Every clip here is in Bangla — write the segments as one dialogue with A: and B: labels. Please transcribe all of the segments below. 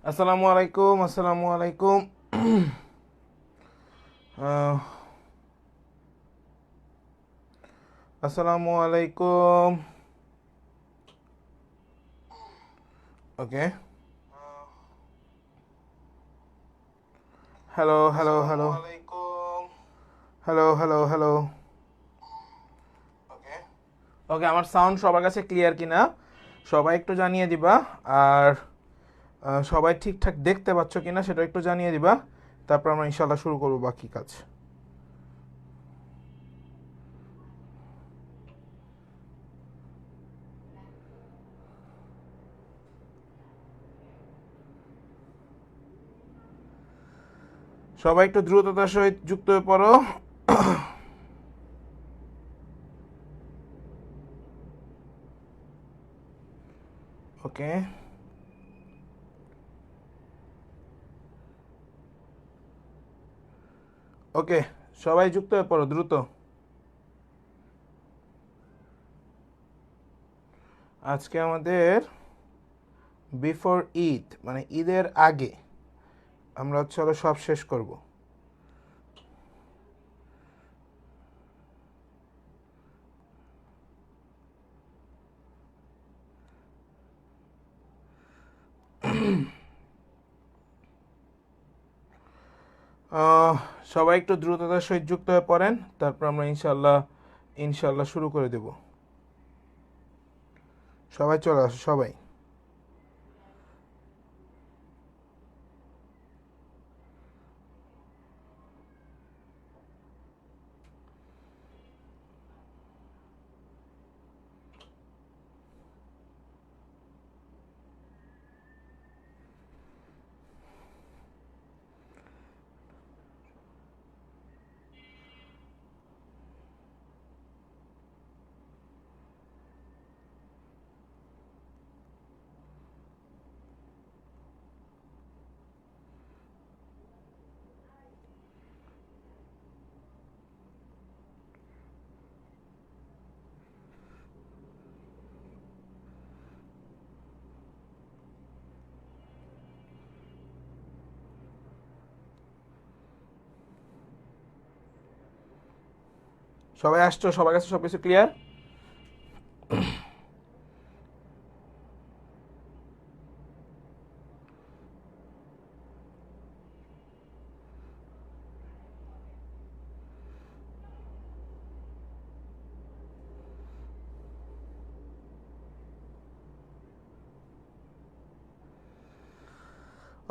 A: আসসালামু আলাইকুম। আসসালামু আলাইকুম। আহ, আসসালামু আলাইকুম। Okay. Hello hello hello hello hello hello. Okay, আমার সাউন্ড সবার কাছে ক্লিয়ার কিনা সবাই একটু জানিয়ে দিবা। আর সবাই ঠিকঠাক দেখতে পাচ্ছ কিনা সেটা একটু জানিয়ে দিবা। তারপর আমরা ইনশাল্লাহ শুরু করবো বাকি কাজ। সবাই একটু দ্রুততার সহিত যুক্ত হয়ে পড়ো। ওকে ওকে, সবাই যুক্ত হয়ে পড়ো দ্রুত। আজকে আমাদের বিফোর ঈদ, মানে ঈদের আগে আমরা হচ্ছে হলো সব শেষ করব। আহ, সবাই একটু দ্রুততার সহিত যুক্ত হয়ে পড়েন, তারপর আমরা ইনশাল্লাহ ইনশাল্লাহ শুরু করে দেব। সবাই চলে আসো সবাই। সবাই আসছো, সবার কাছে সব কিছু ক্লিয়ার?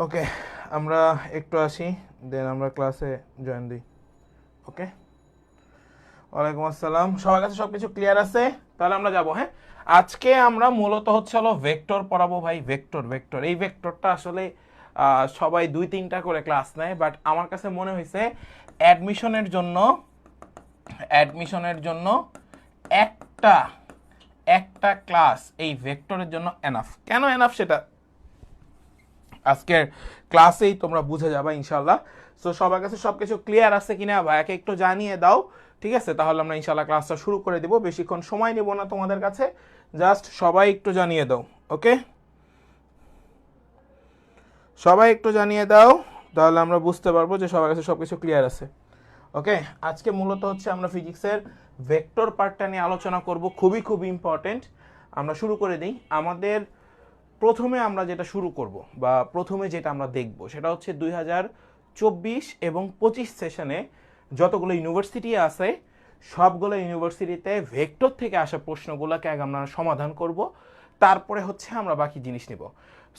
A: ওকে, আমরা একটু আসি, দেন আমরা ক্লাসে জয়েন দিই। ওকে। ওয়ালাইকুম আসসালাম। সবার কাছে সবকিছু ক্লিয়ার আছে? তাহলে আমরা যাব। হ্যাঁ, আজকে আমরা মূলত হচ্ছে হলো ভেক্টর পড়াবো ভাই। ভেক্টর ভেক্টর এই ভেক্টরটা আসলে সবাই দুই তিনটা করে ক্লাস নেয়, বাট আমার কাছে মনে হয়েছে অ্যাডমিশনের জন্য অ্যাডমিশনের জন্য একটা একটা ক্লাস এই ভেক্টরের জন্য এনাফ। কেন এনাফ সেটা আজকের ক্লাসেই তোমরা বুঝে যাবা ইনশাল্লাহ। সো সবার কাছে সবকিছু ক্লিয়ার আছে কিনা ভাইয়াকে একটু জানিয়ে দাও। ঠিক আছে, তাহলে আমরা ইনশাল্লাহ ক্লাসটা শুরু করে দিব। বেশিক্ষণ সময় নেব না তোমাদের কাছে, জাস্ট সবাই একটু জানিয়ে দাও। ওকে, সবাই একটু জানিয়ে দাও, তাহলে আমরা বুঝতে পারবো যে সবার কাছে সবকিছু ক্লিয়ার আছে। ওকে, আজকে মূলত হচ্ছে আমরা ফিজিক্সের ভেক্টর পার্টটা নিয়ে আলোচনা করব, খুবই খুবই ইম্পর্টেন্ট। আমরা শুরু করে দিই। আমাদের প্রথমে আমরা যেটা শুরু করব বা প্রথমে যেটা আমরা দেখব সেটা হচ্ছে 2024 এবং 25 সেশনে যতগুলো ইউনিভার্সিটি আছে সবগুলো ইউনিভার্সিটিতে ভেক্টর থেকে আসা প্রশ্নগুলোকে আগে আমরা সমাধান করব, তারপরে হচ্ছে আমরা বাকি জিনিস নিব।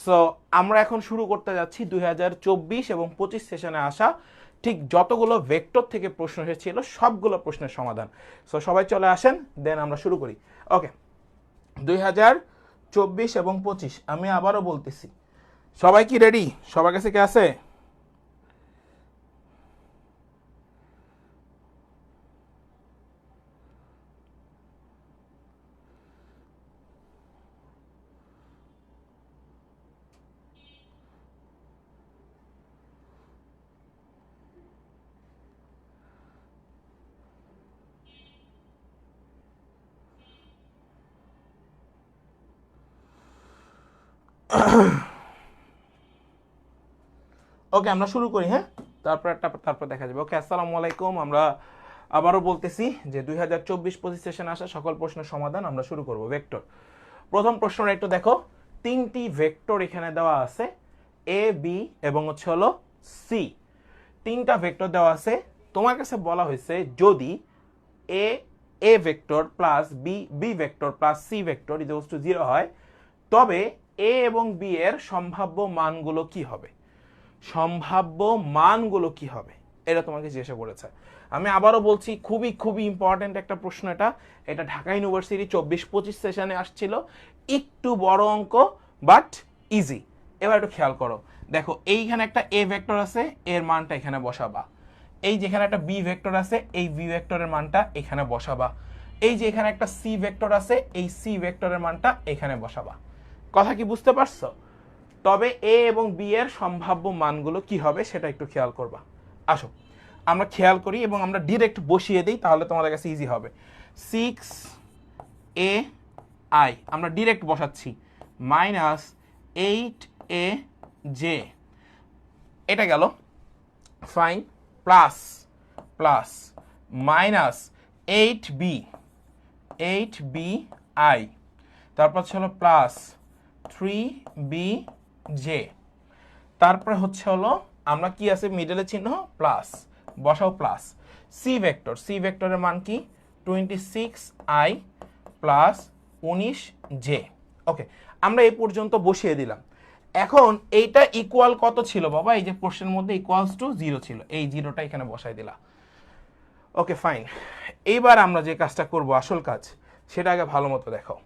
A: সো আমরা এখন শুরু করতে যাচ্ছি 2024 এবং 25 সেশনে আসা ঠিক যতগুলো ভেক্টর থেকে প্রশ্ন এসেছিল সবগুলো প্রশ্নের সমাধান। সো সবাই চলে আসেন, দেন আমরা শুরু করি। ওকে, 2024 এবং 25, আমি আবারও বলতেছি, সবাই কি রেডি? সবার কাছে কি আছে? ওকে আমরা শুরু করি, হ্যাঁ, তারপর দেখা যাবে। ওকে, আসসালামু আলাইকুম। আমরা আবারও বলতেছি যে 2024-25 সেশনে আসা সকল প্রশ্নের সমাধান আমরা শুরু করব। ভেক্টর, প্রথম প্রশ্নটা একটু দেখো। 3টি ভেক্টর এখানে দেওয়া আছে, এ বি এবং হচ্ছে হলো সি। 3টা ভেক্টর দেওয়া আছে। তোমার কাছে বলা হয়েছে যদি A vector plus B vector plus C vector equals to 0 হয়, তবে এ এবং বি এর সম্ভাব্য মানগুলো কি হবে। সম্ভাব্য মানগুলো কি হবে এটা তোমাকে জিজ্ঞাসা করেছে। আমি আবারও বলছি, খুবই খুবই ইম্পর্টেন্ট একটা প্রশ্ন এটা ঢাকা ইউনিভার্সিটি 24-25 সেশনে আসছিল। একটু বড় অঙ্ক, বাট ইজি। এবার একটু খেয়াল করো, দেখো এইখানে একটা এ ভেক্টর আছে, এর মানটা এখানে বসাবা। এই যেখানে একটা বি ভেক্টর আছে, এই বি ভেক্টরের মানটা এখানে বসাবা। এই যে এখানে একটা সি ভেক্টর আছে, এই সি ভেক্টরের মানটা এখানে বসাবা। কথা কি বুঝতে পারছো? তবে এ এবং বি এর সম্ভাব্য মানগুলো কি হবে সেটা একটু খেয়াল করবা। আসো আমরা খেয়াল করি এবং আমরা ডিরেক্ট বসিয়ে দিই, তাহলে তোমাদের কাছে ইজি হবে। 6ai আমরা ডিরেক্ট বসাচ্ছি, মাইনাস 8aj, এটা গেল fine, plus plus minus 8bi, তারপর হলো প্লাস 3bj, তারপরে হচ্ছে হলো আমরা কি আছে মিডলে চিহ্ন প্লাস, বসাও প্লাস। সি ভেক্টরের মান কি 26i প্লাস 19j। ওকে, আমরা এই পর্যন্ত বসিয়ে দিলাম। এখন এইটা ইকুয়াল কত ছিল বাবা? এই যে প্রশ্নের মধ্যে ইকুয়ালস টু 0 ছিল, এই 0টা এখানে বসাই দিলা। ওকে ফাইন, এইবার আমরা যে কাজটা করব, আসল কাজ, সেটা আগে ভালো মতো দেখো।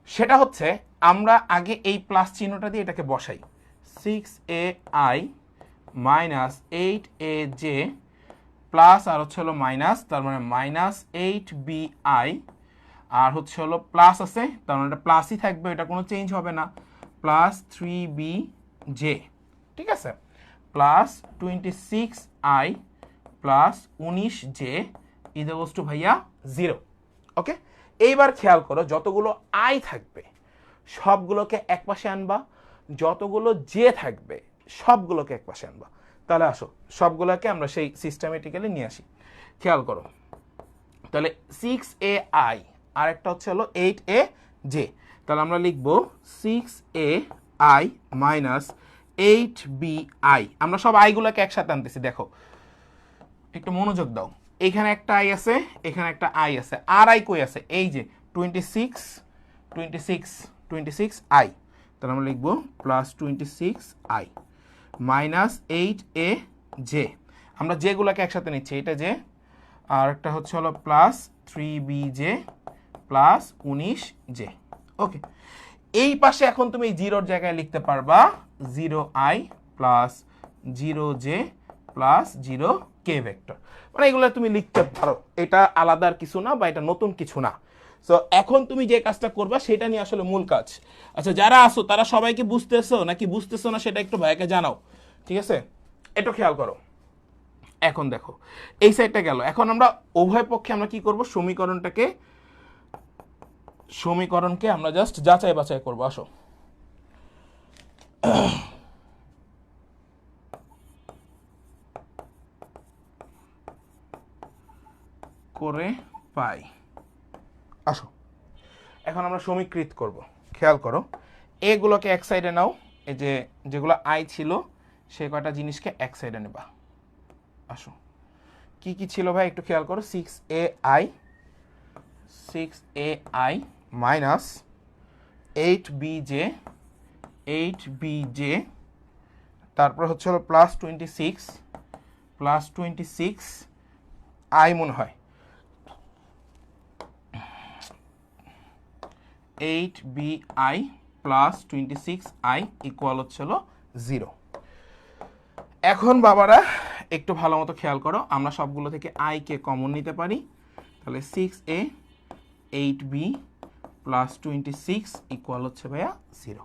A: সেটা হচ্ছে আমরা আগে এই প্লাস চিহ্নটা দিয়ে এটাকে বসাই। 6ai মাইনাস 8aj প্লাস আর হচ্ছে হলো মাইনাস, তার মানে মাইনাস 8bi, আর হচ্ছে হলো প্লাস আছে, তার মানে এটা প্লাসই থাকবে, এটা কোনো চেঞ্জ হবে না, প্লাস 3bj, ঠিক আছে, plus 26i plus 19j equals to ভাইয়া 0। ওকে, এইবার খেয়াল করো, যতগুলো আই থাকবে সবগুলোকে এক পাশে আনবা, যতগুলো জে থাকবে সবগুলোকে এক পাশে আনবা। তাহলে আসো সবগুলোকে আমরা সেই সিস্টেমেটিক্যালি নিয়ে আসি। খেয়াল করো, তাহলে 6ai আর একটা হচ্ছে হলো 8aj, তাহলে আমরা লিখব 6ai মাইনাস 8bi। আমরা সব আইগুলোকে একসাথে আনতেছি, দেখো একটু মনোযোগ দাও। এখানে একটা আই আছে, এখানে একটা আই আছে, আর আই কই আছে? এই যে 26i, তাহলে আমরা লিখব প্লাস 26i মাইনাস 8aj। আমরা যেগুলোকে একসাথে নিচ্ছি, এটা যে, আর একটা হচ্ছে হলো প্লাস 3bj প্লাস 19j। ওকে, এই পাশে এখন তুমি এই জিরোর জায়গায় লিখতে পারবা 0i plus 0j plus 0k vector, মানে এগুলো তুমি লিখতে পারো, এটা আলাদা আর কিছু না, বা এটা নতুন কিছু না। সো এখন তুমি যে কাজটা করবা সেটা নিয়ে আসলে মূল কাজ। আচ্ছা, যারা আসো তারা সবাইকে বুঝতেছো নাকি বুঝতেছো না সেটা একটু ভাইকে জানাও, ঠিক আছে? একটু খেয়াল করো। এখন দেখো এই সাইডটা গেল, এখন আমরা উভয় পক্ষে আমরা কি করব, সমীকরণকে আমরা জাস্ট যাচাই বাছাই করবো। আসো করে পাই, আসো এখন আমরা সমীকৃত করব। খেয়াল করো, এগুলোকে এক সাইডে নাও, এই যে যেগুলো আই ছিল সে কয়টা জিনিসকে এক সাইডে নেবা। আসো, কি কি ছিল ভাই একটু খেয়াল করো। 6ai মাইনাস 8bj, তারপর হচ্ছে হলো প্লাস 26i মনে হয়, 8bi প্লাস 26i ইকুয়াল হচ্ছে হলো 0। এখন বাবারা একটু ভালো মতো খেয়াল করো, আমরা সবগুলো থেকে i কে কমন নিতে পারি, তাহলে 6a 8b প্লাস 26 ইকুয়াল হচ্ছে ভাইয়া 0।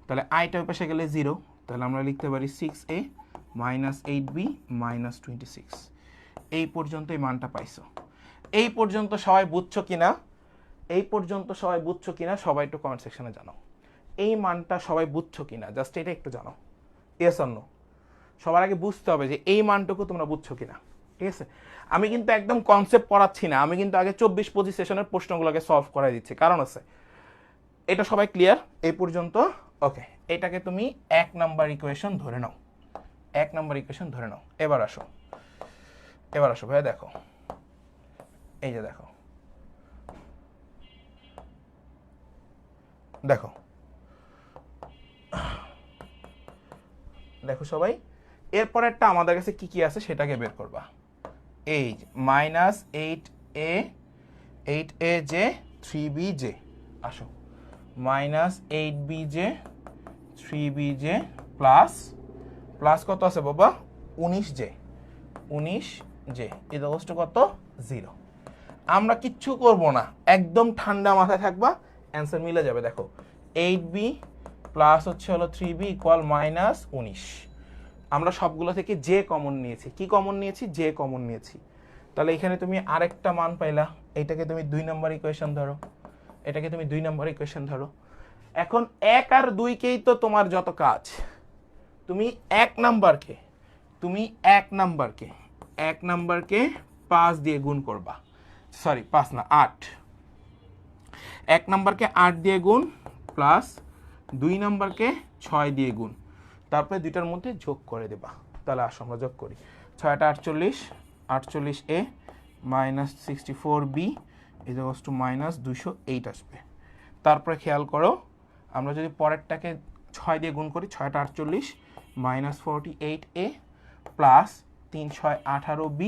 A: তাহলে আইটা ওই পাশে গেলে 0, তাহলে আমরা লিখতে পারি 6a মাইনাস 8b মাইনাস 26। এই পর্যন্ত এই মানটা পাইছো। এই পর্যন্ত সবাই বুঝছো কিনা? সবাই একটু কমেন্ট সেকশনে জানাও এই মানটা সবাই বুঝছো কিনা, জাস্ট এটা একটু জানাও, ইয়েস অর নো। সবার আগে বুঝতে হবে যে এই মানটুকু তোমরা বুঝছো কিনা, ঠিক আছে? আমি কিন্তু একদম কনসেপ্ট পড়াচ্ছি না, আমি কিন্তু আগে 24-25 সেশনের প্রশ্নগুলোকে সলভ করাই দিচ্ছি, কারণ আছে। এটা সবাই ক্লিয়ার এই পর্যন্ত? ওকে, এটাকে তুমি 1 নাম্বার ইকুয়েশন ধরে নাও, 1 নাম্বার ইকুয়েশন ধরে নাও। এবার আসো ভাইয়া, দেখো এই যে দেখো দেখো সবাই, এরপরেরটা আমাদের কাছে কি কি আছে সেটাকে বের করবা। এই -8a 8aj 3bj, আসো -8bj 3bj প্লাস কত আছে বাবা? 19j ইকুয়ালস টু কত? 0। আমরা কিচ্ছু করব না, একদম ঠান্ডা মাথায় থাকবা, অ্যান্সার মিলে যাবে। দেখো 8b প্লাস হচ্ছে হলো 3b ইকুয়াল -19। আমরা সবগুলো থেকে যে কমন নিয়েছি, কি কমন নিয়েছি? যে কমন নিয়েছি। তাহলে এখানে তুমি আরেকটা মান পাইলা, এটাকে তুমি 2 নম্বর ইকুয়েশন ধরো, এটাকে তুমি 2 নম্বর ইকুয়েশন ধরো। এখন 1 আর 2 কেই তো তোমার যত কাজ, তুমি 1 নাম্বারকে 5 দিয়ে গুণ করবা, সরি 5 না 8, 1 নাম্বারকে 8 দিয়ে গুণ প্লাস 2 নাম্বারকে 6 দিয়ে গুণ, তারপরে দুইটার মধ্যে যোগ করে দেবা। তাহলে আসো আমরা যোগ করি। 6টা 48, 48a -64b ইকুয়ালস টু -208 আসবে। তারপরে খেয়াল করো, আমরা যদি পরেরটাকে 6 দিয়ে গুণ করি, 6টা 48 -48a plus 3 6 18b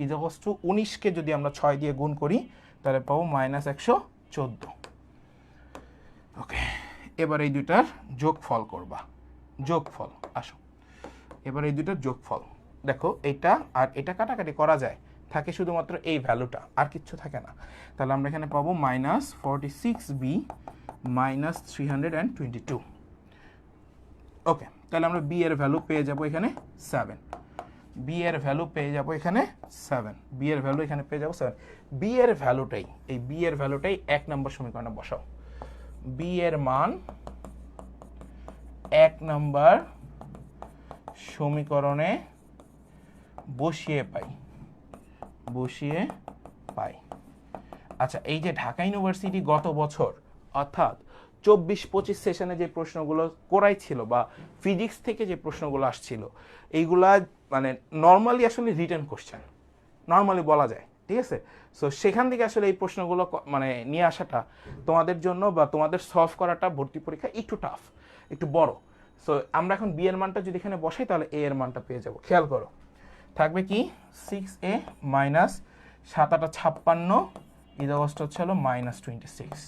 A: equals to 19কে যদি আমরা 6 দিয়ে গুণ করি তাহলে পাবো -114। ওকে, এবার এই দুইটার যোগফল করবা, যোগফল। আসো এবার এই দুইটার যোগফল দেখো, এটা আর এটা কাটাকাটি করা যায়, থাকে শুধুমাত্র এই ভ্যালুটা, আর কিচ্ছু থাকে না। তাহলে আমরা এখানে পাবো -46b -322। ওকে, তাহলে আমরা b এর ভ্যালু পেয়ে যাব এখানে 7, b এর ভ্যালু পেয়ে যাব এখানে 7, b এর ভ্যালু এখানে পেয়ে যাব 7। b এর ভ্যালুটাই, এই b এর ভ্যালুটাই 1 নম্বর সমীকরণে বসাও। b এর মান 1 নম্বর সমীকরণে বসিয়ে পাই। আচ্ছা, এই যে ঢাকা ইউনিভার্সিটি গত বছর অর্থাৎ 24-25 সেশনে যে প্রশ্নগুলো করাইছিল বা ফিজিক্স থেকে যে প্রশ্নগুলো আসছিল, এইগুলা মানে নর্মালি আসলে রিটেন কোশ্চেন, নর্মালি বলা যায়, ঠিক আছে? সো সেখান থেকে আসলে এই প্রশ্নগুলো মানে নিয়ে আসাটা তোমাদের জন্য বা তোমাদের সলভ করাটা ভর্তি পরীক্ষা একটু টাফ, একটু বড়। সো আমরা এখন বি এর মানটা যদি এখানে বসাই তাহলে এ এর মানটা পেয়ে যাব। খেয়াল করো, থাকবে কি 6a মাইনাস 7 8 56 ইকুয়ালস টু হচ্ছে হলো -26।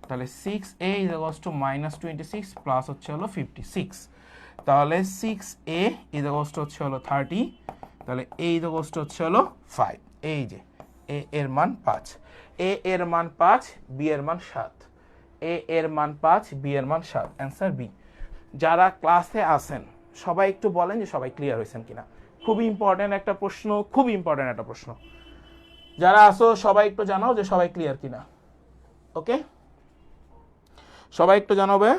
A: তাহলে 6a ইকুয়ালস টু -26 প্লাস হচ্ছে হলো 56। তাহলে 6a ইকুয়ালস টু হচ্ছে হলো 30, তাহলে a ইকুয়ালস টু হচ্ছে হলো 5। এই যে a এর মান 5, a এর মান 5, b এর মান 7, a এর মান 5, b এর মান 7, অ্যান্সার বি। যারা ক্লাসে আছেন সবাই একটু বলেন যে সবাই ক্লিয়ার হয়েছেন কিনা। খুবই ইম্পর্টেন্ট একটা প্রশ্ন, খুবই ইম্পর্টেন্ট একটা প্রশ্ন। যারা আসো সবাই একটু জানাও যে সবাই ক্লিয়ার কিনা। ওকে, সবাই একটু জানাবে।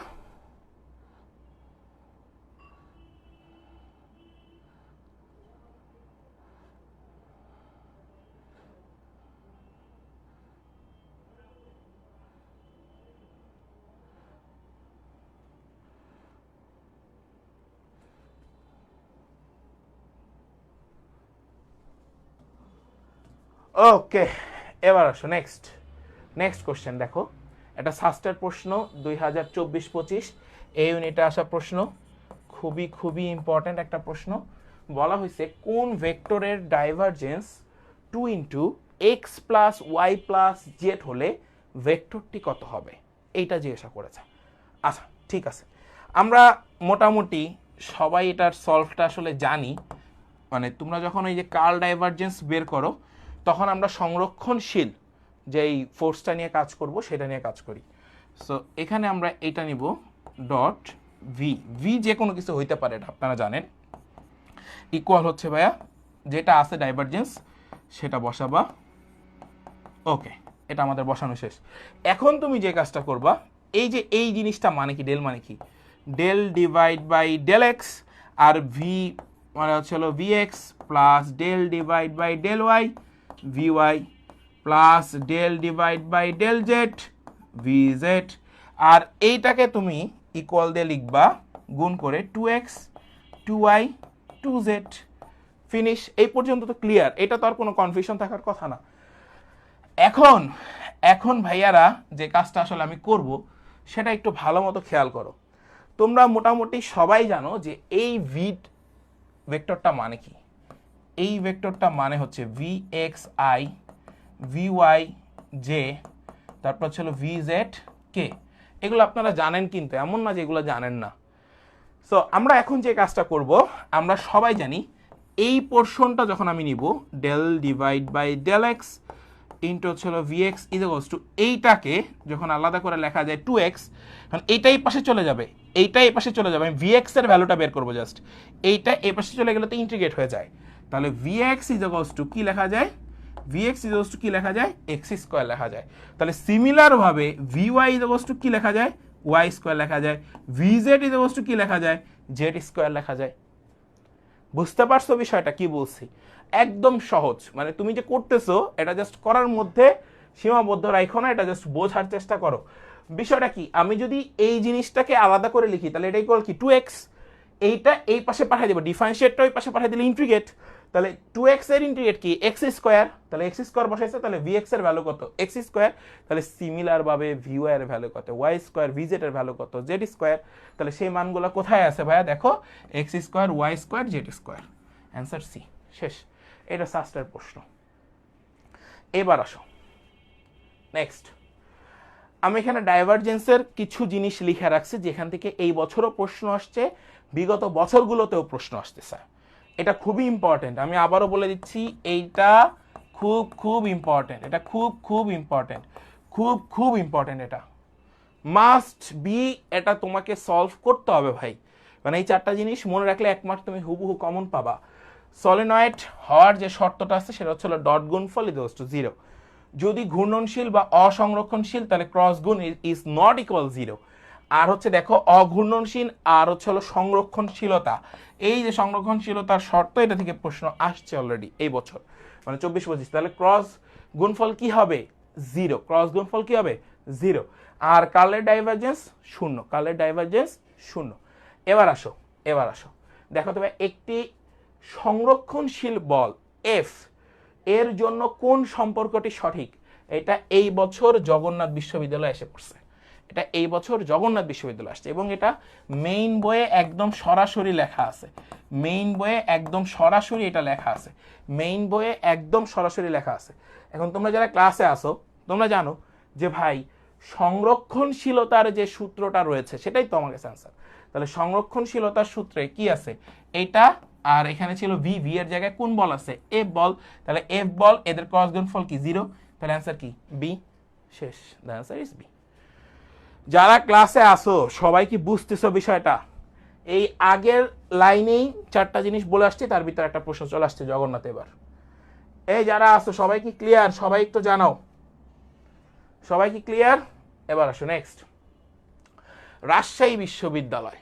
A: ওকে, এবার আসো নেক্সট কোশ্চেন। দেখো, এটা সাস্টের প্রশ্ন 2024-25 এই ইউনিটে আসা প্রশ্ন, খুবই ইম্পর্টেন্ট একটা প্রশ্ন। বলা হয়েছে কোন ভেক্টরের ডাইভারজেন্স 2 × x + y + z হলে ভেক্টরটি কত হবে, এইটা জিজ্ঞাসা করেছে। আচ্ছা ঠিক আছে, আমরা মোটামুটি সবাই এটার সলভটা আসলে জানি। মানে তোমরা যখন এই যে কার্ল ডাইভারজেন্স বের করো তখন আমরা সংরক্ষণশীল যেই ফোর্সটা নিয়ে কাজ করব সেটা নিয়ে কাজ করি। সো এখানে আমরা এটা নিব ডট ভি যে কোনো কিছু হইতে পারে, এটা আপনারা জানেন। ইকুয়াল হচ্ছে ভাইয়া যেটা আছে ডাইভারজেন্স সেটা বসাবা। ওকে, এটা আমাদের বসানো শেষ। এখন তুমি যে কাজটা করবা, এই যে এই জিনিসটা মানে কি, ডেল মানে কি, del divide by del x, আর ভি মানে হচ্ছে হলো vx plus del divide by del y vy plus del divide by del z vz, আর এইটাকে তুমি ইকুয়াল দিয়ে লিখবা গুণ করে 2x 2y 2z। ফিনিশ। এই পর্যন্ত তো ক্লিয়ার, এটা তো আর কোনো কনফিউশন থাকার কথা না। এখন এখন ভাইয়ারা যে কাজটা আসলে আমি করব সেটা একটু ভালো মতো খেয়াল করো। তোমরা মোটামুটি সবাই জানো যে এই ভি ভেক্টরটা মানে কি। এই ভেক্টরটা মানে হচ্ছে vxi vyj তারপর ছিল vzk। এগুলো আপনারা জানেন, কিন্তু এমন না যে এগুলো জানেন না। সো আমরা এখন যে কাজটা করব, আমরা সবাই জানি এই পোর্শনটা যখন আমি নিব del divide by del x into হচ্ছিল vx ইকুয়ালস টু, এইটাকে যখন আলাদা করে লেখা যায় 2x, কারণ এইটাই পাশে চলে যাবে, এইটাই এই পাশে চলে যাবে। আমি vx এর ভ্যালুটা বের করবো জাস্ট, এইটা এই পাশে চলে গেলে তো ইন্টিগ্রেট হয়ে যায়। তাহলে vx ইকুয়ালস টু কি লেখা যায়, vx ইকুয়ালস টু কি লেখা যায়, x স্কয়ার লেখা যায়। তাহলে সিমিলার ভাবে vy ইকুয়ালস টু কি লেখা যায়, y স্কয়ার লেখা যায়। vz ইকুয়ালস টু কি লেখা যায়, z স্কয়ার লেখা যায়। বুঝতে পারছো বিষয়টা কি বলছি? একদম সহজ, মানে তুমি যে করতেছো এটা জাস্ট করার মধ্যে সীমাবদ্ধ রাখো না, এটা জাস্ট বোঝার চেষ্টা করো। বিষয়টা কি, আমি যদি এই জিনিসটাকে আলাদা করে লিখি তাহলে এটা ইকুয়াল কি 2x, এইটা এই পাশে পাঠিয়ে দেবো, ডিফারেন্সিয়েটটা ওই পাশে পাঠিয়ে দিলে ইন্টিগ্রেট। তাহলে 2x এর ইন্টিগ্রেট কি x স্কয়ার, তাহলে x স্কয়ার বসাইছে, তাহলে vx এর ভ্যালু কত, x স্কয়ার। তাহলে সিমিলার ভাবে vy এর ভ্যালু কত, y স্কয়ার, vz এর ভ্যালু কত, z স্কয়ার। তাহলে সেই মানগুলো কোথায় আছে ভাইয়া, দেখো x square, y square, z square. Answer C, শেষ। এটা সাস্টের প্রশ্ন। এবার আসো নেক্সট। আমি এখানে ডাইভারজেন্সের কিছু জিনিস লিখে রাখছি যেখান থেকে এই বছরও প্রশ্ন আসছে, বিগত বছরগুলোতেও প্রশ্ন আসতেছে। এটা খুবই ইম্পর্টেন্ট, আমি আবারও বলে দিচ্ছি, এইটা খুব খুব ইম্পর্টেন্ট, এটা খুব খুব ইম্পর্টেন্ট, খুব খুব ইম্পর্টেন্ট। এটা মাস্ট বি, এটা তোমাকে সলভ করতে হবে ভাই। মানে এই চারটা জিনিস মনে রাখলে এক মার্ক তুমি হুবহু কমন পাবা। সলিনয়েড হওয়ার যে শর্তটা আছে সেটা হচ্ছে ডট গুণফল ইকুয়ালস টু 0। যদি ঘূর্ণনশীল বা অসংরক্ষণশীল তাহলে ক্রস গুণ ইজ নট ইকুয়াল 0। আর হচ্ছে দেখো অঘূর্ণনশীল আর হচ্ছে হলো সংরক্ষণশীলতা, এই যে সংরক্ষণশীলতার শর্ত, এটা থেকে প্রশ্ন আসছে অলরেডি এই বছর, মানে 24-25। তাহলে ক্রস গুণফল কি হবে, 0। ক্রস গুণফল কি হবে, 0। আর কার্লের ডাইভারজেন্স 0, কার্লের ডাইভারজেন্স 0। এবার আসো, এবার আসো, দেখো তবে একটি সংরক্ষণশীল বল এফ এর জন্য কোন সম্পর্কটি সঠিক। এটা এই বছর জগন্নাথ বিশ্ববিদ্যালয়ে এসে পড়ছে, এটা এই বছর জগন্নাথ বিশ্ববিদ্যালয় আসছে, এবং এটা মেইন বইয়ে একদম সরাসরি লেখা আছে। মেইন বইয়ে একদম সরাসরি এটা লেখা আছে, মেইন বইয়ে একদম সরাসরি লেখা আছে। এখন তোমরা যারা ক্লাসে আসো তোমরা জানো যে ভাই সংরক্ষণশীলতার যে সূত্রটা রয়েছে সেটাই তো আমার কাছে আনসার। তাহলে সংরক্ষণশীলতার সূত্রে কি আছে, এটা আর এখানে ছিল ভি, ভি এর জায়গায় কোন বল আছে, এফ বল। তাহলে এফ বল, এদের ক্রস গুণফল কি 0। তাহলে অ্যান্সার কি বি, শেষ। The answer is B. যারা ক্লাসে আসো সবাই কি বুঝতেছো বিষয়টা? এই আগের লাইনেই চারটা জিনিস বলে আসছে, তার ভিতরে একটা প্রশ্ন চলে আসছে জগন্নাথ। এবার এই যারা আসো সবাই কি ক্লিয়ার, সবাই একটু জানাও, সবাই কি ক্লিয়ার? এবার আসো নেক্সট। রাজশাহী বিশ্ববিদ্যালয়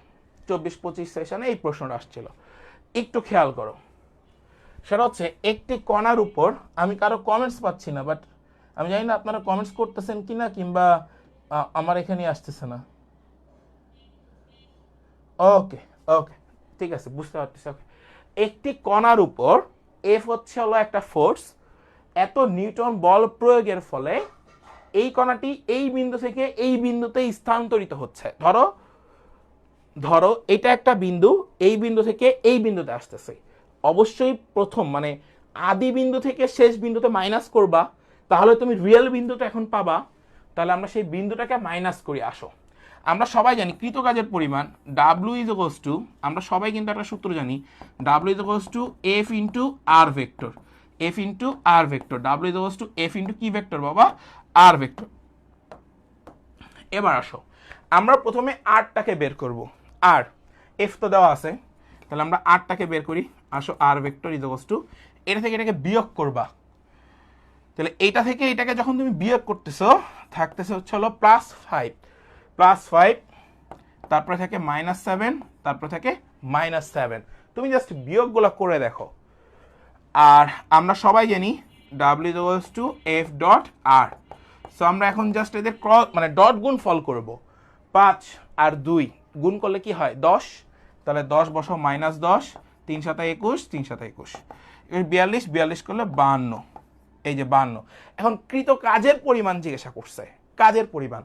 A: 24-25 সেশনে এই প্রশ্নটা আসছিল, একটু খেয়াল করো। সেটা হচ্ছে একটি কণার উপর, আমি কারো কমেন্টস পাচ্ছি না, বাট আমি জানি না আপনারা কমেন্টস করতেছেন কিনা, কিংবা আমার এখানে আসতেছে না। ওকে ওকে, ঠিক আছে, বুঝতে পারতেছি। ওকে, একটি কণার উপর এফ হচ্ছে হলো একটা ফোর্স, এত নিউটন বল প্রয়োগের ফলে এই কণাটি এই বিন্দু থেকে এই বিন্দুতে স্থানান্তরিত হচ্ছে। ধরো ধরো এটা একটা বিন্দু, এই বিন্দু থেকে এই বিন্দুতে আসতেছে। অবশ্যই প্রথম মানে আদি বিন্দু থেকে শেষ বিন্দুতে মাইনাস করবা, তাহলে তুমি রিয়েল বিন্দুটা এখন পাবা। তাহলে আমরা সেই বিন্দুটাকে মাইনাস করি। আসো, আমরা সবাই জানি কৃতকাজের পরিমাণ ডাব্লিউ ইজ ইকুয়ালস টু, আমরা সবাই কিন্তু একটা সূত্র জানি, W is equals to F into R vector, F into R vector. W is equals to F into কি ভেক্টর বাবা, আর ভেক্টর। এবার আসো, আমরা প্রথমে আরটাকে বের করব। আর এফ তো দেওয়া আছে, তাহলে আমরা আরটাকে বের করি। আসো, আর ভেক্টর ইজ ইকুয়ালস টু, এটা থেকে এটাকে বিয়োগ করবা। তাহলে এইটা থেকে এটাকে যখন তুমি বিয়োগ করতেছো থাকতেছে হচ্ছে হলো +5, +5, তারপরে থাকে -7, তারপরে থাকে -7। তুমি জাস্ট বিয়োগগুলো করে দেখো। আর আমরা সবাই জানি W equals to F dot R. So আমরা এখন জাস্ট এদের ক্রস মানে ডট গুণ ফল করব। 5 আর 2 গুণ করলে কি হয় 10, তাহলে 10 বসাও -10, 3 7 21, 3 7 21, 42, 42 করলে 52, এই যে 52। এখন কৃত কাজের পরিমাণ জিজ্ঞাসা করছে, কাজের পরিমাণ।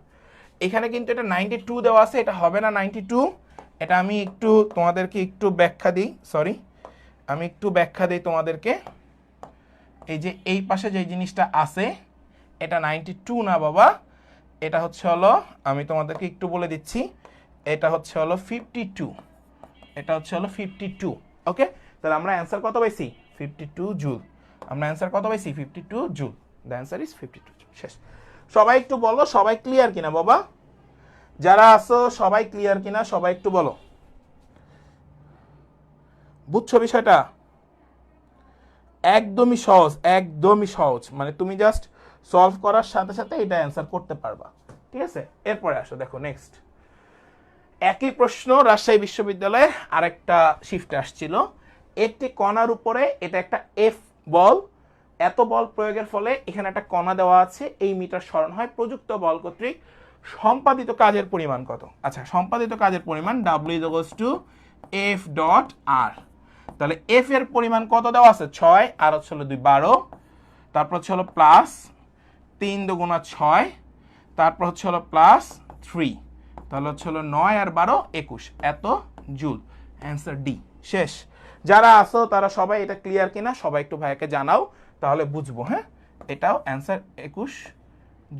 A: এখানে কিন্তু এটা 92 দেওয়া আছে, এটা হবে না 92। এটা আমি একটু তোমাদেরকে একটু ব্যাখ্যা দিই, সরি আমি একটু ব্যাখ্যা দিই তোমাদেরকে। এই যে এই পাশে যে জিনিসটা আছে এটা 92 না বাবা, এটা হচ্ছে হলো, আমি তোমাদেরকে একটু বলে দিচ্ছি, এটা হচ্ছে হলো 52, এটা হচ্ছে হলো 52। ওকে, তাহলে আমরা অ্যান্সার কত পাইছি 52 জুল। আমরা অ্যান্সার কত পাইছি 52 joule. The answer is 52 joule. শেষ। সবাই একটু বলো সবাই ক্লিয়ার কিনা বাবা, যারা আছো সবাই ক্লিয়ার কিনা, সবাই একটু বলো বুঝছো বিষয়টা। একদমই সহজ, একদমই সহজ, মানে তুমি জাস্ট সলভ করার সাথে সাথে এটা অ্যান্সার করতে পারবা। ঠিক আছে, এরপরে আসো দেখো নেক্সট একই প্রশ্ন রাজশাহী বিশ্ববিদ্যালয়ে আরেকটা শিফটে আসছিল। একটি কণার উপরে এটা একটা এফ বল, এত বল প্রয়োগের ফলে এখানে একটা কণা দেওয়া আছে, এই মিটার সরণ হয়, প্রযুক্ত বল কর্তৃক সম্পাদিত কাজের পরিমাণ কত? আচ্ছা, সম্পাদিত কাজের পরিমাণ W equals to F dot R. তাহলে এফ এর পরিমাণ কত দেওয়া আছে 6, আর হচ্ছে হলো 2 12, তারপর হচ্ছে হলো প্লাস 3 2 6, তারপর হচ্ছে হলো প্লাস 3, তাহলে হচ্ছে হলো 9 আর 12 21, এত জুল। Answer D. শেষ। যারা আসো তারা সবাই এটা ক্লিয়ার কিনা সবাই একটু ভাইকে জানাও, তাহলে বুঝবো। হ্যাঁ, এটাও অ্যান্সার 21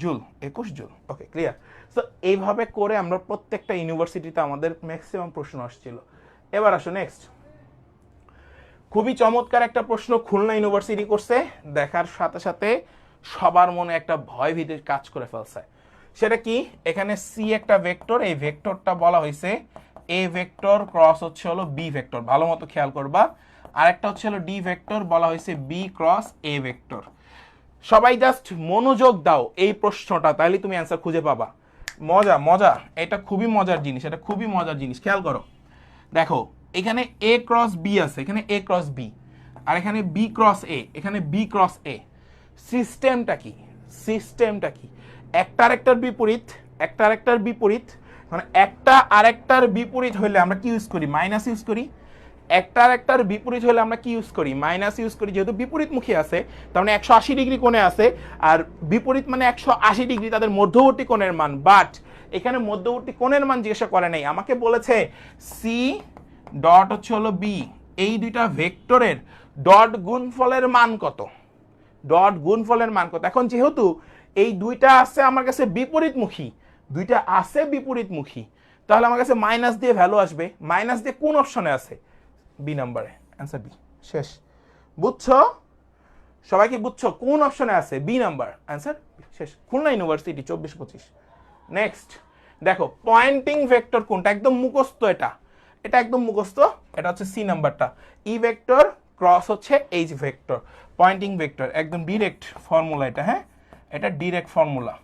A: জুল, 21 জুল। ওকে, ক্লিয়ার। সো এইভাবে করে আমরা প্রত্যেকটা ইউনিভার্সিটিতে আমাদের ম্যাক্সিমাম প্রশ্ন আসছিল। এবার আসো নেক্সট, খুবই চমৎকার একটা প্রশ্ন খুলনা ইউনিভার্সিটি করছে, দেখার সাথে সাথে সবার মনে একটা ভয় ভীতি কাজ করে ফেলছে। সেটা কি, এখানে সি একটা ভেক্টর, এই ভেক্টরটা বলা হয়েছে এ ভেক্টর ক্রস হচ্ছে হলো বি ভেক্টর, ভালো মতো খেয়াল করবা। আর একটা হচ্ছে হলো ডি ভেক্টর, বলা হয়েছে বি ক্রস এ ভেক্টর। সবাই জাস্ট মনোযোগ দাও এই প্রশ্নটা, তাহলে তুমি অ্যান্সার খুঁজে পাবা। মজা মজা, এটা খুবই মজার জিনিস, এটা খুবই মজার জিনিস, খেয়াল করো। দেখো এখানে এ ক্রস বি আছে, এখানে এ ক্রস বি, আর এখানে বি ক্রস এ, এখানে বি ক্রস এ। সিস্টেমটা কি, সিস্টেমটা কি, একটা আরেকটার বিপরীত, একটা আরেকটার বিপরীত, মানে একটা আরেকটার বিপরীত হইলে আমরা কি ইউজ করি, মাইনাস ইউজ করি। একটা আরেকটার বিপরীত হলে আমরা কি ইউজ করি, মাইনাস ইউজ করি। যেহেতু বিপরীতমুখী আছে তার মানে 180 ডিগ্রি কোণে আছে, আর বিপরীত মানে 180 ডিগ্রি তাদের মধ্যবর্তী কোণের মান। বাট এখানে মধ্যবর্তী কোণের মান জিজ্ঞাসা করে নাই, আমাকে বলেছে সি ডট হচ্ছে হলো বি, এই দুইটা ভেক্টরের ডট গুণফলের মান কত, ডট গুণফলের মান কত। এখন যেহেতু এই দুইটা আছে আমার কাছে বিপরীতমুখী, দুইটা আছে বিপরীতমুখী, তাহলে আমার কাছে মাইনাস দিয়ে ভ্যালু আসবে। মাইনাস দিয়ে কোন অপশনে আছে, বি নাম্বারে, অ্যান্সার বি। শেষ। বুঝছো সবাই কি বুঝছো, কোন অপশনে আছে, বি নাম্বার, অ্যান্সার শেষ। খুলনা ইউনিভার্সিটি 24-25। নেক্সট দেখো পয়েন্টিং ভেক্টর কোনটা, একদম মুখস্থ, এটা এটা একদম মুখস্থ, এটা হচ্ছে সি নাম্বারটা। ই ভেক্টর ক্রস হচ্ছে এইচ ভেক্টর, পয়েন্টিং ভেক্টর, একদম ডিরেক্ট ফর্মুলা এটা। হ্যাঁ, এটা ডিরেক্ট ফর্মুলা।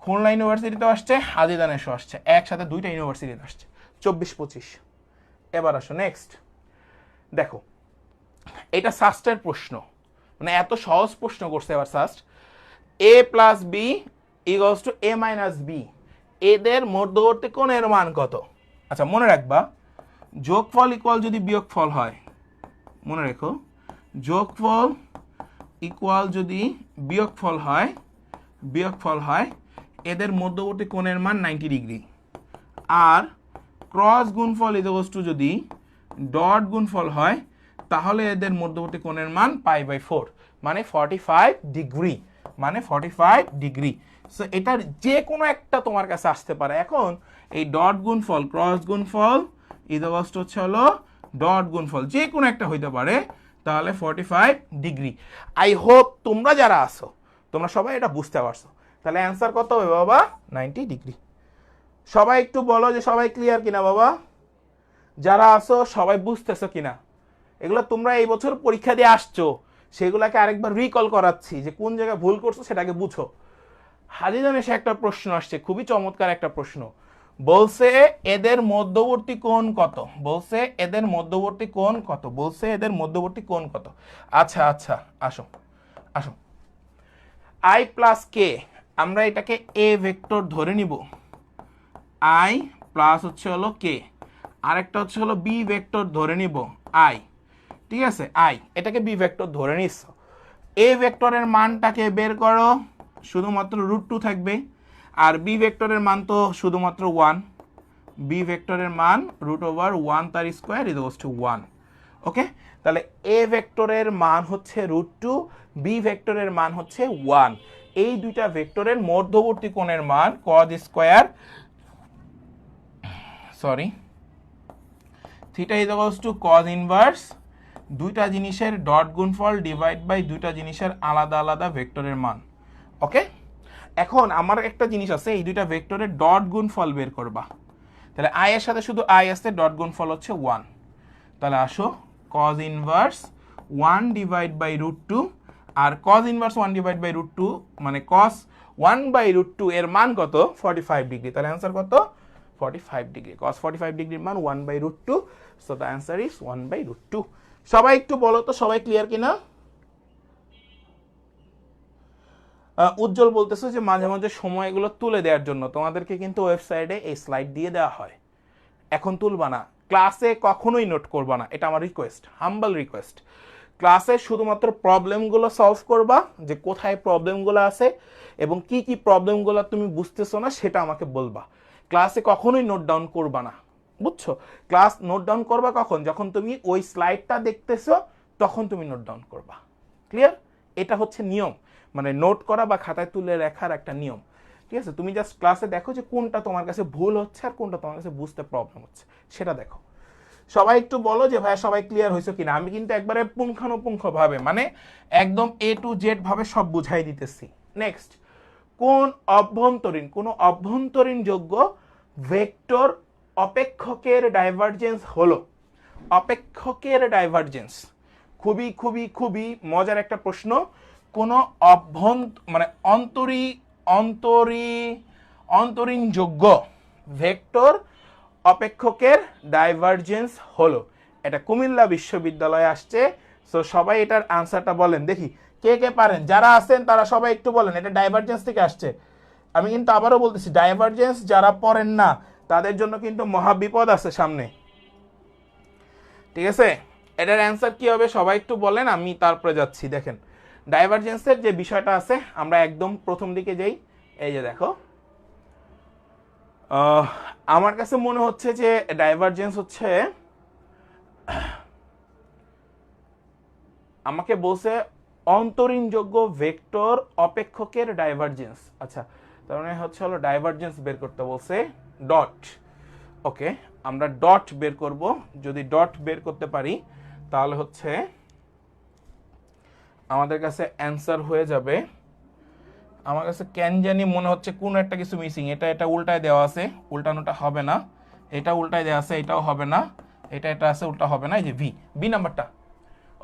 A: খুলনা ইউনিভার্সিটিতে আসছে, হাজিদানেশও আসছে, একসাথে দুইটা ইউনিভার্সিটিতে আসছে 24-25। এবার আসো নেক্সট, দেখো এটা সাস্টের প্রশ্ন, মানে এত সহজ প্রশ্ন করছে এবার SUST. A plus B equals to A minus B, এদের মধ্যবর্তী কোণের মান কত? আচ্ছা মনে রাখবা, যোগফল ইকুয়াল যদি বিয়োগফল হয়, মনে রেখো যোগফল ইকুয়াল যদি বিয়োগফল হয়, বিয়োগফল হয়, এদের মধ্যবর্তী কোণের মান 90 ডিগ্রি। আর ক্রস গুণফল ইকুয়ালস টু যদি ডট গুণফল হয়, তাহলে এদের মধ্যবর্তী কোণের মান π/4, মানে 45 ডিগ্রি, মানে 45 ডিগ্রি। সো এটার যে কোনো একটা তোমার কাছে আসতে পারে। এখন এই ডট গুণফল, ক্রস গুণফল ইকুয়ালস টু হচ্ছে হলো ডট গুণফল, যে কোনো একটা হইতে পারে, তাহলে 45 ডিগ্রি। আই হোপ তোমরা যারা আসো তোমরা সবাই এটা বুঝতে পারছো। তাহলে অ্যান্সার কত হবে বাবা, 90 ডিগ্রি। সবাই একটু বলো যে সবাই ক্লিয়ার কিনা বাবা, যারা আসো সবাই বুঝতেছো কিনা। এগুলো তোমরা এই বছর পরীক্ষা দিয়ে আসছো, সেগুলোকে আরেকবার রিকল করাচ্ছি যে কোন জায়গায় ভুল করছো সেটাকে বুঝো। হাজিদান এসে একটা প্রশ্ন আসছে, খুবই চমৎকার একটা প্রশ্ন, বলছে এদের মধ্যবর্তী কোণ কত, বলছে এদের মধ্যবর্তী কোণ কত, বলছে এদের মধ্যবর্তী কোণ কত। আচ্ছা আচ্ছা, আসো আসো, আই প্লাস কে, আমরা এটাকে এ ভেক্টর ধরে নিব, আই প্লাস হচ্ছে হলো কে, আরেকটা হচ্ছে হলো বি ভেক্টর ধরে নিব আই, ঠিক আছে, আই এটাকে বি ভেক্টর ধরে নিচ্ছ। এ ভেক্টরের মানটাকে বের করো, শুধুমাত্র √2 থাকবে, আর বি ভেক্টরের মান তো শুধুমাত্র 1, বি ভেক্টরের মান √1 তার স্কোয়ার ইজ টু 1। ওকে, তাহলে এ ভেক্টরের মান হচ্ছে √2, বি ভেক্টরের মান হচ্ছে 1। এই দুইটা ভেক্টরের মধ্যবর্তী কোণের মান cos square, sorry, theta is to cos inverse দুইটা জিনিসের ডট গুণফল ডিভাইড বাই দুইটা জিনিসের আলাদা আলাদা ভেক্টরের মান। ওকে, এখন আমার একটা জিনিস আছে, এই দুইটা ভেক্টরের ডট গুণফল বের করবা। তাহলে আই এর সাথে শুধু আই আছে, ডট গুণফল হচ্ছে 1। তাহলে আসো cos ইনভার্স 1 ডিভাইড বাই √2, আর cos ইনভার্স 1 ডিভাইড বাই √2 মানে cos 1 বাই √2 এর মান কত, 45 ডিগ্রি। তাহলে অ্যান্সার কত, 45 ডিগ্রি। cos 45 ডিগ্রির মান 1 by √2, so the answer is 1 by √2। সবাই একটু বলো তো, সবাই ক্লিয়ার কিনা? উজ্জ্বল বলতেছে যে মাঝে মাঝে সময়গুলো তুলে দেওয়ার জন্য তোমাদেরকে কিন্তু ওয়েবসাইটে এই স্লাইড দিয়ে দেওয়া হয়, এখন তুলবা না, ক্লাসে কখনোই নোট করবা না, এটা আমার রিকোয়েস্ট, হাম্বল রিকোয়েস্ট। ক্লাসে শুধুমাত্র প্রবলেমগুলো সলভ করবা, যে কোথায় প্রবলেমগুলো আছে এবং কি কি প্রবলেমগুলো তুমি বুঝতেছো না সেটা আমাকে বলবা। ক্লাসে কখনোই নোট ডাউন করবা না, বুঝছো? ক্লাস নোট ডাউন করবা কখন, যখন তুমি ওই স্লাইডটা দেখতেছো তখন তুমি নোট ডাউন করবা। ক্লিয়ার? এটা হচ্ছে নিয়ম, মানে নোট করা বা খাতায় তুলে রাখার একটা নিয়ম। ঠিক আছে, তুমি জাস্ট ক্লাসে দেখো যে কোনটা তোমার কাছে ভুল হচ্ছে আর কোনটা তোমার কাছে বুঝতে প্রবলেম হচ্ছে, সেটা দেখো। সবাই একটু বলো যে ভাই সবাই ক্লিয়ার হয়েছে কিনা। আমি কিন্তু একবারে পুঙ্খানুপুঙ্খ ভাবে, মানে একদম A to Z ভাবে সব বুঝাই দিতেছি। নেক্সট, কোন অভ্যন্তরীণ যোগ্য ভেক্টর অপেক্ষকের ডাইভারজেন্স হলো, অপেক্ষকের ডাইভারজেন্স খুবই খুবই খুবই মজার একটা প্রশ্ন। কোন মানে অন্তরীণ যোগ্য ভেক্টর অপেক্ষকের ডাইভারজেন্স হলো, এটা কুমিল্লা বিশ্ববিদ্যালয়ে আসছে। সো সবাই এটার আনসারটা বলেন দেখি, কে কে পারেন, যারা আছেন তারা সবাই একটু বলেন এটা ডাইভারজেন্স থেকে আসছে। আমি কিন্তু আবারও বলতেছি, ডাইভারজেন্স যারা পড়েন না তাদের জন্য কিন্তু মহা বিপদ আছে সামনে। ঠিক আছে, এটার অ্যান্সার কি হবে সবাই একটু বলেন, আমি তারপরে যাচ্ছি। দেখেন ডাইভারজেন্সের যে বিষয়টা আছে, আমরা একদম প্রথম দিকে যাই। এই যে দেখো, আমার কাছে মনে হচ্ছে যে ডাইভারজেন্স হচ্ছে, আমাকে বলছে অন্তরীণযোগ্য ভেক্টর অপেক্ষকের ডাইভারজেন্স। আচ্ছা, তার মানে হচ্ছে হলো ডাইভারজেন্স বের করতে বলছে, ডট। ওকে, আমরা ডট বের করব। যদি ডট বের করতে পারি তাহলে হচ্ছে আমাদের কাছে অ্যান্সার হয়ে যাবে। আমার কাছে কেন জানি মনে হচ্ছে কোন একটা কিছু মিসিং, এটা উল্টায় দেওয়া আছে, উল্টানোটা হবে না, এটা উল্টায় দেওয়া আছে, এটাও হবে না, এটা আছে উল্টা হবে না, এই যে বি নাম্বারটা।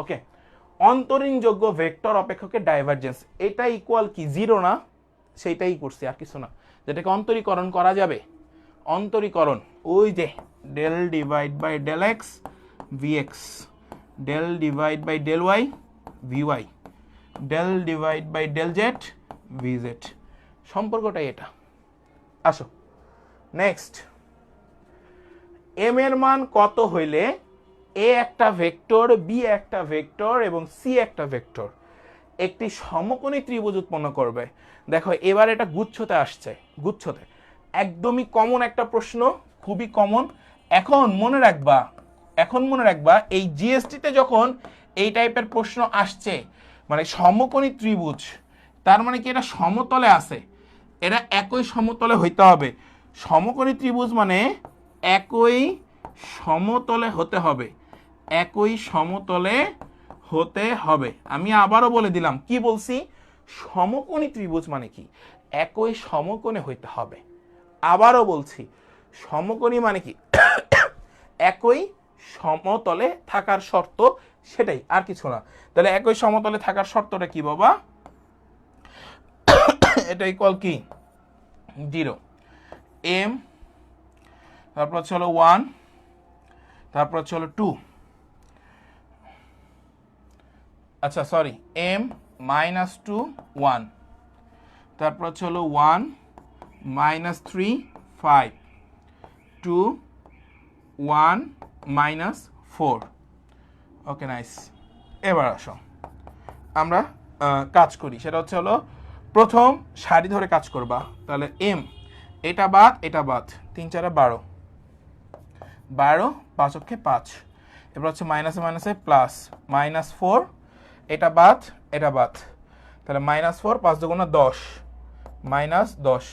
A: ওকে, অন্তরীণযোগ্য ভেক্টর অপেক্ষকের ডাইভারজেন্স, এটা ইকুয়াল কি 0 না, সেইটাই করছি আর কিছু না। যেটাকে অন্তরীকরণ করা যাবে, অন্তরীকরণ ওই যে del divide by del X V X, del divide by del Y V Y, del divide by del Z V Z, সম্পর্কটাই এটা। আসো নেক্সট, এম এর মান কত হইলে এ একটা ভেক্টর, বি একটা ভেক্টর এবং সি একটা ভেক্টর একটি সমকোণী ত্রিভুজ উৎপন্ন করবে। দেখো এবার এটা গুচ্ছতে আসছে, গুচ্ছতে একদমই কমন একটা প্রশ্ন, খুবই কমন। এখন মনে রাখবা এই জিএসটিতে যখন এই টাইপের প্রশ্ন আসছে, মানে সমকোণী ত্রিভুজ, তার মানে কি এটা সমতলে আছে, এটা একই সমতলে হইতে হবে। সমকোণী ত্রিভুজ মানে একই সমতলে হতে হবে, একই সমতলে হতে হবে। আমি আবারও বলে দিলাম, কি বলছি, সমকোণী ত্রিভুজ মানে কি, একই সমকোণে হইতে হবে। আবারও বলছি, সমকোণী মানে কি, একই সমতলে থাকার শর্ত, সেটাই, আর কিছু না। তাহলে একই সমতলে থাকার শর্তটা কি বাবা, এটা ইকুয়াল কি 0, এম তারপর হচ্ছে হলো 1, তারপর হচ্ছে হলো 2, আচ্ছা সরি m মাইনাস 2 1, তারপর হচ্ছে হলো 1 মাইনাস 3 5, 2 1 মাইনাস 4। Okay nice. এবার আসো আমরা কাজ করি, সেটা হচ্ছে হলো প্রথম সারি ধরে কাজ করবা। তাহলে m, এটা বাদ এটা বাদ, 3 4 12, 12 5 অক্ষে 5। এবার হচ্ছে মাইনাসে মাইনাসে প্লাস, মাইনাস 4, এটা বাদ এটা বাদ, তাহলে মাইনাস 4 5 দুগুণা 10, মাইনাস 10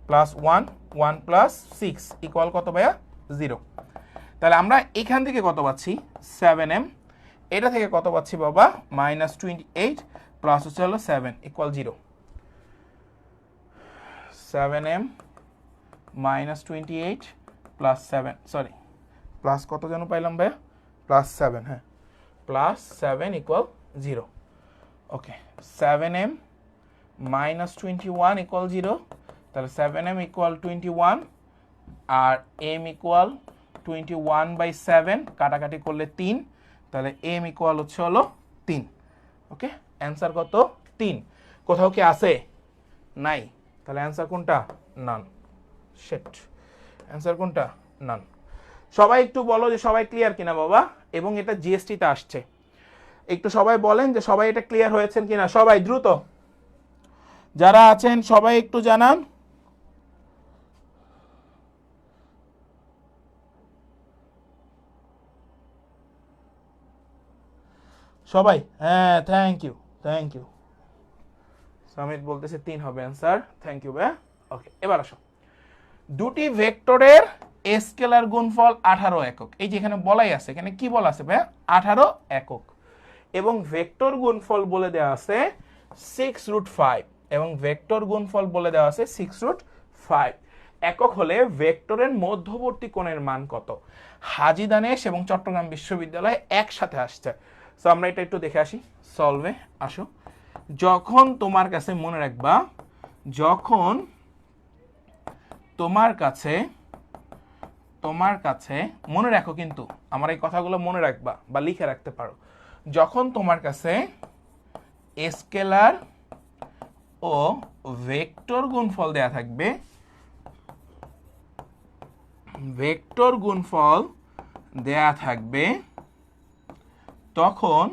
A: প্লাস 1 1 প্লাস 6 ইকুয়াল কত ভাইয়া 0। তাহলে আমরা এখান থেকে কত পাচ্ছি 7m, এটা থেকে কত পাচ্ছি বাবা মাইনাস 28 প্লাস হচ্ছে হলো 7 equal 0। 7m minus 28 plus 7, sorry plus কত যেন পাইলাম ভাইয়া, প্লাস 7, হ্যাঁ প্লাস 7 ইকুয়াল 0। ওকে 7m মাইনাস 21 ইকুয়াল 0, তাহলে 7m ইকুয়াল 21 আর m ইকুয়াল 21/7, কাটাকাটি করলে 3, তাহলে m ইকুয়াল হচ্ছে হলো 3। ওকে অ্যান্সার কত 3। কোথাও কি আছে নাই, তাহলে অ্যান্সার কোনটা নান। শিট, অ্যান্সার কোনটা নান। সবাই একটু বলো যে সবাই ক্লিয়ার কিনা বাবা, এবং এটা জিএসটিতে আসছে, একটু সবাই বলেন যে সবাই এটা ক্লিয়ার হয়েছেন কিনা, সবাই দ্রুত যারা আছেন সবাই একটু জানান। সবাই, হ্যাঁ থ্যাংক ইউ থ্যাংক ইউ। সামিত বলতেছে 3 হবে অ্যান্সার, থ্যাংক ইউ ভাই। ওকে এবার আসো, দুটি ভেক্টরের স্কেলার গুণফল 18 একক, এই যে এখানে বলাই আছে, এখানে কি বলা আছে ভাই 18 একক, এবং ভেক্টর গুণফল বলে দেওয়া আছে 6√5, এবং ভেক্টর গুণফল বলে দেওয়া আছে 6√5। একক হলে ভেক্টরের মধ্যবর্তী কোণের মান কত? হাজী দানেশ এবং চট্টগ্রাম বিশ্ববিদ্যালয় একসাথে আসছে। সো আমরা এটা একটু দেখে আসি সলভে। আসো, যখন তোমার কাছে মনে রাখবা, যখন তোমার কাছে মনে রাখো, কিন্তু আমার এই কথাগুলো মনে রাখবা বা লিখে রাখতে পারো, যখন তোমার কাছে স্কেলার ও ভেক্টর গুণফল দেয়া থাকবে, ভেক্টর গুণফল দেয়া থাকবে, তখন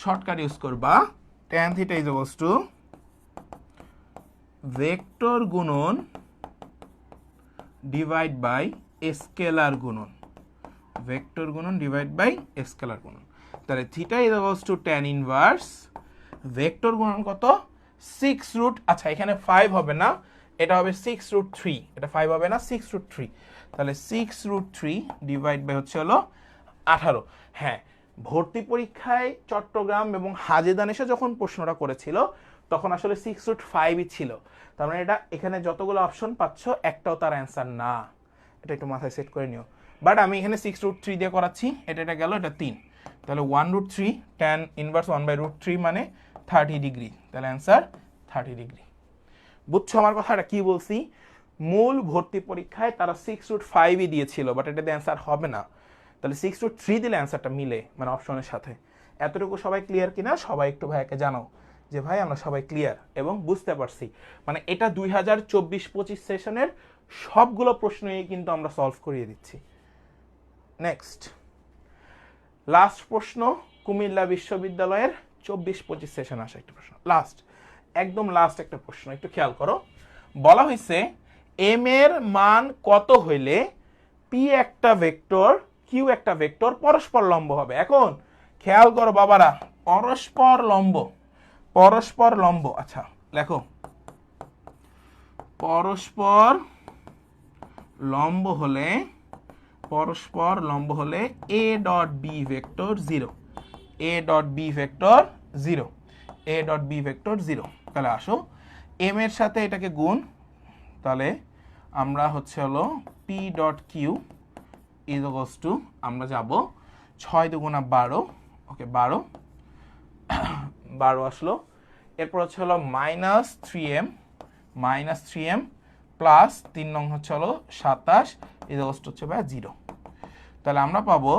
A: শর্টকাট ইউজ করবা tan θ = ভেক্টর গুণন ডিভাইড বাই স্কেলার গুণন, ভেক্টর গুণন ডিভাইড বাই স্কেলার গুণন। তাহলে θ = tan ইনভার্স ভেক্টর গুণন কত 6√, আচ্ছা এখানে 5 হবে না, এটা হবে 6√3, এটা 5 হবে না 6√3, তাহলে 6√3 ডিভাইড বাই হচ্ছে হলো 18। হ্যাঁ, ভর্তি পরীক্ষায় চট্টগ্রাম এবং হাজী দানেশে যখন প্রশ্নটা করেছিল তখন আসলে 6√5ই ছিল, তার মানে এটা এখানে যতগুলো অপশন পাচ্ছ একটাও তার অ্যান্সার না, এটা একটু মাথায় সেট করে নিও। বাট আমি এখানে 6√3 দিয়ে করাচ্ছি, এটা গেল, এটা 3, তাহলে 1√3 tan ইনভার্স 1/√3 মানে 30 ডিগ্রি, তাহলে অ্যান্সার 30 ডিগ্রি। বুঝছো আমার কথাটা কি বলছি? মূল ভর্তি পরীক্ষায় তারা 6√5ই দিয়েছিল, বাট এটাতে অ্যান্সার হবে না, তাহলে 6√3 দিলে অ্যান্সারটা মিলে, মানে অপশনের সাথে। এতটুকু সবাই ক্লিয়ার কিনা সবাই একটু ভাইকে জানাও যে ভাই আমরা সবাই ক্লিয়ার এবং বুঝতে পারছি। মানে এটা 2024-25 সেশনের সবগুলো প্রশ্নই কিন্তু আমরা সলভ করিয়ে দিচ্ছি। নেক্সট লাস্ট প্রশ্ন, কুমিল্লা বিশ্ববিদ্যালয়ের 24-25 সেশন আসা একটা প্রশ্ন, লাস্ট একদম লাস্ট একটা প্রশ্ন, একটু খেয়াল করো। বলা হয়েছে এম এর মান কত হইলে পি একটা ভেক্টর কিউ একটা ভেক্টর পরস্পর লম্ব হবে। এখন খেয়াল করো বাবারা, পরস্পর লম্ব, পরস্পর লম্ব, আচ্ছা লেখো পরস্পর লম্ব হলে, পরস্পর লম্ব হলে A dot B vector 0, A dot B vector 0, A dot B vector 0। তাহলে আসো এম এর সাথে এটাকে গুণ, তাহলে আমরা হচ্ছে হলো P dot Q is to, আমরা যাব 6 দুগুণা 12, ওকে 12 আসলো। এরপর হচ্ছে হলো -3m প্লাস 3 নং হচ্ছে হলো 27 ইকুয়ালস টু হচ্ছে ভাই 0। তাহলে আমরা পাবো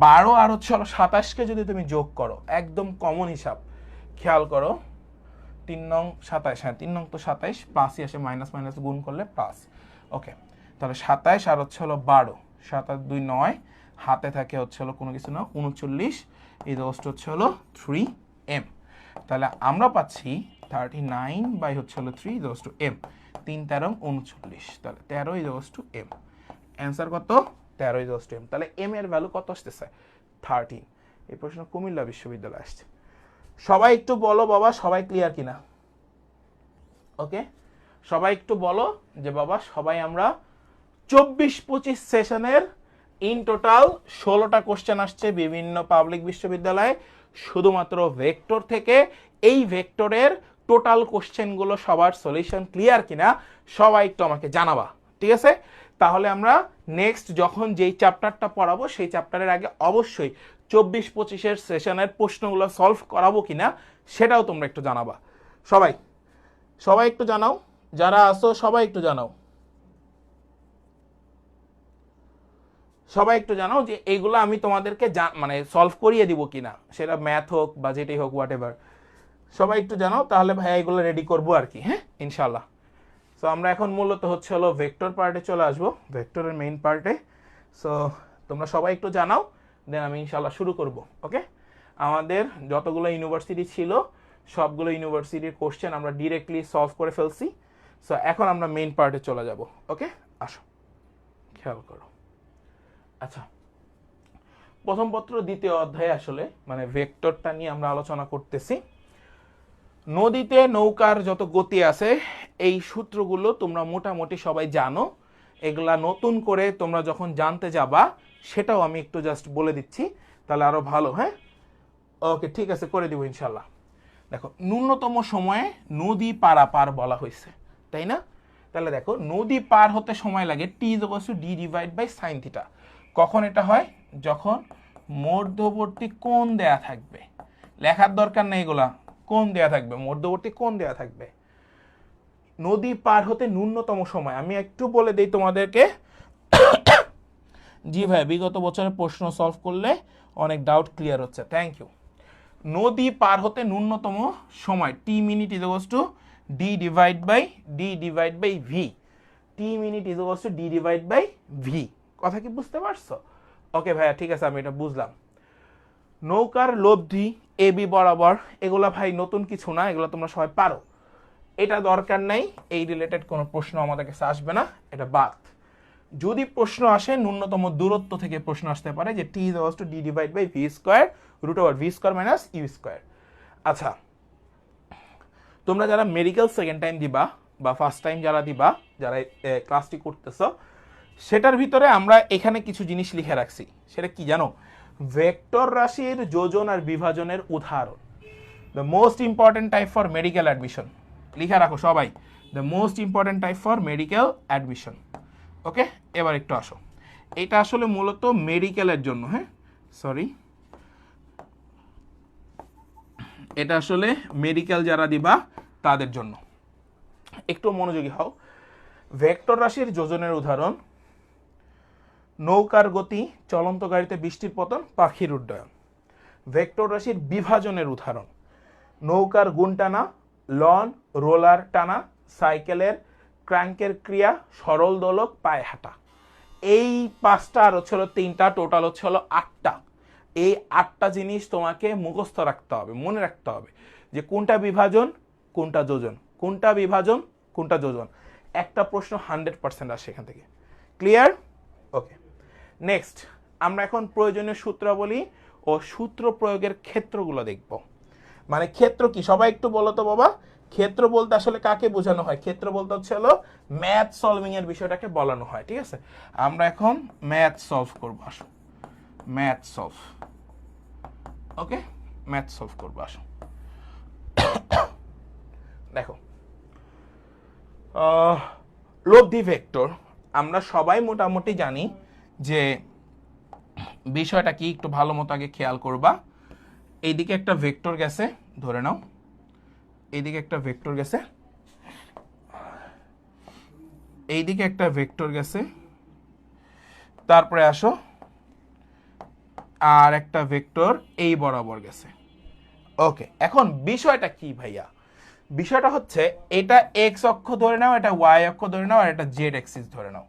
A: 12 আর হচ্ছে হলো 27কে যদি তুমি যোগ করো, একদম কমন হিসাব, খেয়াল করো 3 নং 27, হ্যাঁ 3 নং তো 27, প্লাসই আসে, মাইনাস মাইনাস গুণ করলে প্লাস। ওকে, তাহলে 27 আর হচ্ছে হলো 12, 7 আর 2 9, হাতে থাকে হচ্ছে হলো কোনো কিছু না 39 ইকুয়ালস টু হচ্ছে হলো 3m। তাহলে আমরা পাচ্ছি 39 বাই হচ্ছে হলো 3 ইকুয়ালস টু m, 3 13 39, তাহলে 13 ইকুয়ালস টু m। অ্যান্সার কত? 13 ইকুয়ালস টু m। তাহলে m এর ভ্যালু কত আসতেছে? 13। এই প্রশ্ন কুমিল্লা বিশ্ববিদ্যালয়ে আসছে। সবাই একটু বলো বাবা, সবাই ক্লিয়ার কিনা? ওকে, সবাই একটু বলো যে বাবা সবাই আমরা 24-25 সেশনের ইন টোটাল 16টা কোশ্চেন আসছে বিভিন্ন পাবলিক বিশ্ববিদ্যালয়ে শুধুমাত্র ভেক্টর থেকে। এই ভেক্টরের টোটাল কোশ্চেনগুলো সবার সলিউশন ক্লিয়ার কিনা সবাই একটু আমাকে জানাবা, ঠিক আছে? তাহলে আমরা নেক্সট যখন যেই চ্যাপ্টারটা পড়াবো সেই চ্যাপ্টারের আগে অবশ্যই 24-25 সেশনের প্রশ্নগুলো সলভ করাবো কিনা সেটাও তোমরা একটু জানাবা। সবাই সবাই একটু জানাও, যারা আসো সবাই একটু জানাও, সবাই একটু জানাও যে এইগুলো আমি তোমাদেরকে মানে সলভ করিয়ে দিব কিনা, সেটা ম্যাথ হোক বা যেটাই হোক হোয়াট এভার। সবাই একটু জানাও, তাহলে ভাইয়া এগুলো রেডি করবো আর কি, হ্যাঁ ইনশাল্লাহ। সো আমরা এখন মূলত হচ্ছে হলো ভেক্টর পার্টে চলে আসবো, ভেক্টরের মেইন পার্টে। সো তোমরা সবাই একটু জানাও, দেন আমি ইনশাল্লাহ শুরু করব। ওকে, আমাদের যতগুলো ইউনিভার্সিটি ছিল সবগুলো ইউনিভার্সিটির কোশ্চেন আমরা ডিরেক্টলি সলভ করে ফেলছি। সো এখন আমরা মেইন পার্টে চলে যাব। ওকে, আসো খেয়াল করো। আচ্ছা, প্রথম পত্র দ্বিতীয় অধ্যায়ে আসলে মানে ভেক্টরটা নিয়ে আমরা আলোচনা করতেছি। নদীতে নৌকার যত গতি আছে এই সূত্রগুলো তোমরা মোটামুটি সবাই জানো, এগুলা নতুন করে তোমরা যখন জানতে যাবা সেটাও আমি একটু জাস্ট বলে দিচ্ছি, তাহলে আরো ভালো। হ্যাঁ, ওকে ঠিক আছে, করে দিব ইনশাল্লাহ। দেখো, ন্যূনতম সময়ে নদী পারাপার বলা হয়েছে, তাই না? তাহলে দেখো, নদী পার হতে সময় লাগে t = d divide by sine theta. কখন এটা হয়? যখন মধ্যবর্তী কোণ দেয়া থাকবে, লেখার দরকার নেই এগুলা, কোণ দেয়া থাকবে, মধ্যবর্তী কোণ দেয়া থাকবে। নদী পার হতে ন্যূনতম সময় আমি একটু বলে দেই তোমাদেরকে। জি ভাই, বিগত বছরের প্রশ্ন সলভ করলে অনেক ডাউট ক্লিয়ার হচ্ছে, থ্যাংক ইউ। নদী পার হতে ন্যূনতম সময় T minute equals to d divide by v। T minute equals to d divide by v। কথা কি বুঝতে পারছো? ওকে ভাইয়া, ঠিক আছে, আমি এটা বুঝলাম। নৌকার লব্ধি এ বি বরাবর, এগুলা ভাই নতুন কিছু না, এগুলো তোমরা সবাই পারো, এটা দরকার নাই, এই রিলেটেড কোনো প্রশ্ন আমাদের কাছে আসবে না, এটা বাদ। যদি প্রশ্ন আসে ন্যূনতম দূরত্ব থেকে প্রশ্ন আসতে পারে যে t equals to d divide by v square root over v square minus u square. আচ্ছা, তোমরা যারা মেডিকেল সেকেন্ড টাইম দিবা বা ফার্স্ট টাইম যারা দিবা, যারা ক্লাসটি করতেছো, সেটার ভিতরে আমরা এখানে কিছু জিনিস লিখে রাখছি। সেটা কি জানো? ভেক্টর রাশির যোজন আর বিভাজনের উদাহরণ। The most important type for medical admission, লিখে রাখো সবাই, the most important type for medical admission. Okay, এবার একটু আসো, এটা আসলে মূলত মেডিকেলের জন্য, হ্যাঁ সরি, এটা আসলে মেডিকেল যারা দিবা তাদের জন্য, একটু মনোযোগী হও। ভেক্টর রাশির যোজনের উদাহরণ: নৌকার গতি, চলন্ত গাড়িতে বৃষ্টির পতন, পাখির উড্ডয়ন। ভেক্টর রাশির বিভাজনের উদাহরণ: নৌকার গুণ টানা, লন রোলার টানা, সাইকেলের ক্র্যাঙ্কের ক্রিয়া, সরল দোলক, পায়ে হাঁটা। এই 5টা আর হচ্ছে 3টা, টোটাল হচ্ছে 8টা। এই 8টা জিনিস তোমাকে মুখস্থ রাখতে হবে, মনে রাখতে হবে যে কোনটা বিভাজন কোনটা যোজন, কোনটা বিভাজন কোনটা যোজন। একটা প্রশ্ন 100% আসে এখান থেকে। ক্লিয়ার? ওকে, নেক্সট আমরা এখন প্রয়োজনীয় সূত্রাবলী ও সূত্র প্রয়োগের ক্ষেত্রগুলো দেখব। মানে ক্ষেত্র কি, সবাই একটু বলো তো বাবা, ক্ষেত্র বলতে আসলে কাকে বোঝানো হয়? ক্ষেত্র বলতে হচ্ছে ম্যাথ সলভিং এর বিষয়টাকে বলানো হয়, ঠিক আছে? আমরা এখন ম্যাথ সলভ করব, আসো ম্যাথ সলভ। ওকে, ম্যাথ সলভ করব, আসো। দেখো, লব্ধি ভেক্টর আমরা সবাই মোটামুটি জানি যে বিষয়টা কি, একটু ভালো মতো আগে খেয়াল করবা। এইদিকে একটা ভেক্টর গেছে, ধরে নাও এইদিকে একটা ভেক্টর গেছে, এইদিকে একটা ভেক্টর গেছে, তারপরে আসো আর একটা ভেক্টর এই বরাবর গেছে। ওকে, এখন বিষয়টা কি ভাইয়া? বিষয়টা হচ্ছে এটা এক্স অক্ষ ধরে নাও, এটা ওয়াই অক্ষ ধরে নাও, আর এটা জেড এক্সিস ধরে নাও।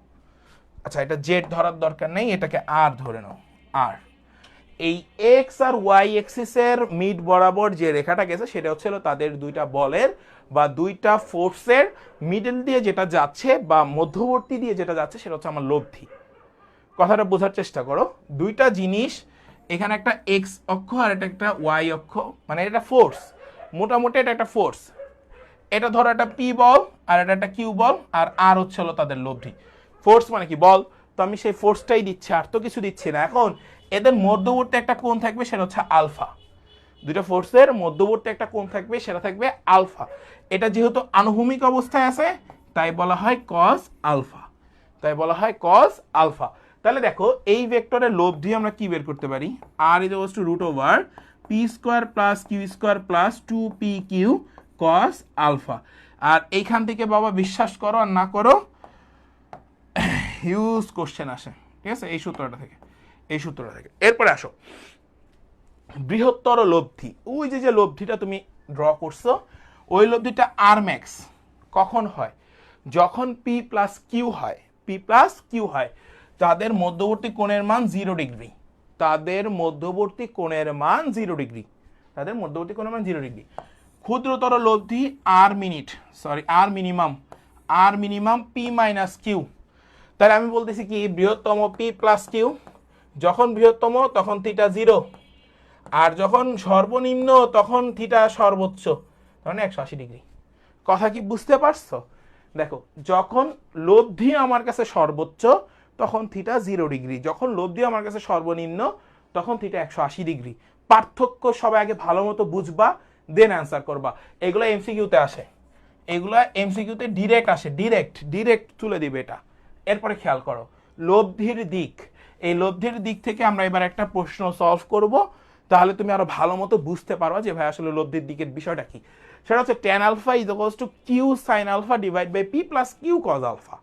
A: আচ্ছা, এটা জেড ধরার দরকার নেই, এটাকে আর ধরে নাও। আর এই এক্স আর ওয়াই এক্সিসের মিড বরাবর যে রেখাটা গেছে সেটা হচ্ছে তাদের দুইটা বলের বা দুইটা ফোর্সের মিডল দিয়ে যেটা যাচ্ছে বা মধ্যবর্তী দিয়ে যেটা যাচ্ছে সেটা হচ্ছে আমার লব্ধি। কথাটা বোঝার চেষ্টা করো। দুইটা জিনিস, এখানে একটা এক্স অক্ষ আর এটা একটা ওয়াই অক্ষ, মানে এটা ফোর্স, মোটামুটি এটা একটা ফোর্স। এটা ধরো একটা পি বল আর এটা একটা কিউ বল, আর আর হচ্ছে হলো তাদের লব্ধি। ফোর্স মানে কি? বল। তো আমি সেই ফোর্সটাই দিচ্ছি, আর তো কিছু দিচ্ছি না। এখন এদের মধ্যবর্তী একটা কোণ থাকবে, সেটা হচ্ছে আলফা। দুইটা ফোর্সের মধ্যবর্তী একটা কোণ থাকবে, সেটা থাকবে আলফা। এটা যেহেতু আনুভূমিক অবস্থায় আছে তাই বলা হয় কস আলফা, তাই বলা হয় কস আলফা। তাহলে দেখো এই ভেক্টরের লব্ধি আমরা কি বের করতে পারি? R is equals to root over P square plus Q square plus 2pq cos alpha. আর এইখান থেকে বাবা বিশ্বাস করো আর না করো হিউজ কোশ্চেন আসে, ঠিক আছে, এই সূত্রটা থেকে, এই সূত্রটা থেকে। এরপরে আসো বৃহত্তর লব্ধি। ওই যে যে লব্ধিটা তুমি ড্র করছো, ওই লব্ধিটা আর ম্যাক্স কখন হয়? যখন পি প্লাস কিউ হয়। পি প্লাস কিউ হয়, তাদের মধ্যবর্তী কোণের মান 0 ডিগ্রি। তাদের মধ্যবর্তী কোণের মান 0 ডিগ্রি। তাদের মধ্যবর্তী কোণের মান 0 ডিগ্রি। ক্ষুদ্রতর লব্ধি আর মিনিট, সরি আর মিনিমাম, আর মিনিমাম পি মাইনাস কিউ। তাহলে আমি বলতেছি কি, বৃহত্তম পি প্লাস কিউ, যখন বৃহত্তম তখন থিটা 0, আর যখন সর্বনিম্ন তখন থিটা সর্বোচ্চ, মানে 180 ডিগ্রি। কথা কি বুঝতে পারছো? দেখো, যখন লব্ধি আমার কাছে সর্বোচ্চ তখন থিটা 0 ডিগ্রি, যখন লব্ধি আমার কাছে সর্বনিম্ন তখন থিটা 180 ডিগ্রি। পার্থক্য সবাই আগে ভালো মতো বুঝবা, দেন অ্যান্সার করবা। এগুলো এমসিকিউতে আসে, এগুলো এমসিকিউতে ডিরেক্ট আসে, ডিরেক্ট তুলে দিবে এটা। এরপরে খেয়াল করো লব্ধির দিক। এই লব্ধির দিক থেকে আমরা এবার একটা প্রশ্ন সলভ করব, তাহলে তুমি আরো ভালো মতো বুঝতে পারবা যে ভাই আসলে লব্ধির দিকের বিষয়টা কি। সেটা হচ্ছে tan alpha is equals to Q sine alpha divide by P plus Q cos alpha.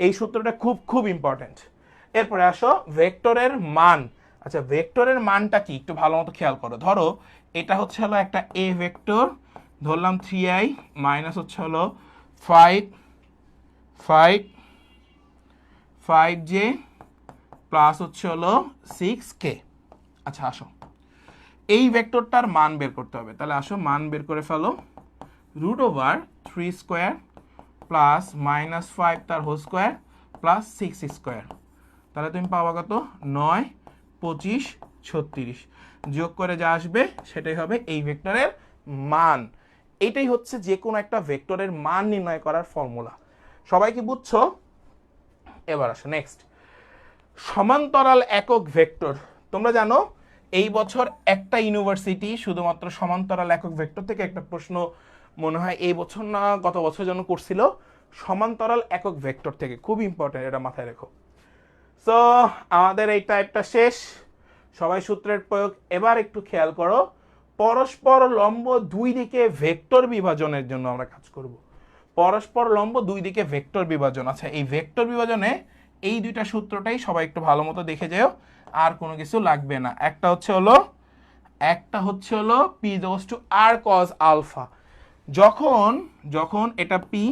A: এই সূত্রটা খুব খুব ইম্পর্টেন্ট। এরপরে আসো ভেক্টরের মান। আচ্ছা, ভেক্টরের মানটা কি একটু ভালো মতো খেয়াল করো। ধরো এটা হচ্ছে হলো একটা এ ভেক্টর, ধরলাম 3i মাইনাস হচ্ছে হলো 5j প্লাস হচ্ছে হলো 6k। আচ্ছা আসো এই ভেক্টরটার মান বের করতে হবে, তাহলে আসো মান বের করে ফেলো। Root over 3 square plus minus 5 তার হোল স্কোয়ার প্লাস 6 স্কোয়ার, তাহলে তুমি পাবা কত? 9, 25, 36। যোগ করে যা আসবে সেটাই হবে এই ভেক্টরের মান। এটাই হচ্ছে যে কোনো একটা ভেক্টরের মান নির্ণয় করার ফর্মুলা। সবাই কি বুঝছো? এবার আসো নেক্সট, সমান্তরাল একক ভেক্টর। তোমরা জানো এই বছর একটা ইউনিভার্সিটি শুধুমাত্র সমান্তরাল একক ভেক্টর থেকে একটা প্রশ্ন, মনে হয় এই বছর না গত বছর যেন করছিল, সমান্তরাল একক ভেক্টর থেকে। খুব ইম্পর্টেন্ট, এটা মাথায় রেখো। সো আমাদের এই টাইপটা শেষ, সবাই সূত্রের প্রয়োগ। এবার একটু খেয়াল করো, পরস্পর লম্ব দুই দিকে ভেক্টর বিভাজনের জন্য আমরা কাজ করব। পরস্পর লম্ব দুই দিকে ভেক্টর বিভাজন। আচ্ছা, এই ভেক্টর বিভাজনে এই দুইটা সূত্রটাই সবাই একটু ভালো মতো দেখে যেও, আর কোনো কিছু লাগবে না। একটা হচ্ছে হলো P equals to R cos alpha. যখন এটা পি,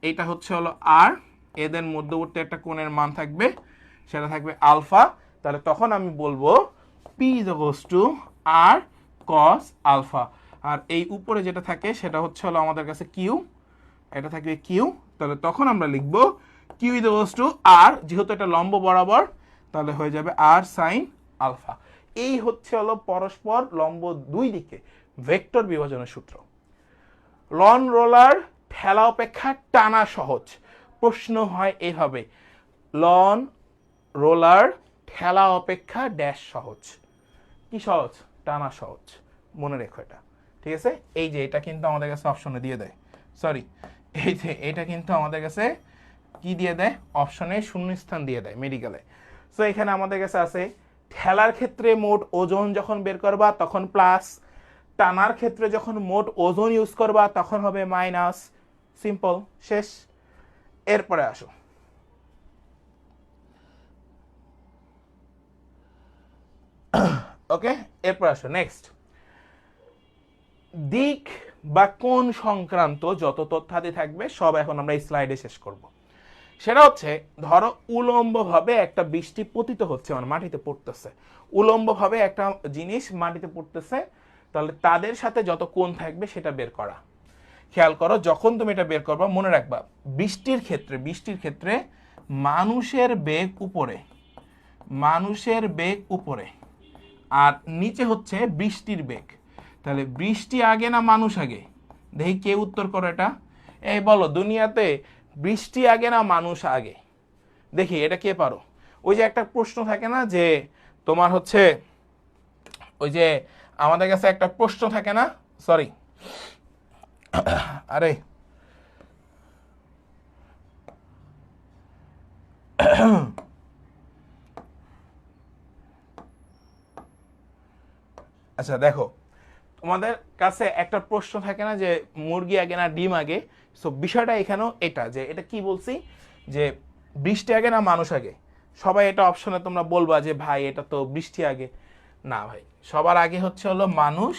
A: এটা হচ্ছে হলো আর, এদের মধ্যবর্তী একটা কোণের মান থাকবে, সেটা থাকবে আলফা, তাহলে তখন আমি বলবো P equals to R cos alpha. আর এই উপরে যেটা থাকে সেটা হচ্ছে হলো আমাদের কাছে কিউ, এটা থাকবে কিউ, তাহলে তখন আমরা লিখবো কিউ ইকুয়ালস টু আর, যেহেতু এটা লম্ব বরাবর তাহলে হয়ে যাবে আর সাইন আলফা। এই হচ্ছে হলো পরস্পর লম্ব দুই দিকে ভেক্টর বিভাজনের সূত্র। লন রোলার ঠেলা অপেক্ষা টানা সহজ। প্রশ্ন হয় এইভাবে, লন রোলার ঠেলা অপেক্ষা ড্যাশ সহজ। কি সহজ? টানা সহজ। মনে রেখো এটা, ঠিক আছে? এই যে এটা কিন্তু আমাদের কাছে অপশনে দিয়ে দেয়, সরি এই যে এটা কিন্তু আমাদের কাছে কি দিয়ে দেয়? অপশনে শূন্যস্থান দিয়ে দেয় মেডিকেলে। সো এখানে আমাদের কাছে আছে ঠেলার ক্ষেত্রে মোট ওজন যখন বের করবা তখন প্লাস, টানার ক্ষেত্রে যখন মোট ওজন ইউজ করবা তখন হবে মাইনাস। সিম্পল, শেষ। এরপরে আসো, ওকে, এরপর আসো নেক্সট। দিক বা কোণ সংক্রান্ত যত তথ্যাদি থাকবে সব এখন আমরা এই স্লাইডে শেষ করব। সেটা হচ্ছে, ধরো উলম্বভাবে একটা বৃষ্টি পতিত হচ্ছে, মানে মাটিতে পড়তেছে, উলম্বভাবে একটা জিনিস মাটিতে পড়তেছে, তাহলে তাদের সাথে যত কোণ থাকবে সেটা বের করা। খেয়াল করো, যখন তুমি এটা বের করবা মনে রাখবা, বৃষ্টির ক্ষেত্রে মানুষের বেগ উপরে, মানুষের বেগ উপরে, আর নিচে হচ্ছে বৃষ্টির বেগ। তাহলে বৃষ্টি আগে না মানুষ আগে? দেখি কে উত্তর করো এটা। এই বলো, দুনিয়াতে বৃষ্টি আগে না মানুষ আগে? দেখি এটা কে পারো। ওই যে একটা প্রশ্ন থাকে না যে তোমার হচ্ছে, ওই যে আমাদের কাছে একটা প্রশ্ন থাকে না, সরি আরে আচ্ছা দেখো, তোমাদের কাছে একটা প্রশ্ন থাকে না যে মুরগি আগে না ডিম আগে? সো বিষয়টা এখানেও এটা, যে এটা কি বলছি, যে বৃষ্টি আগে না মানুষ আগে? সবাই এটা অপশনে তোমরা বলবা যে ভাই এটা তো বৃষ্টি আগে। না ভাই, সবার আগে হচ্ছে হলো মানুষ,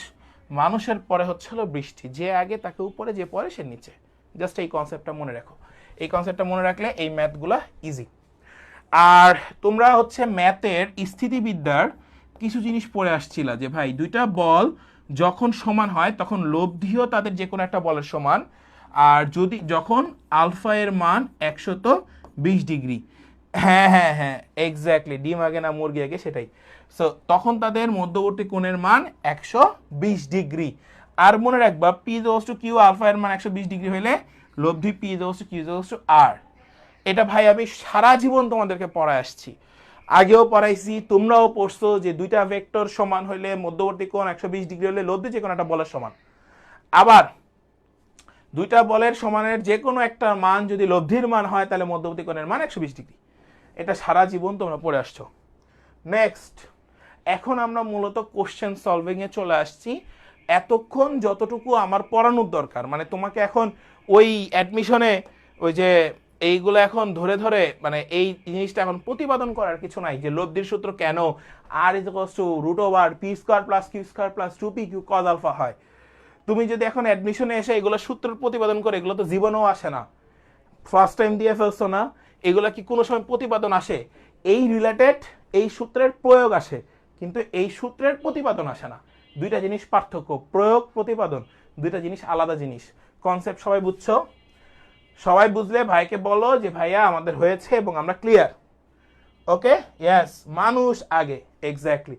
A: মানুষের পরে হচ্ছে হলো বৃষ্টি, যে আগে তাকে উপরে, যে পরে সে নিচে। জাস্ট এই কনসেপ্টটা মনে রাখো, এই কনসেপ্টটা মনে রাখলে এই ম্যাথগুলা ইজি। আর তোমরা হচ্ছে ম্যাথের স্থিতিবিদ্যার কিছু জিনিস পড়ে আসছিলা যে ভাই দুইটা বল যখন সমান হয় তখন লব্ধিও তাদের যে কোনো একটা বলের সমান, আর যদি যখন আলফা এর মান 120 ডিগ্রি, হ্যাঁ হ্যাঁ হ্যাঁ এক্স্যাক্টলি, ডিম আগে না মুরগি আগে সেটাই। সো তখন তাদের মধ্যবর্তী কোণের মান 120 ডিগ্রি। আর মনে রাখবা P is to Q, alpha এর মান 120 ডিগ্রি হইলে লব্ধি P is to Q is to R. এটা ভাই আমি সারা জীবন তোমাদেরকে পড়ায় আসছি, আগেও পড়াইছি, তোমরাও পড়ছো যে দুইটা ভেক্টর সমান হইলে মধ্যবর্তী কোণ 120 ডিগ্রি হলে লব্ধি যে কোনো একটা বলের সমান। আবার দুইটা বলের সমানের যে কোনো একটা মান যদি লব্ধির মান হয় তাহলে মধ্যবর্তী কোণের মান 120 ডিগ্রি। এটা সারা জীবন তোমরা পড়ে আসছো। নেক্সট, এখন আমরা মূলত কোশ্চেন সলভিং এ চলে আসছি। এতক্ষণ যতটুকু আমার পড়ানোর দরকার, মানে তোমাকে এখন ওই অ্যাডমিশনে ওই যে এইগুলো এখন ধরে ধরে, মানে এই জিনিসটা এখন প্রতিপাদন করার কিছু নাই যে লব্ধির সূত্র কেন R is equals to root over P square plus Q square plus 2p Q cos alpha হয়। তুমি যদি এখন অ্যাডমিশনে এসে এগুলো সূত্রের প্রতিপাদন করে, এগুলো তো জীবনেও আসে না, ফার্স্ট টাইম দিয়ে ফেলছো না, এগুলো কি কোনো সময় প্রতিপাদন আসে? এই রিলেটেড এই সূত্রের প্রয়োগ আসে, কিন্তু এই সূত্রের প্রতিপাদন আসে না। দুইটা জিনিস পার্থক্য, প্রয়োগ প্রতিপাদন দুইটা জিনিস আলাদা জিনিস। কনসেপ্ট সবাই বুঝছো? সবাই বুঝলে ভাইকে বলো যে ভাইয়া আমাদের হয়েছে এবং আমরা ক্লিয়ার। ওকে, ইয়েস, মানুষ আগে, এক্স্যাক্টলি।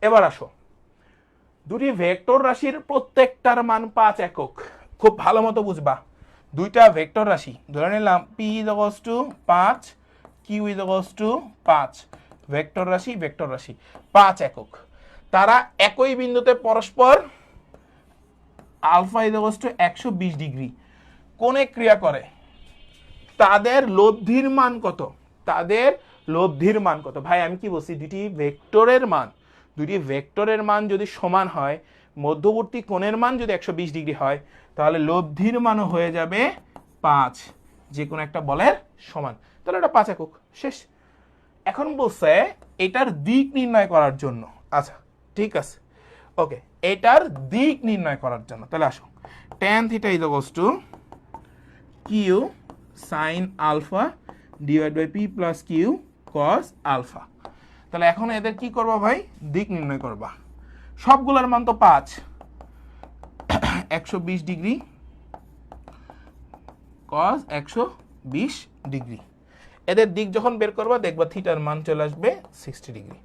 A: এবার আসো, দুটি ভেক্টর রাশির প্রত্যেকটার মান 5 একক। খুব ভালো মতো বুঝবা, দুইটা ভেক্টর রাশি ধরে নিলাম P is equals to 5, Q is equals to 5, ভেক্টর রাশি 5 একক। তারা একই বিন্দুতে পরস্পর alpha is equals to 120 degree কোণে ক্রিয়া করে। তাদের লব্ধির মান কত? তাদের লব্ধির মান কত? ভাই আমি কি বলছি, দুটি ভেক্টরের মান যদি সমান হয়, মধ্যবর্তী কোণের মান যদি 120 ডিগ্রি হয়, তাহলে লব্ধির মানও হয়ে যাবে 5, যে কোনো একটা বলের সমান। তাহলে এটা 5 একক, শেষ। এখন বলছে এটার দিক নির্ণয় করার জন্য। আচ্ছা ঠিক আছে, ওকে, এটার দিক নির্ণয় করার জন্য তাহলে আসো, tan θ is equals to Q sine alpha divide by P plus Q cos alpha. তাহলে এখন এদের কি করবা ভাই? দিক নির্ণয় করবা। সবগুলোর মান তো 5, 120 ডিগ্রি কস 120 ডিগ্রি। এদের দিক যখন বের করবা দেখবা থিটার মান চলে আসবে 60 ডিগ্রি।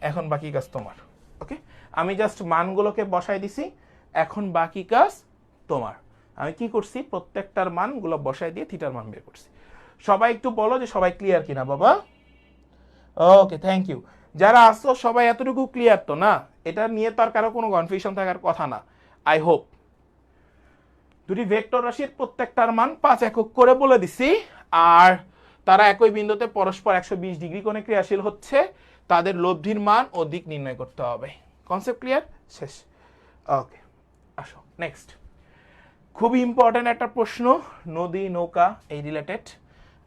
A: এখন বাকি কাজ তোমার। ওকে, আমি জাস্ট মানগুলোকে বসাই দিছি, এখন বাকি কাজ তোমার। আমি কি করছি, প্রত্যেকটার মানগুলো বসাই দিয়ে থিটার মান বের করছি। সবাই একটু বলো যে সবাই ক্লিয়ার কিনা বাবা? ওকে, থ্যাংক ইউ। যারা আসছো সবাই এতটুকু ক্লিয়ার তো না? এটা নিয়ে তার কারো কোনো কনফিউশন থাকার কথা না, আই হোপ। দুটি ভেক্টর রাশির প্রত্যেকটার মান 5 একক করে বলে দিছি, আর তারা একই বিন্দুতে পরস্পর 120 ডিগ্রি কোণে ক্রিয়াশীল হচ্ছে। তাদের লব্ধির মান ও দিক নির্ণয় করতে হবে। Concept clear? শেষ। ওকে, আসো নেক্সট। খুবই ইম্পর্টেন্ট একটা প্রশ্ন, নদী নৌকা এই রিলেটেড।